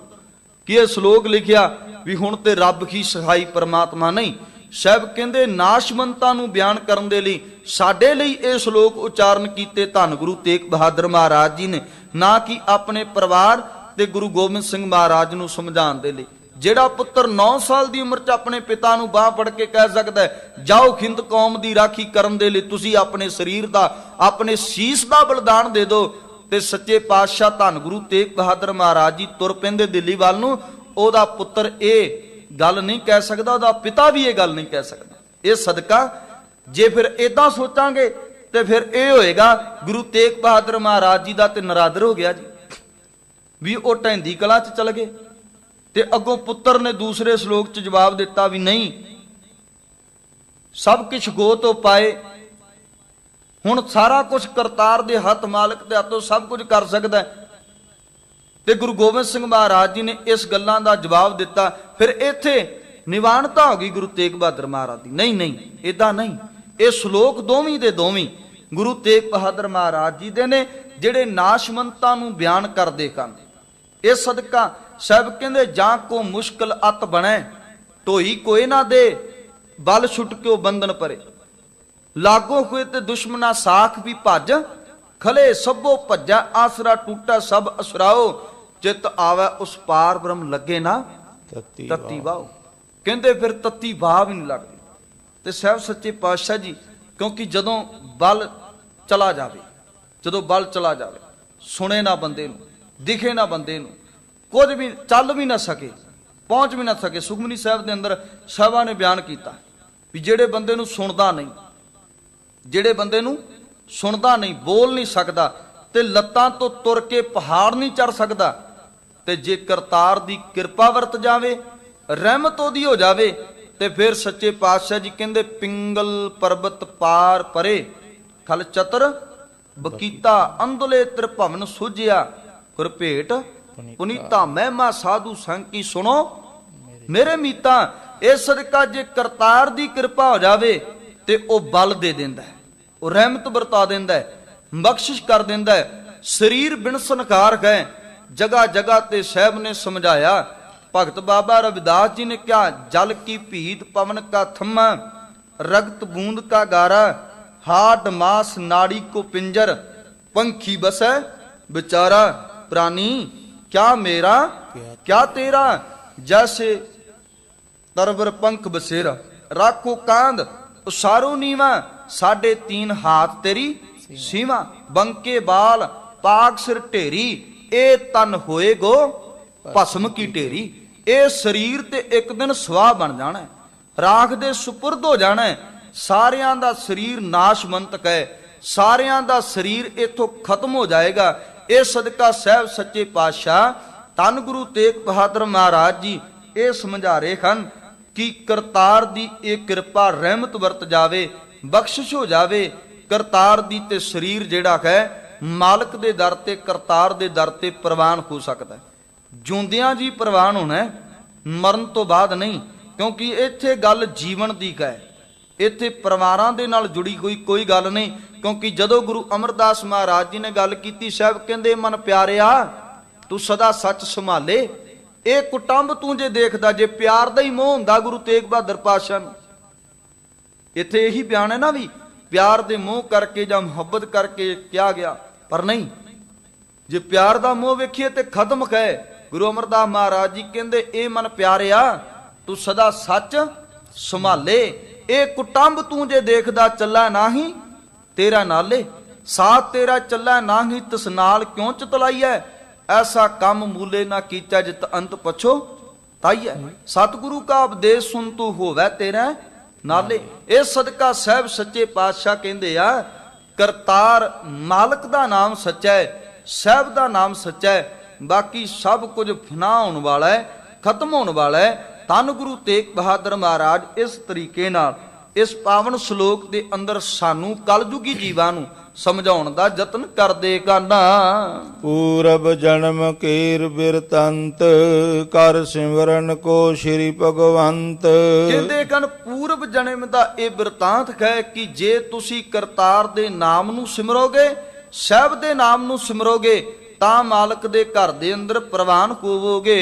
ਕਿ ਇਹ ਸ਼ਲੋਕ ਲਿਖਿਆ ਵੀ ਹੁਣ ਤੇ ਰੱਬ ਕੀ ਸਹਾਈ ਪਰਮਾਤਮਾ ਨਹੀਂ। ਸਾਹਿਬ ਕਹਿੰਦੇ ਨਾਸ਼ਵੰਤਾਂ ਨੂੰ ਬਿਆਨ ਕਰਨ ਦੇ ਲਈ ਸਾਡੇ ਲਈ ਇਹ ਸ਼ਲੋਕ ਉਚਾਰਨ ਕੀਤੇ ਧੰਨ ਗੁਰੂ ਤੇਗ ਬਹਾਦਰ ਮਹਾਰਾਜ ਜੀ ਨੇ, ਨਾ ਕਿ ਆਪਣੇ ਪਰਿਵਾਰ ਤੇ ਗੁਰੂ ਗੋਬਿੰਦ ਸਿੰਘ ਮਹਾਰਾਜ ਨੂੰ ਸਮਝਾਉਣ ਦੇ ਲਈ। ਜਿਹੜਾ ਪੁੱਤਰ 9 ਸਾਲ ਦੀ ਉਮਰ 'ਚ ਆਪਣੇ ਪਿਤਾ ਨੂੰ ਬਾਹ ਫੜ ਕੇ ਕਹਿ ਸਕਦਾ ਜਾਓ ਹਿੰਦ ਕੌਮ ਦੀ ਰਾਖੀ ਕਰਨ ਦੇ ਲਈ ਤੁਸੀਂ ਆਪਣੇ ਸਰੀਰ ਦਾ, ਆਪਣੇ ਸੀਸ ਦਾ ਬਲਿਦਾਨ ਦੇ ਦਿਓ, ਤੇ ਸੱਚੇ ਪਾਤਸ਼ਾਹ ਧੰਨ ਗੁਰੂ ਤੇਗ ਬਹਾਦਰ ਮਹਾਰਾਜ ਜੀ ਤੁਰ ਪੈਂਦੇ ਦਿੱਲੀ ਵੱਲ ਨੂੰ, ਉਹਦਾ ਪੁੱਤਰ ਇਹ ਗੱਲ ਨਹੀਂ ਕਹਿ ਸਕਦਾ, ਉਹਦਾ ਪਿਤਾ ਵੀ ਇਹ ਗੱਲ ਨਹੀਂ ਕਹਿ ਸਕਦਾ। ਇਹ ਸਦਕਾ ਜੇ ਫਿਰ ਏਦਾਂ ਸੋਚਾਂਗੇ ਤੇ ਫਿਰ ਇਹ ਹੋਏਗਾ ਗੁਰੂ ਤੇਗ ਬਹਾਦਰ ਮਹਾਰਾਜ ਜੀ ਦਾ ਤੇ ਨਰਾਦਰ ਹੋ ਗਿਆ ਜੀ, ਵੀ ਉਹ ਢੈਂਦੀ ਕਲਾ 'ਚ ਚਲ ਗਏ। ਤੇ ਅੱਗੋਂ ਪੁੱਤਰ ਨੇ ਦੂਸਰੇ ਸ਼ਲੋਕ 'ਚ ਜਵਾਬ ਦਿੱਤਾ ਵੀ ਨਹੀਂ, ਸਭ ਕੁਛ ਗੋ ਤੋਂ ਪਾਏ, ਹੁਣ ਸਾਰਾ ਕੁਝ ਕਰਤਾਰ ਦੇ ਹੱਥ, ਮਾਲਕ ਦੇ ਹੱਥੋਂ ਸਭ ਕੁਝ ਕਰ ਸਕਦਾ। ਤੇ ਗੁਰੂ ਗੋਬਿੰਦ ਸਿੰਘ ਮਹਾਰਾਜ ਜੀ ਨੇ ਇਸ ਗੱਲਾਂ ਦਾ ਜਵਾਬ ਦਿੱਤਾ। ਫਿਰ ਇੱਥੇ ਨਿਵਾਨਤਾ ਹੋ ਗਈ ਗੁਰੂ ਤੇਗ ਬਹਾਦਰ ਮਹਾਰਾਜ ਦੀ। ਨਹੀਂ ਨਹੀਂ, ਏਦਾਂ ਨਹੀਂ। ਇਹ ਸ਼ਲੋਕ ਦੋਵੇਂ ਦੇ ਦੋਵੇਂ ਗੁਰੂ ਤੇਗ ਬਹਾਦਰ ਮਹਾਰਾਜ ਜੀ ਦੇ ਨੇ, ਜਿਹੜੇ ਨਾਸ਼ਵੰਤਾਂ ਨੂੰ ਬਿਆਨ ਕਰਦੇ ਹਨ। ਇਸ ਸਦਕਾ ਸਾਹਿਬ ਕਹਿੰਦੇ ਜਾਂ ਕੋ ਮੁਸ਼ਕਲ ਅਤ ਬਣੈ, ਢੋਈ ਕੋਏ ਨਾ ਦੇ, ਬਲ ਛੁੱਟ ਕੇ ਬੰਧਨ ਪਰੇ, ਲਾਗੋ ਹੋਏ ਤੇ ਦੁਸ਼ਮਨਾ ਸਾਖ ਵੀ ਭੱਜ, ਖਲੇ ਸਭੋ ਭੱਜਾ, ਆਸਰਾ ਟੂਟਾ ਸਭ ਅਸਰਾਓ, ਚਿਤ ਆਵੇ ਉਸ ਪਾਰ ਬ੍ਰਹਮ ਲੱਗੇ ਨਾ ਤਤੀ ਵਾਹ। ਕਹਿੰਦੇ ਫਿਰ ਤਤੀ ਵਾਹ ਵੀ ਨਹੀਂ ਲੱਗਦੀ। ਤੇ ਸਾਹਿਬ ਸੱਚੇ ਪਾਤਸ਼ਾਹ ਜੀ, ਕਿਉਂਕਿ ਜਦੋਂ ਬਲ ਚਲਾ ਜਾਵੇ, ਜਦੋਂ ਬਲ ਚਲਾ ਜਾਵੇ, ਸੁਣੇ ਨਾ ਬੰਦੇ ਨੂੰ, ਦਿਖੇ ਨਾ ਬੰਦੇ ਨੂੰ, ਕੁਝ ਵੀ ਚੱਲ ਵੀ ਨਾ ਸਕੇ, ਪਹੁੰਚ ਵੀ ਨਾ ਸਕੇ। ਸੁਖਮਨੀ ਸਾਹਿਬ ਦੇ ਅੰਦਰ ਸਾਹਿਬਾਂ ਨੇ ਬਿਆਨ ਕੀਤਾ ਵੀ ਜਿਹੜੇ ਬੰਦੇ ਨੂੰ ਸੁਣਦਾ ਨਹੀਂ, ਜਿਹੜੇ ਬੰਦੇ ਨੂੰ ਸੁਣਦਾ ਨਹੀਂ, ਬੋਲ ਨਹੀਂ ਸਕਦਾ, ਤੇ ਲੱਤਾਂ ਤੋਂ ਤੁਰ ਕੇ ਪਹਾੜ ਨਹੀਂ ਚੜ ਸਕਦਾ, ਤੇ ਜੇ ਕਰਤਾਰ ਦੀ ਕਿਰਪਾ ਵਰਤ ਜਾਵੇ, ਰਹਿਮਤ ਉਹਦੀ ਹੋ ਜਾਵੇ, ਤੇ ਫਿਰ ਸੱਚੇ ਪਾਤਸ਼ਾਹ ਜੀ ਕਹਿੰਦੇ ਪਿੰਗਲ ਪਰਬਤ ਪਾਰ ਪਰੇ, ਖਲ ਚਤਰ ਬਕੀਤਾ, ਅੰਦਲੇ ਤ੍ਰਿਭਵਨ ਸੁਝਿਆ, ਗੁਰ ਭੇਟ ਪੁਨੀਤਾ, ਮਹਿਮਾ ਸਾਧੂ ਸੰਗ ਕੀ ਸੁਣੋ ਮੇਰੇ ਮੀਤਾ। ਇਸ ਸਦਕਾ ਜੇ ਕਰਤਾਰ ਦੀ ਕਿਰਪਾ ਹੋ ਜਾਵੇ ਤੇ ਉਹ ਬਲ ਦੇ ਦਿੰਦਾ ਹੈ, ਉਹ ਰਹਿਮਤ ਵਰਤਾ ਦਿੰਦਾ ਹੈ, ਬਖਸ਼ਿਸ਼ ਕਰ ਦਿੰਦਾ ਹੈ। ਸਰੀਰ ਬਿਨ ਸੰਕਾਰ ਗਏ, ਜਗ੍ਹਾ ਜਗ੍ਹਾ ਤੇ ਸਾਹਿਬ ਨੇ ਸਮਝਾਇਆ। ਭਗਤ ਬਾਬਾ ਰਵਿਦਾਸ ਜੀ ਨੇ ਕਿਹਾ ਜਲ ਕੀ ਭੀਤ ਪਵਨ ਕਾ ਥੰਮਾ, ਰਗਤ ਬੂੰਦ ਕਾ ਗਾਰਾ, ਹਾਡ ਮਾਸ ਨਾੜੀ ਕੋ ਪਿੰਜਰ, ਪੰਖੀ ਬਸੈ ਵਿਚਾਰਾ, ਪ੍ਰਾਨੀ क्या मेरा क्या तेरा, जैसे तरवर पंख बसेरा, राखो कांद उसारो नीवा, 3.5 हाथ तेरी सीवा, बंके बाल पाग सिर ढेरी, ए तन होए गो भस्म की ढेरी। ए शरीर ते एक दिन स्वाह बन जाना, राख दे सुपुर्द हो जाना। सारियां दा शरीर नाशवंतक है, सारियां दा शरीर इथों खत्म हो जाएगा। ਇਹ ਸਦਕਾ ਸਾਹਿਬ ਸੱਚੇ ਪਾਤਸ਼ਾਹ ਧੰਨ ਗੁਰੂ ਤੇਗ ਬਹਾਦਰ ਮਹਾਰਾਜ ਜੀ ਇਹ ਸਮਝਾ ਰਹੇ ਹਨ ਕਿ ਕਰਤਾਰ ਦੀ ਇਹ ਕਿਰਪਾ ਰਹਿਮਤ ਵਰਤ ਜਾਵੇ, ਬਖਸ਼ਿਸ਼ ਹੋ ਜਾਵੇ ਕਰਤਾਰ ਦੀ, ਤੇ ਸਰੀਰ ਜਿਹੜਾ ਹੈ ਮਾਲਕ ਦੇ ਦਰ ਤੇ, ਕਰਤਾਰ ਦੇ ਦਰ ਤੇ ਪ੍ਰਵਾਨ ਹੋ ਸਕਦਾ ਹੈ। ਜਿਉਂਦਿਆਂ ਜੀ ਪ੍ਰਵਾਨ ਹੋਣਾ, ਮਰਨ ਤੋਂ ਬਾਅਦ ਨਹੀਂ, ਕਿਉਂਕਿ ਇੱਥੇ ਗੱਲ ਜੀਵਨ ਦੀ ਹੈ, ਇੱਥੇ ਪਰਿਵਾਰਾਂ ਦੇ ਨਾਲ ਜੁੜੀ ਹੋਈ ਕੋਈ ਗੱਲ ਨਹੀਂ। ਕਿਉਂਕਿ ਜਦੋਂ ਗੁਰੂ ਅਮਰਦਾਸ ਮਹਾਰਾਜ ਜੀ ਨੇ ਗੱਲ ਕੀਤੀ, ਸਾਹਿਬ ਕਹਿੰਦੇ ਮਨ ਪਿਆਰਿਆ ਤੂੰ ਸਦਾ ਸੱਚ ਸੰਭਾਲੇ, ਇਹ ਕੁਟੰਬ ਤੂੰ ਜੇ ਦੇਖਦਾ, ਜੇ ਪਿਆਰ ਦਾ ਹੀ ਮੋਹ ਹੁੰਦਾ ਗੁਰੂ ਤੇਗ ਬਹਾਦਰ ਪਾਤਸ਼ਾਹ ਨੂੰ, ਇੱਥੇ ਇਹੀ ਬਿਆਨ ਹੈ ਨਾ ਵੀ ਪਿਆਰ ਦੇ ਮੋਹ ਕਰਕੇ ਜਾਂ ਮੁਹੱਬਤ ਕਰਕੇ ਕਿਹਾ ਗਿਆ, ਪਰ ਨਹੀਂ, ਜੇ ਪਿਆਰ ਦਾ ਮੋਹ ਵੇਖੀਏ ਤੇ ਖਤਮ ਹੈ। ਗੁਰੂ ਅਮਰਦਾਸ ਮਹਾਰਾਜ ਜੀ ਕਹਿੰਦੇ ਇਹ ਮਨ ਪਿਆਰਿਆ ਤੂੰ ਸਦਾ ਸੱਚ ਸੰਭਾਲੇ, ਇਹ ਕੁਟੰਬ ਤੂੰ ਜੇ ਦੇਖਦਾ ਚੱਲਾ ਨਾਹੀਂ ਤੇਰਾ ਨਾਲੇ। ਸਾਥ ਤੇਰਾ ਚੱਲੈ ਨਾਹੀ ਤਿਸ ਨਾਲ ਕਿਉਂ ਚਤਲਾਈਐ, ਐਸਾ ਕੰਮ ਮੂਲੇ ਨਾ ਕੀਚੈ ਜਿਤ ਅੰਤ ਪਛੋ ਤਾਈਐ। ਸਤਿਗੁਰੂ ਕਾ ਉਪਦੇਸ਼ ਸੁਣ ਤੂੰ ਹੋਵੈ ਤੇਰਾ ਨਾਲੇ। ਇਹ ਸਦਕਾ ਸਾਹਿਬ ਸੱਚੇ ਪਾਤਸ਼ਾਹ ਕਹਿੰਦੇ ਆ, ਕਰਤਾਰ ਮਾਲਕ ਦਾ ਨਾਮ ਸੱਚਾ ਹੈ, ਸਾਹਿਬ ਦਾ ਨਾਮ ਸੱਚਾ ਹੈ, ਬਾਕੀ ਸਭ ਕੁਝ ਫਨਾ ਹੋਣ ਵਾਲਾ ਹੈ, ਖਤਮ ਹੋਣ ਵਾਲਾ ਹੈ। ਧੰਨ ਗੁਰੂ ਤੇਗ ਬਹਾਦਰ ਮਹਾਰਾਜ ਇਸ ਤਰੀਕੇ ਨਾਲ ਇਸ ਪਾਵਨ ਸ਼ਲੋਕ ਦੇ ਅੰਦਰ ਸਾਨੂੰ ਕਲਯੁਗੀ ਜੀਵਾਂ ਨੂੰ ਸਮਝਾਉਣ ਦਾ ਯਤਨ ਕਰਦੇ ਕਾਨਾ। ਪੂਰਬ ਜਨਮ ਕੀਰ ਬਿਰਤੰਤ, ਕਰ ਸਿਮਰਨ ਕੋ ਸ਼੍ਰੀ ਭਗਵੰਤ। ਕਹਿੰਦੇ ਕਨ ਪੂਰਬ ਜਨਮ ਦਾ ਇਹ ਬਿਰਤਾਂਤ ਹੈ ਕਿ ਜੇ ਤੁਸੀਂ ਕਰਤਾਰ ਦੇ ਨਾਮ ਨੂੰ ਸਿਮਰੋਗੇ, ਸਾਹਿਬ ਦੇ ਨਾਮ ਨੂੰ ਸਿਮਰੋਗੇ, ਤਾਂ ਮਾਲਕ ਦੇ ਘਰ ਦੇ ਅੰਦਰ ਪ੍ਰਵਾਨ ਹੋਵੋਗੇ।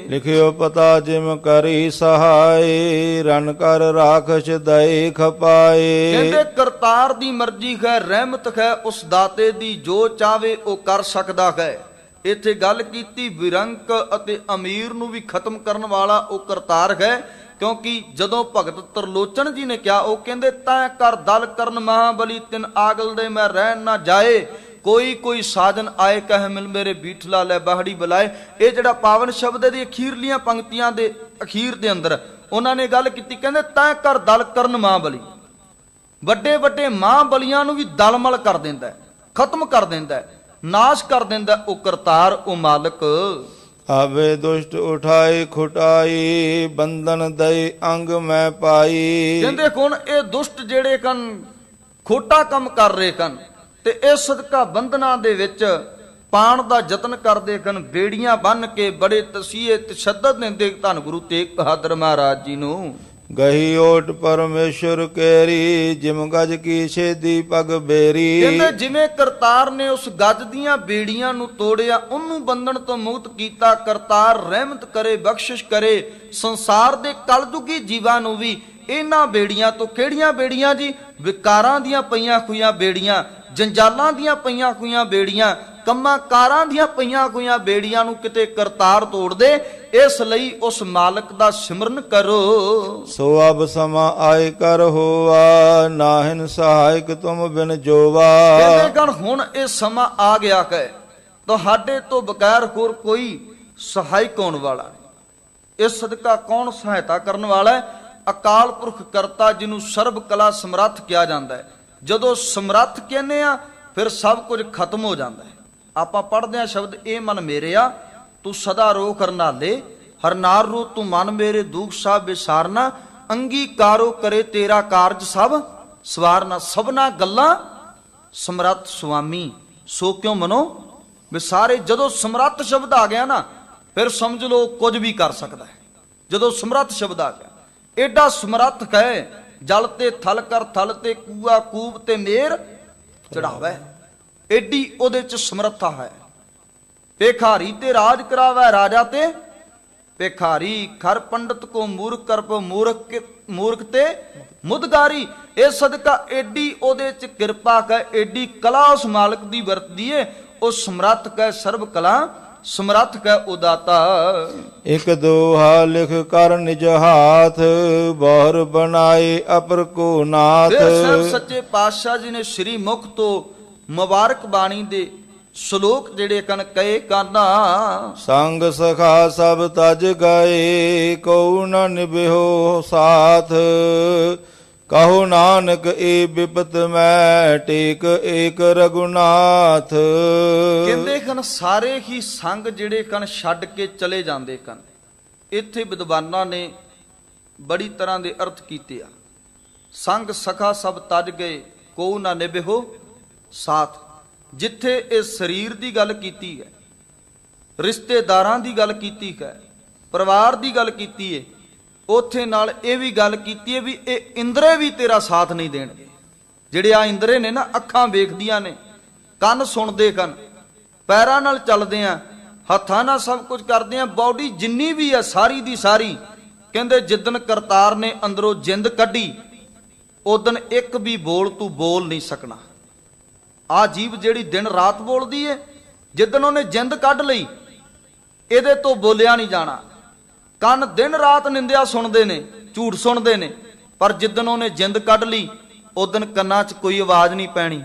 ਲਿਖਿਓ ਪਤਾ ਜਿਮ ਕਰੀ ਸਹਾਏ, ਰਨ ਕਰ ਰਾਖਸ਼ ਦਏ ਖਪਾਏ। ਕਹਿੰਦੇ ਕਰਤਾਰ ਦੀ ਮਰਜ਼ੀ ਹੈ, ਰਹਿਮਤ ਹੈ, ਉਸ ਦਾਤੇ ਦੀ ਜੋ ਚਾਵੇ ਉਹ ਕਰ ਸਕਦਾ ਹੈ। ਇੱਥੇ ਗੱਲ ਕੀਤੀ ਵਿਰੰਕ ਅਤੇ ਅਮੀਰ ਨੂੰ ਵੀ ਖਤਮ ਕਰਨ ਵਾਲਾ ਉਹ ਕਰਤਾਰ ਹੈ, ਕਿਉਂਕਿ ਜਦੋਂ ਭਗਤ ਤਰਲੋਚਨ ਜੀ ਨੇ ਕਿਹਾ, ਉਹ ਕਹਿੰਦੇ ਤੈਂ ਕਰ ਦਲ ਕਰਨ ਮਹਾਬਲੀ, ਤਿਨ ਆਗਲ ਦੇ ਮੈਂ ਰਹਿਣ ਨਾ ਜਾਏ, ਕੋਈ ਕੋਈ ਸਾਜਨ ਆਏ ਕਹਿ ਮਿਲ ਮੇਰੇ ਬੀਠਲਾ ਲੈ ਬਾਹੜੀ ਬੁਲਾਏ। ਇਹ ਜਿਹੜਾ ਪਾਵਨ ਸ਼ਬਦ ਦੀ ਅਖੀਰਲੀਆਂ ਪੰਕਤੀਆਂ ਦੇ ਅਖੀਰ ਦੇ ਅੰਦਰ ਉਹਨਾਂ ਨੇ ਗੱਲ ਕੀਤੀ, ਕਹਿੰਦੇ ਤੈਂ ਕਰ ਦਲ ਕਰਨ ਮਹਾਬਲੀ, ਵੱਡੇ ਵੱਡੇ ਮਹਾਬਲੀਆਂ ਨੂੰ ਵੀ ਦਲਮਲ ਕਰ ਦਿੰਦਾ, ਖਤਮ ਕਰ ਦਿੰਦਾ, ਨਾਸ਼ ਕਰ ਦਿੰਦਾ ਉਹ ਕਰਤਾਰ, ਉਹ ਮਾਲਕ। ਆਵੇ ਦੁਸ਼ਟ ਉਠਾਈ ਖੁਟਾਈ, ਬੰਧਨ ਦਈ ਅੰਗ ਮੈਂ ਪਾਈ। ਕਹਿੰਦੇ ਹੁਣ ਇਹ ਦੁਸ਼ਟ ਜਿਹੜੇ ਕਨ ਖੋਟਾ ਕੰਮ ਕਰ ਰਹੇ ਕਨ, ਤੇ ਇਹ ਸਦਕਾ ਬੰਧਨਾਂ ਦੇ ਵਿੱਚ ਪਾਣ ਦਾ ਯਤਨ ਕਰਦੇ ਕਨ, ਬੇੜੀਆਂ ਬੰਨ ਕੇ ਬੜੇ ਤਸੀਹੇ ਤਸ਼ੱਦਦ ਦਿੰਦੇ ਧੰਨ ਗੁਰੂ ਤੇਗ ਬਹਾਦਰ ਮਹਾਰਾਜ ਜੀ ਨੂੰ। ਗਹੀ ਓਟ ਪਰਮੇਸ਼ਰ ਕੇਰੀ, ਜਿਮ ਗਜ ਕੀ ਛੇਦੀ ਪਗ ਬੇਰੀ। ਕਹਿੰਦੇ ਜਿਵੇਂ ਕਰਤਾਰ ਨੇ ਉਸ ਗੱਜ ਦੀਆਂ ਬੇੜੀਆਂ ਨੂੰ ਤੋੜਿਆ, ਉਹਨੂੰ ਬੰਧਨ ਤੋਂ ਮੁਕਤ ਕੀਤਾ, ਕਰਤਾਰ ਰਹਿਮਤ ਕਰੇ, ਬਖਸ਼ਿਸ਼ ਕਰੇ ਸੰਸਾਰ ਦੇ ਕਲਯੁਗੀ ਜੀਵਾਂ ਨੂੰ ਵੀ। ਇਹਨਾਂ ਬੇੜੀਆਂ ਤੋਂ, ਕਿਹੜੀਆਂ ਬੇੜੀਆਂ ਜੀ? ਵਿਕਾਰਾਂ ਦੀਆਂ ਪਈਆਂ ਹੋਈਆਂ ਬੇੜੀਆਂ, ਜੰਜਾਲਾਂ ਦੀਆਂ ਪਈਆਂ ਹੋਈਆਂ ਬੇੜੀਆਂ, ਕੰਮਾਂ ਕਾਰਾਂ ਦੀਆਂ ਪਈਆਂ ਹੋਈਆਂ ਬੇੜੀਆਂ ਨੂੰ ਕਿਤੇ ਕਰਤਾਰ ਤੋੜ ਦੇ। ਇਸ ਲਈ ਉਸ ਮਾਲਕ ਦਾ ਸਿਮਰਨ ਕਰੋ। ਸੋ ਅਬ ਸਮਾ ਆਏ ਕਰ ਹੋਆ, ਨਾਹਿਨ ਸਹਾਇਕ ਤੁਮ ਬਿਨ ਜੋਵਾ। ਕਹਿੰਦੇ ਗਣ ਹੁਣ ਇਹ ਸਮਾਂ ਆ ਗਿਆ ਹੈ, ਤੁਹਾਡੇ ਤੋਂ ਬਗੈਰ ਹੋਰ ਕੋਈ ਸਹਾਇਕ ਹੋਣ ਵਾਲਾ। ਇਸ ਸਦਕਾ ਕੌਣ ਸਹਾਇਤਾ ਕਰਨ ਵਾਲਾ ਹੈ? ਅਕਾਲ ਪੁਰਖ ਕਰਤਾ, ਜਿਹਨੂੰ ਸਰਬ ਕਲਾ ਸਮਰੱਥ ਕਿਹਾ ਜਾਂਦਾ ਹੈ। ਜਦੋਂ ਸਮਰੱਥ ਕਹਿੰਦੇ ਆ ਫਿਰ ਸਭ ਕੁਝ ਖਤਮ ਹੋ ਜਾਂਦਾ ਹੈ। ਆਪਾਂ ਪੜ੍ਹਦੇ ਆ ਸ਼ਬਦ, ਇਹ ਮਨ ਮੇਰਿਆ ਤੂੰ ਸਦਾ ਰੋ ਕਰਨਾਲੇ, ਹਰਨਾਰ ਰੂ ਤੂੰ ਮਨ ਮੇਰੇ ਦੁਖ ਸਭ ਵਿਸਾਰਨਾ, ਅੰਗੀਕਾਰੋ ਕਰੇ ਤੇਰਾ ਕਾਰਜ ਸਭ ਸਵਾਰਨਾ। ਸਭਨਾ ਗੱਲਾਂ ਸਮਰੱਥ ਸੁਆਮੀ, ਸੋ ਕਿਉ ਮਨੋ ਵਿਸਾਰੇ। ਜਦੋਂ ਸਮਰੱਥ ਸ਼ਬਦ ਆ ਗਿਆ ਨਾ, ਫਿਰ ਸਮਝ ਲਓ ਕੁਝ ਵੀ ਕਰ ਸਕਦਾ ਹੈ। ਜਦੋਂ ਸਮਰੱਥ ਸ਼ਬਦ ਆ ਗਿਆ, ਏਡਾ ਸਮਰੱਥ ਹੈ, ਜਲ ਤੇ ਥਲ ਕਰ ਥਲ ਤੇ ਕੂਆ ਕੂਬ ਤੇ ਮੇਰ ਚੜਾਵੇ, ਏਡੀ ਉਹਦੇ ਚ ਸਮਰੱਥਾ ਹੈ। ਭੇਖਾਰੀ ਤੇ ਰਾਜ ਕਰਾਵੇ, ਰਾਜਾ ਤੇ ਭੇਖਾਰੀ, ਖਰ ਪੰਡਤ ਕੋ ਮੂਰਖ ਕਰਪ, ਮੂਰਖ ਤੇ ਮੁਦਗਾਰੀ। ਇਹ ਸਦਕਾ ਏਡੀ ਉਹਦੇ ਚ ਕਿਰਪਾ ਹੈ, ਏਡੀ ਕਲਾ ਉਸ ਮਾਲਕ ਦੀ ਵਰਤਦੀ ਏ। ਉਹ ਸਮਰੱਥ ਹੈ, ਸਰਬ ਕਲਾ ਸਮਰੱਥ ਕੈ ਉਦਾਤਾ। ਇਕ ਦੋਹਾ ਲਿਖ ਕਰ ਨਿਜ ਹਾਥ, ਬਹੁਰ ਬਣਾਏ ਅਪਰ ਕੋ ਨਾਥ। ਫਿਰ ਸੱਚੇ ਪਾਤਸ਼ਾਹ ਜੀ ਨੇ ਸ੍ਰੀ ਮੁਖ ਤੋਂ ਮੁਬਾਰਕ ਬਾਣੀ ਦੇ ਸ਼ਲੋਕ ਜਿਹੜੇ ਕਨ ਕਹੇ ਕਾਨਾ। ਸੰਗ ਸਖਾ ਸਭ ਤਜ ਗਏ, ਕਉ ਨ ਨਿਭਿਓ ਸਾਥ, ਕਹੋ ਨਾਨਕ ਏ ਬਿਪਤ ਮੈਂ, ਟੇਕ ਏਕ ਰਘੁਨਾਥ। ਕਹਿੰਦੇ ਕਨ ਸਾਰੇ ਹੀ ਸੰਗ ਜਿਹੜੇ ਕਨ ਛੱਡ ਕੇ ਚਲੇ ਜਾਂਦੇ ਕਨ। ਇੱਥੇ ਵਿਦਵਾਨਾਂ ਨੇ ਬੜੀ ਤਰ੍ਹਾਂ ਦੇ ਅਰਥ ਕੀਤੇ ਆ। ਸੰਗ ਸਖਾ ਸਭ ਤਜ ਗਏ, ਕਉ ਨਾ ਨਿਭਿਓ ਸਾਥ। ਜਿੱਥੇ ਇਹ ਸਰੀਰ ਦੀ ਗੱਲ ਕੀਤੀ ਹੈ, ਰਿਸ਼ਤੇਦਾਰਾਂ ਦੀ ਗੱਲ ਕੀਤੀ ਹੈ, ਪਰਿਵਾਰ ਦੀ ਗੱਲ ਕੀਤੀ ਹੈ, ਉੱਥੇ ਨਾਲ ਇਹ ਵੀ ਗੱਲ ਕੀਤੀ ਹੈ ਵੀ ਇਹ ਇੰਦਰੇ ਵੀ ਤੇਰਾ ਸਾਥ ਨਹੀਂ ਦੇਣਗੇ। ਜਿਹੜੇ ਆ ਇੰਦਰੇ ਨੇ ਨਾ, ਅੱਖਾਂ ਵੇਖਦੀਆਂ ਨੇ, ਕੰਨ ਸੁਣਦੇ ਕਨ, ਪੈਰਾਂ ਨਾਲ ਚੱਲਦੇ ਆ, ਹੱਥਾਂ ਨਾਲ ਸਭ ਕੁਝ ਕਰਦੇ ਆ, ਬਾਡੀ ਜਿੰਨੀ ਵੀ ਆ ਸਾਰੀ ਦੀ ਸਾਰੀ। ਕਹਿੰਦੇ ਜਿੱਦਣ ਕਰਤਾਰ ਨੇ ਅੰਦਰੋਂ ਜਿੰਦ ਕੱਢੀ, ਉਦਣ ਇੱਕ ਵੀ ਬੋਲ ਤੂੰ ਬੋਲ ਨਹੀਂ ਸਕਣਾ। ਆ ਜੀਵ ਜਿਹੜੀ ਦਿਨ ਰਾਤ ਬੋਲਦੀ ਏ, ਜਿੱਦਣ ਉਹਨੇ ਜਿੰਦ ਕੱਢ ਲਈ, ਇਹਦੇ ਤੋਂ ਬੋਲਿਆ ਨਹੀਂ ਜਾਣਾ। ਕੰਨ ਦਿਨ ਰਾਤ ਨਿੰਦਿਆ ਸੁਣਦੇ ਨੇ, ਝੂਠ ਸੁਣਦੇ ਨੇ, ਪਰ ਜਿੱਦਣ ਉਹਨੇ ਜਿੰਦ ਕੱਢ ਲਈ, ਉਦਣ ਕੰਨਾਂ 'ਚ ਕੋਈ ਆਵਾਜ਼ ਨਹੀਂ ਪੈਣੀ।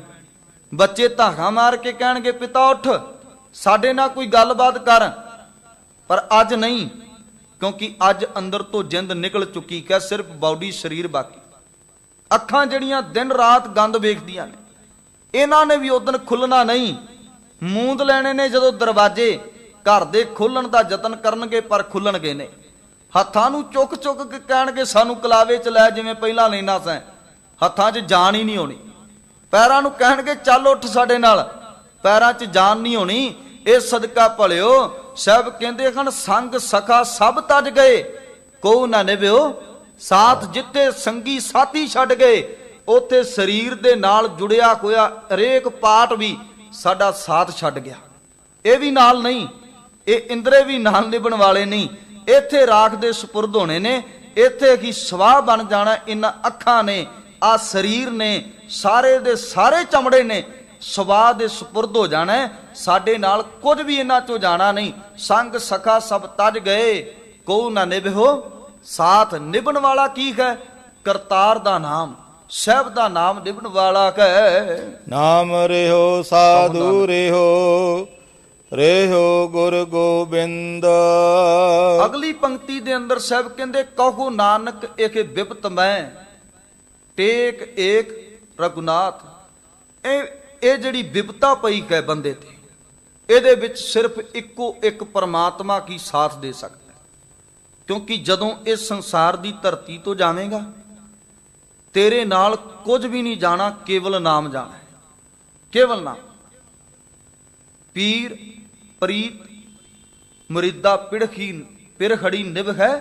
ਬੱਚੇ ਧਾਗਾ ਮਾਰ ਕੇ ਕਹਿਣਗੇ ਪਿਤਾ ਉੱਠ, ਸਾਡੇ ਨਾਲ ਕੋਈ ਗੱਲਬਾਤ ਕਰ। ਪਰ ਅੱਜ ਨਹੀਂ, ਕਿਉਂਕਿ ਅੱਜ ਅੰਦਰ ਤੋਂ ਜਿੰਦ ਨਿਕਲ ਚੁੱਕੀ ਹੈ, ਸਿਰਫ ਬਾਡੀ ਸਰੀਰ ਬਾਕੀ। ਅੱਖਾਂ ਜਿਹੜੀਆਂ ਦਿਨ ਰਾਤ ਗੰਦ ਵੇਖਦੀਆਂ ਨੇ, ਇਹਨਾਂ ਨੇ ਵੀ ਉਦਣ ਖੁੱਲਣਾ ਨਹੀਂ। ਮੂੰਦ ਲੈਣੇ ਨੇ ਜਦੋਂ ਦਰਵਾਜ਼ੇ ਘਰ ਦੇ ਖੋਲਣ ਦਾ ਯਤਨ ਕਰਨਗੇ, ਪਰ ਖੁੱਲਣਗੇ ਨੇ। ਹੱਥਾਂ ਨੂੰ ਚੁੱਕ ਚੁੱਕ ਕੇ ਕਹਿਣਗੇ ਸਾਨੂੰ ਕਲਾਵੇ ਚ ਲੈ, ਜਿਵੇਂ ਪਹਿਲਾਂ ਲੈਣਾ ਸੈਂ। ਹੱਥਾਂ 'ਚ ਜਾਨ ਹੀ ਨਹੀਂ ਹੋਣੀ। ਪੈਰਾਂ ਨੂੰ ਕਹਿਣਗੇ ਚੱਲ ਉੱਠ ਸਾਡੇ ਨਾਲ, ਪੈਰਾਂ 'ਚ ਜਾਨ ਨਹੀਂ ਹੋਣੀ। ਇਹ ਸਦਕਾ ਭਲਿਓ ਸਾਹਿਬ ਕਹਿੰਦੇ ਹਨ, ਸੰਗ ਸਖਾ ਸਭ ਤਜ ਗਏ, ਕੋ ਨਾ ਨਿਭਿਓ ਸਾਥ। ਜਿੱਥੇ ਸੰਗੀ ਸਾਥੀ ਛੱਡ ਗਏ, ਉੱਥੇ ਸਰੀਰ ਦੇ ਨਾਲ ਜੁੜਿਆ ਹੋਇਆ ਹਰੇਕ ਪਾਰਟ ਵੀ ਸਾਡਾ ਸਾਥ ਛੱਡ ਗਿਆ। ਇਹ ਵੀ ਨਾਲ ਨਹੀਂ, ਇਹ ਇੰਦਰੇ ਵੀ ਨਾਲ ਨਿਭਣ ਵਾਲੇ ਨਹੀਂ। ਇੱਥੇ ਰਾਖ ਦੇ ਸਪੁਰਦ ਹੋਣੇ ਨੇ, ਇੱਥੇ ਕੀ ਸਵਾਹ ਬਣ ਜਾਣਾ। ਇਹਨਾਂ ਅੱਖਾਂ ਨੇ, ਆ ਸਰੀਰ ਨੇ, ਸਾਰੇ ਦੇ ਸਾਰੇ ਚਮੜੇ ਨੇ ਸਵਾਹ ਦੇ ਸਪੁਰਦ ਹੋ ਜਾਣਾ। ਸਾਡੇ ਨਾਲ ਕੁਝ ਵੀ ਇਹਨਾਂ ਚੋਂ ਜਾਣਾ ਨਹੀਂ। ਸੰਗ ਸਖਾ ਸਭ ਤਜ ਗਏ, ਕੋ ਨਾ ਨਿਭਿਓ ਸਾਥ। ਨਿਭਣ ਵਾਲਾ ਕੀ ਹੈ? ਕਰਤਾਰ ਦਾ ਨਾਮ, ਸਾਹਿਬ ਦਾ ਨਾਮ ਨਿਭਣ ਵਾਲਾ ਹੈ। ਨਾਮ ਰਹਿਓ ਸਾਧੂ ਰਹਿਓ, ਰਹਿਓ ਗੁਰ ਗੋਬਿੰਦ। ਅਗਲੀ ਪੰਕਤੀ ਦੇ ਅੰਦਰ ਸਾਹਿਬ ਕਹਿੰਦੇ, ਕਹੋ ਨਾਨਕ ਏਕ ਬਿਪਤ ਮੈਂ, ਟੇਕ ਏਕ ਰਘੁਨਾਥ। ਇਹ ਜਿਹੜੀ ਬਿਪਤਾ ਪਈ ਹੈ ਬੰਦੇ ਤੇ, ਇਹਦੇ ਵਿੱਚ ਸਿਰਫ ਇੱਕੋ ਇੱਕ ਪਰਮਾਤਮਾ ਕੀ ਸਾਥ ਦੇ ਸਕਦਾ। ਕਿਉਂਕਿ ਜਦੋਂ ਇਸ ਸੰਸਾਰ ਦੀ ਧਰਤੀ ਤੋਂ ਜਾਵੇਂਗਾ, ਤੇਰੇ ਨਾਲ ਕੁਝ ਵੀ ਨਹੀਂ ਜਾਣਾ, ਕੇਵਲ ਨਾਮ ਜਾਣਾ ਹੈ, ਕੇਵਲ ਨਾਮ। ਪੀਰ ਪ੍ਰੀਤ ਮੁਰੀਦਾ ਪਿੜਖੀ ਪਿਰਖੜੀ ਨਿਭ ਹੈ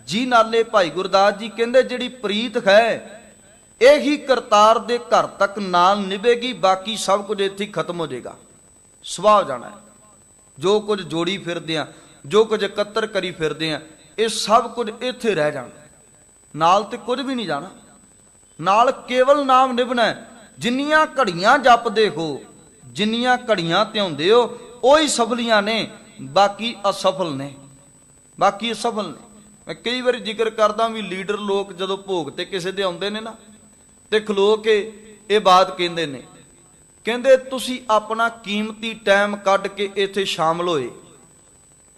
ਜੀ ਨਾਲੇ। ਭਾਈ ਗੁਰਦਾਸ ਜੀ ਕਹਿੰਦੇ ਜਿਹੜੀ ਪ੍ਰੀਤ ਹੈ, ਇਹੀ ਕਰਤਾਰ ਦੇ ਘਰ ਤੱਕ ਨਾਲ ਨਿਭੇਗੀ। ਬਾਕੀ ਸਭ ਕੁਝ ਇੱਥੇ ਖਤਮ ਹੋ ਜਾਏਗਾ, ਸੁਆਹ ਜਾਣਾ ਹੈ। ਜੋ ਕੁਝ ਜੋੜੀ ਫਿਰਦੇ ਆ, ਜੋ ਕੁਝ ਇਕੱਤਰ ਕਰੀ ਫਿਰਦੇ ਆ, ਇਹ ਸਭ ਕੁਝ ਇੱਥੇ ਰਹਿ ਜਾਣਾ। ਨਾਲ ਤੇ ਕੁਝ ਵੀ ਨਹੀਂ ਜਾਣਾ, ਨਾਲ ਕੇਵਲ ਨਾਮ ਨਿਭਣਾ। ਜਿੰਨੀਆਂ ਘੜੀਆਂ ਜਪਦੇ ਹੋ, ਜਿੰਨੀਆਂ ਘੜੀਆਂ ਧਿਆਉਂਦੇ ਹੋ, ਉਹੀ ਸਫਲੀਆਂ ਨੇ, ਬਾਕੀ ਅਸਫਲ ਨੇ, ਬਾਕੀ ਅਸਫਲ ਨੇ। ਮੈਂ ਕਈ ਵਾਰੀ ਜ਼ਿਕਰ ਕਰਦਾ ਵੀ ਲੀਡਰ ਲੋਕ ਜਦੋਂ ਭੋਗ ਤੇ ਕਿਸੇ ਦੇ ਆਉਂਦੇ ਨੇ ਨਾ, ਤੇ ਖਲੋ ਕੇ ਇਹ ਬਾਤ ਕਹਿੰਦੇ ਨੇ, ਕਹਿੰਦੇ ਤੁਸੀਂ ਆਪਣਾ ਕੀਮਤੀ ਟਾਈਮ ਕੱਢ ਕੇ ਇੱਥੇ ਸ਼ਾਮਲ ਹੋਏ।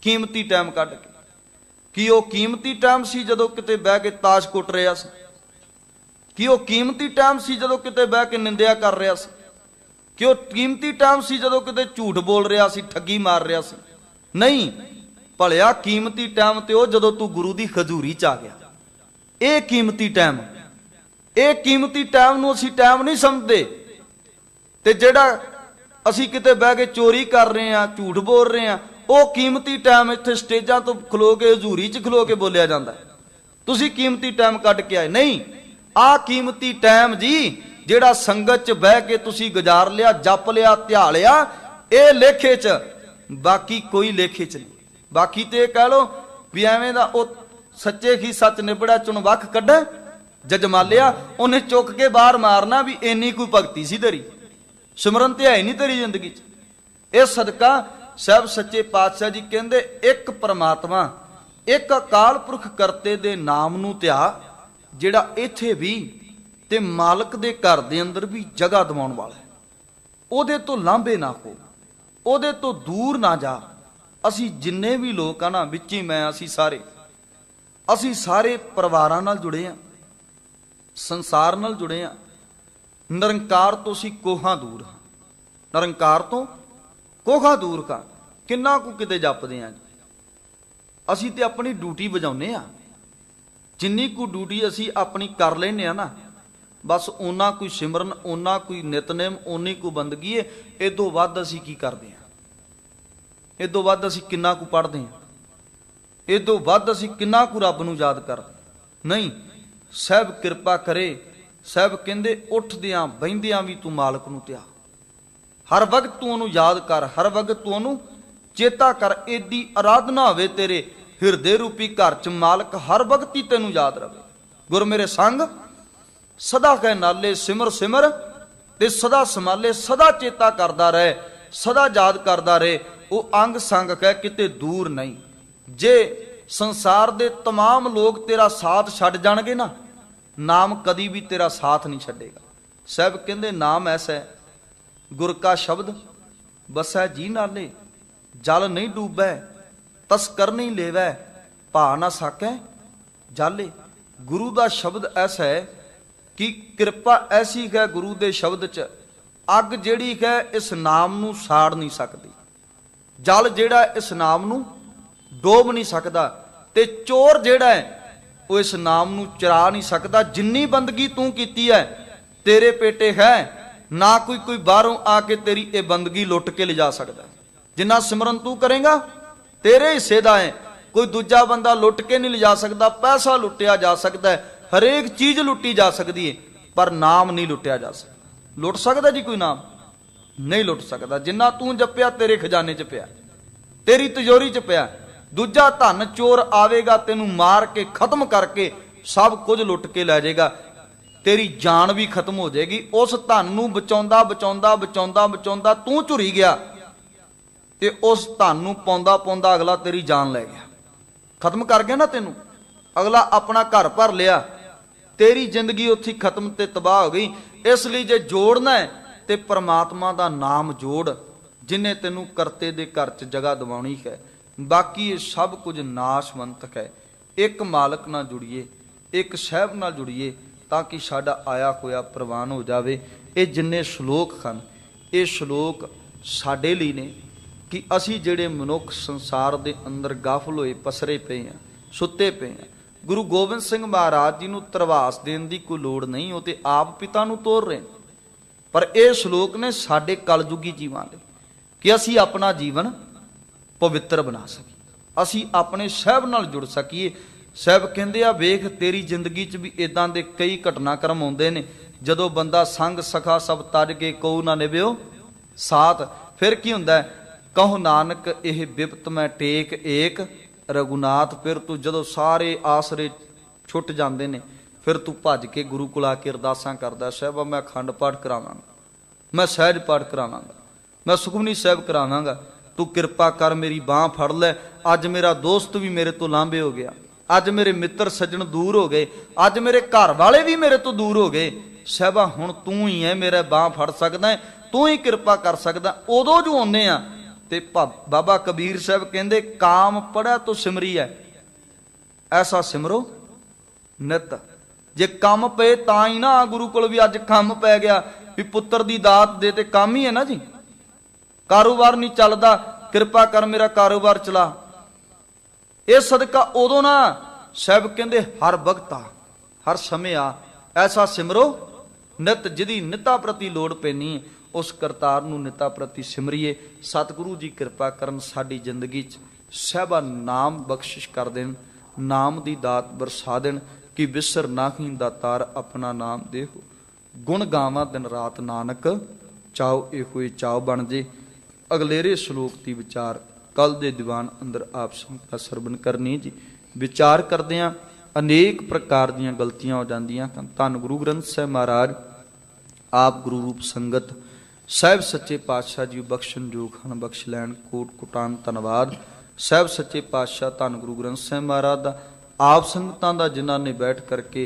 ਕੀਮਤੀ ਟਾਈਮ ਕੱਢ ਕੇ, ਕੀ ਉਹ ਕੀਮਤੀ ਟਾਈਮ ਸੀ ਜਦੋਂ ਕਿਤੇ ਬਹਿ ਕੇ ਤਾਸ਼ ਕੁੱਟ ਰਿਹਾ ਸੀ? ਕੀ ਉਹ ਕੀਮਤੀ ਟਾਈਮ ਸੀ ਜਦੋਂ ਕਿਤੇ ਬਹਿ ਕੇ ਨਿੰਦਿਆ ਕਰ ਰਿਹਾ ਸੀ? ਕਿ ਉਹ ਕੀਮਤੀ ਟਾਈਮ ਸੀ ਜਦੋਂ ਕਿਤੇ ਝੂਠ ਬੋਲ ਰਿਹਾ ਸੀ, ਠੱਗੀ ਮਾਰ ਰਿਹਾ ਸੀ? ਨਹੀਂ, ਭਲਿਆ ਕੀਮਤੀ ਟਾਈਮ ਤੇ ਉਹ ਜਦੋਂ ਤੂੰ ਗੁਰੂ ਦੀ ਖਜੂਰੀ ਚ ਆ ਗਿਆ। ਇਹ ਕੀਮਤੀ ਟਾਈਮ, ਇਹ ਕੀਮਤੀ ਟਾਈਮ ਨੂੰ ਅਸੀਂ ਟਾਈਮ ਨਹੀਂ ਸਮਝਦੇ। ਤੇ ਜਿਹੜਾ ਅਸੀਂ ਕਿਤੇ ਬਹਿ ਕੇ ਚੋਰੀ ਕਰ ਰਹੇ ਆ, ਝੂਠ ਬੋਲ ਰਹੇ ਆ, ਉਹ ਕੀਮਤੀ ਟਾਈਮ ਇੱਥੇ ਸਟੇਜਾਂ ਤੋਂ ਖਲੋ ਕੇ ਹਜ਼ੂਰੀ ਚ ਖਲੋ ਕੇ ਬੋਲਿਆ ਜਾਂਦਾ। ਤੁਸੀਂ ਕੀਮਤੀ ਟਾਈਮ ਕੱਢ ਕੇ ਆਏ ਨਹੀਂ। ਆਹ ਕੀਮਤੀ ਟਾਈਮ ਜੀ ਜਿਹੜਾ ਸੰਗਤ ਚ ਬਹਿ ਕੇ ਤੁਸੀਂ ਗੁਜ਼ਾਰ ਲਿਆ, ਜਪ ਲਿਆ, ਧਿਆ ਲਿਆ, ਇਹ ਲੇਖੇ ਚ, ਬਾਕੀ ਕੋਈ ਲੇਖੇ ਚ ਨਹੀਂ। ਬਾਕੀ ਤੇ ਇਹ ਕਹਿ ਲੋ ਵੀ ਐਵੇਂ ਦਾ ਉਹ ਸੱਚੇ ਹੀ ਸੱਚ ਨਿਬੜਾ ਚੁਣ ਵੱਖ ਕੱਢੇ ਜਜਮਾਲਿਆ, ਉਹਨੇ ਚੁੱਕ ਕੇ ਬਾਹਰ ਮਾਰਨਾ ਵੀ ਇੰਨੀ ਕੋਈ ਭਗਤੀ ਸੀ ਤੇਰੀ, ਸਿਮਰਨ ਤੇ ਹੈ ਨਹੀਂ ਤੇਰੀ ਜ਼ਿੰਦਗੀ ਚ। ਇਹ ਸਦਕਾ ਸਾਹਿਬ ਸੱਚੇ ਪਾਤਸ਼ਾਹ ਜੀ ਕਹਿੰਦੇ, ਇੱਕ ਪਰਮਾਤਮਾ, ਇੱਕ ਅਕਾਲ ਪੁਰਖ ਕਰਤੇ ਦੇ ਨਾਮ ਨੂੰ ਧਿਆ, ਜਿਹੜਾ ਇੱਥੇ ਵੀ ਤੇ ਮਾਲਕ ਦੇ ਘਰ ਦੇ ਅੰਦਰ ਵੀ ਜਗ੍ਹਾ ਦਿਵਾਉਣ ਵਾਲਾ ਹੈ। ਉਹਦੇ ਤੋਂ ਲਾਂਭੇ ਨਾ ਹੋ, ਉਹਦੇ ਤੋਂ ਦੂਰ ਨਾ ਜਾ। ਅਸੀਂ ਜਿੰਨੇ ਵੀ ਲੋਕ ਆ ਨਾ, ਵਿੱਚ ਹੀ ਮੈਂ, ਅਸੀਂ ਸਾਰੇ ਪਰਿਵਾਰਾਂ ਨਾਲ ਜੁੜੇ ਆ, ਸੰਸਾਰ ਨਾਲ ਜੁੜੇ ਆ। ਨਿਰੰਕਾਰ ਤੋਂ ਅਸੀਂ ਕੋਹਾਂ ਦੂਰ ਹਾਂ, ਨਿਰੰਕਾਰ ਤੋਂ ਕੋਹਾਂ ਦੂਰ ਕਾ। ਕਿੰਨਾ ਕੁ ਕਿਤੇ ਜਪਦੇ ਆ, ਅਸੀਂ ਤੇ ਆਪਣੀ ਡਿਊਟੀ ਵਜਾਉਂਦੇ ਆ। ਜਿੰਨੀ ਕੁ ਡਿਊਟੀ ਅਸੀਂ ਆਪਣੀ ਕਰ ਲੈਨੇ ਆ ਨਾ, ਬਸ ਓਨਾ ਕੋਈ ਸਿਮਰਨ, ਓਨਾ ਕੋਈ ਨਿਤਨੇਮ, ਓਨੀ ਕੁ ਬੰਦਗੀ ਹੈ। ਇਹ ਤੋਂ ਵੱਧ ਅਸੀਂ ਕੀ ਕਰਦੇ ਆ? ਇਹ ਤੋਂ ਵੱਧ ਅਸੀਂ ਕਿੰਨਾ ਕੁ ਪੜ੍ਹਦੇ ਆ? ਇਹ ਤੋਂ ਵੱਧ ਅਸੀਂ ਕਿੰਨਾ ਕੁ ਰੱਬ ਨੂੰ ਯਾਦ ਕਰਦੇ? ਨਹੀਂ। ਸਾਹਿਬ ਕਿਰਪਾ ਕਰੇ। ਸਾਹਿਬ ਕਹਿੰਦੇ ਉੱਠਦਿਆਂ ਬਹਿੰਦਿਆਂ ਵੀ ਤੂੰ ਮਾਲਕ ਨੂੰ ਧਿਆ, ਹਰ ਵਕਤ ਤੂੰ ਉਹਨੂੰ ਯਾਦ ਕਰ, ਹਰ ਵਕਤ ਤੂੰ ਉਹਨੂੰ ਚੇਤਾ ਕਰ। ਏਡੀ ਆਰਾਧਨਾ ਹੋਵੇ ਤੇਰੇ ਹਿਰਦੇ ਰੂਪੀ ਘਰ ਚ, ਮਾਲਕ ਹਰ ਵਕਤ ਹੀ ਤੈਨੂੰ ਯਾਦ ਰਵੇ। ਗੁਰ ਮੇਰੇ ਸੰਗ ਸਦਾ ਕਹਿ ਨਾਲੇ, ਸਿਮਰ ਸਿਮਰ ਤੇ ਸਦਾ ਸੰਭਾਲੇ। ਸਦਾ ਚੇਤਾ ਕਰਦਾ ਰਹੇ, ਸਦਾ ਯਾਦ ਕਰਦਾ ਰਹੇ। ਉਹ ਅੰਗ ਸੰਗ ਕਹਿ ਕਿਤੇ ਦੂਰ ਨਹੀਂ। ਜੇ ਸੰਸਾਰ ਦੇ तमाम ਲੋਕ ਤੇਰਾ ਸਾਥ ਛੱਡ ਜਾਣਗੇ ਨਾ, ਨਾਮ ਕਦੀ ਵੀ ਤੇਰਾ ਸਾਥ ਨਹੀਂ ਛੱਡੇਗਾ। ਸਾਹਿਬ ਕਹਿੰਦੇ ਨਾਮ ਐਸਾ ਹੈ गुर का शब्द बसै जी नाले, जल नहीं डूबै तस्कर नहीं लेवै, भा ना साकै जाले। गुरु का शब्द ऐसा है कि कृपा ऐसी है गुरु के शब्द च, अग जिहड़ी है इस नाम नूं साड़ नहीं सकती, जल जिहड़ा इस नाम नूं डोब नहीं सकता, ते चोर जिहड़ा है वो इस नाम नूं चरा नहीं सकता। जिन्नी बंदगी तू कीती है तेरे पेटे है, ना कोई बाहरों आके तेरी ये बंदगी लुट के ले जा सकता। जिन्ना सिमरन तू करेगा तेरे हिस्से दा है, कोई दूजा बंदा लुट के नहीं ले जा सकता। पैसा लुटिया जा सकता है, हरेक चीज लुटी जा सकती है, पर नाम नहीं लुटिया जा सकता। लुट सकता जी कोई नाम? नहीं लुट सकता। जिन्ना तू जपिया तेरे खजाने च पिया, तेरी तिजोरी च पिया। दूजा धन चोर आवेगा तेनू मार के खत्म करके सब कुछ लुट के लै जाएगा, तेरी जान भी खत्म हो जाएगी। उस धन नू बचाउंदा बचाउंदा बचाउंदा बचाउंदा तू झुरी गया, ते उस धन नू पाउंदा पाउंदा अगला तेरी जान लै गया, खत्म कर गया ना तेनू। अगला अपना घर भर लिया, तेरी जिंदगी उत्थे खत्म ते तबाह हो गई। इसलिए जे जोड़ना है ते परमात्मा दा नाम जोड़, जिन्हें तेनू करते दे घर च जगह दिवानी है। बाकी ये सब कुछ नाशवंतक है। एक मालक नाल जुड़िए, एक साहब नाल जुड़िए, ताकि साडा आया होया प्रवान हो जाए। ये जिन्ने श्लोक हैं, ये श्लोक साडे लई ने कि असी जिहड़े मनुख संसार दे अंदर गाफल होए पसरे पे हैं, सुते पे हैं। गुरु गोबिंद सिंह महाराज जी नूं तरवास देण दी कोई लोड़ नहीं, वो ते आप पिता नूं तोर रहे। पर यह श्लोक ने साडे कलयुगी जीवां लई कि असी अपना जीवन पवित्र बना सकीए, असी अपने साहब नाल जुड़ सकीए। साहब कहंदे आ वेख तेरी जिंदगी च भी इदां दे कई घटनाक्रम आउंदे ने, जदों बंदा संग सखा सब तज के कोऊ ना निभ्यो साथ। फिर की हुंदा है? कहो नानक यह बिपत मैं टेक एक रघुनाथ। फिर तू जदों सारे आसरे छुट जाते ने, फिर तू भज के गुरु कोल आके अरदासां करदा, साहब मैं अखंड पाठ करावांगा, मैं सहज पाठ करावांगा, मैं सुखमनी साहब करावांगा, तू कृपा कर मेरी बांह फड़ लै। अज मेरा दोस्त भी मेरे तो लांभे हो गया, अज मेरे मित्र सज्जन दूर हो गए, अज मेरे घर वाले भी मेरे तो दूर हो गए। साहबा हुण तू ही है मेरा बांह फड़ सकदा है, तू ही कृपा कर सकदा। उदों जो आउंदे आ ते बाबा कबीर साहब कहंदे काम पढ़ा तो सिमरी है, ऐसा सिमरो नित। जे कम पे तां ही ना गुरु कोल भी अज कम पै गया भी पुत्र दी दात दे, ते काम ही है ना जी। कारोबार नहीं चलदा, कृपा कर मेरा कारोबार चला। यह सदका उदों ना साहब कहंदे हर वक्त आ, हर समय आ, ऐसा सिमरो नित। जिदी निता प्रति लोड़ पैनी है, उस करतार नूं निता प्रति सिमरिए। सतगुरु जी कृपा करन साडी जिंदगी च साहबा नाम बख्शिश कर देन, नाम दी दात बरसा देन कि विसर नाही दातार अपना नाम देहो। गुण गावां दिन रात नानक चाओ इहो चाओ बन जे। अगलेरे श्लोक की विचार कल दे दीवान अंदर आप संगत सरवण करनी जी। विचार करदियां अनेक प्रकार दीयां गलतियां हो जांदियां। धन गुरु ग्रंथ साहिब महाराज आप गुरु रूप संगत साहिब सच्चे पातशाह जी बख्शण जोग हन, बख्श लैन कोट कोटान धन्नवाद। साहिब सच्चे पातशाह धन गुरु ग्रंथ साहिब महाराज दा, आप संगतां दा जिन्हां ने बैठ करके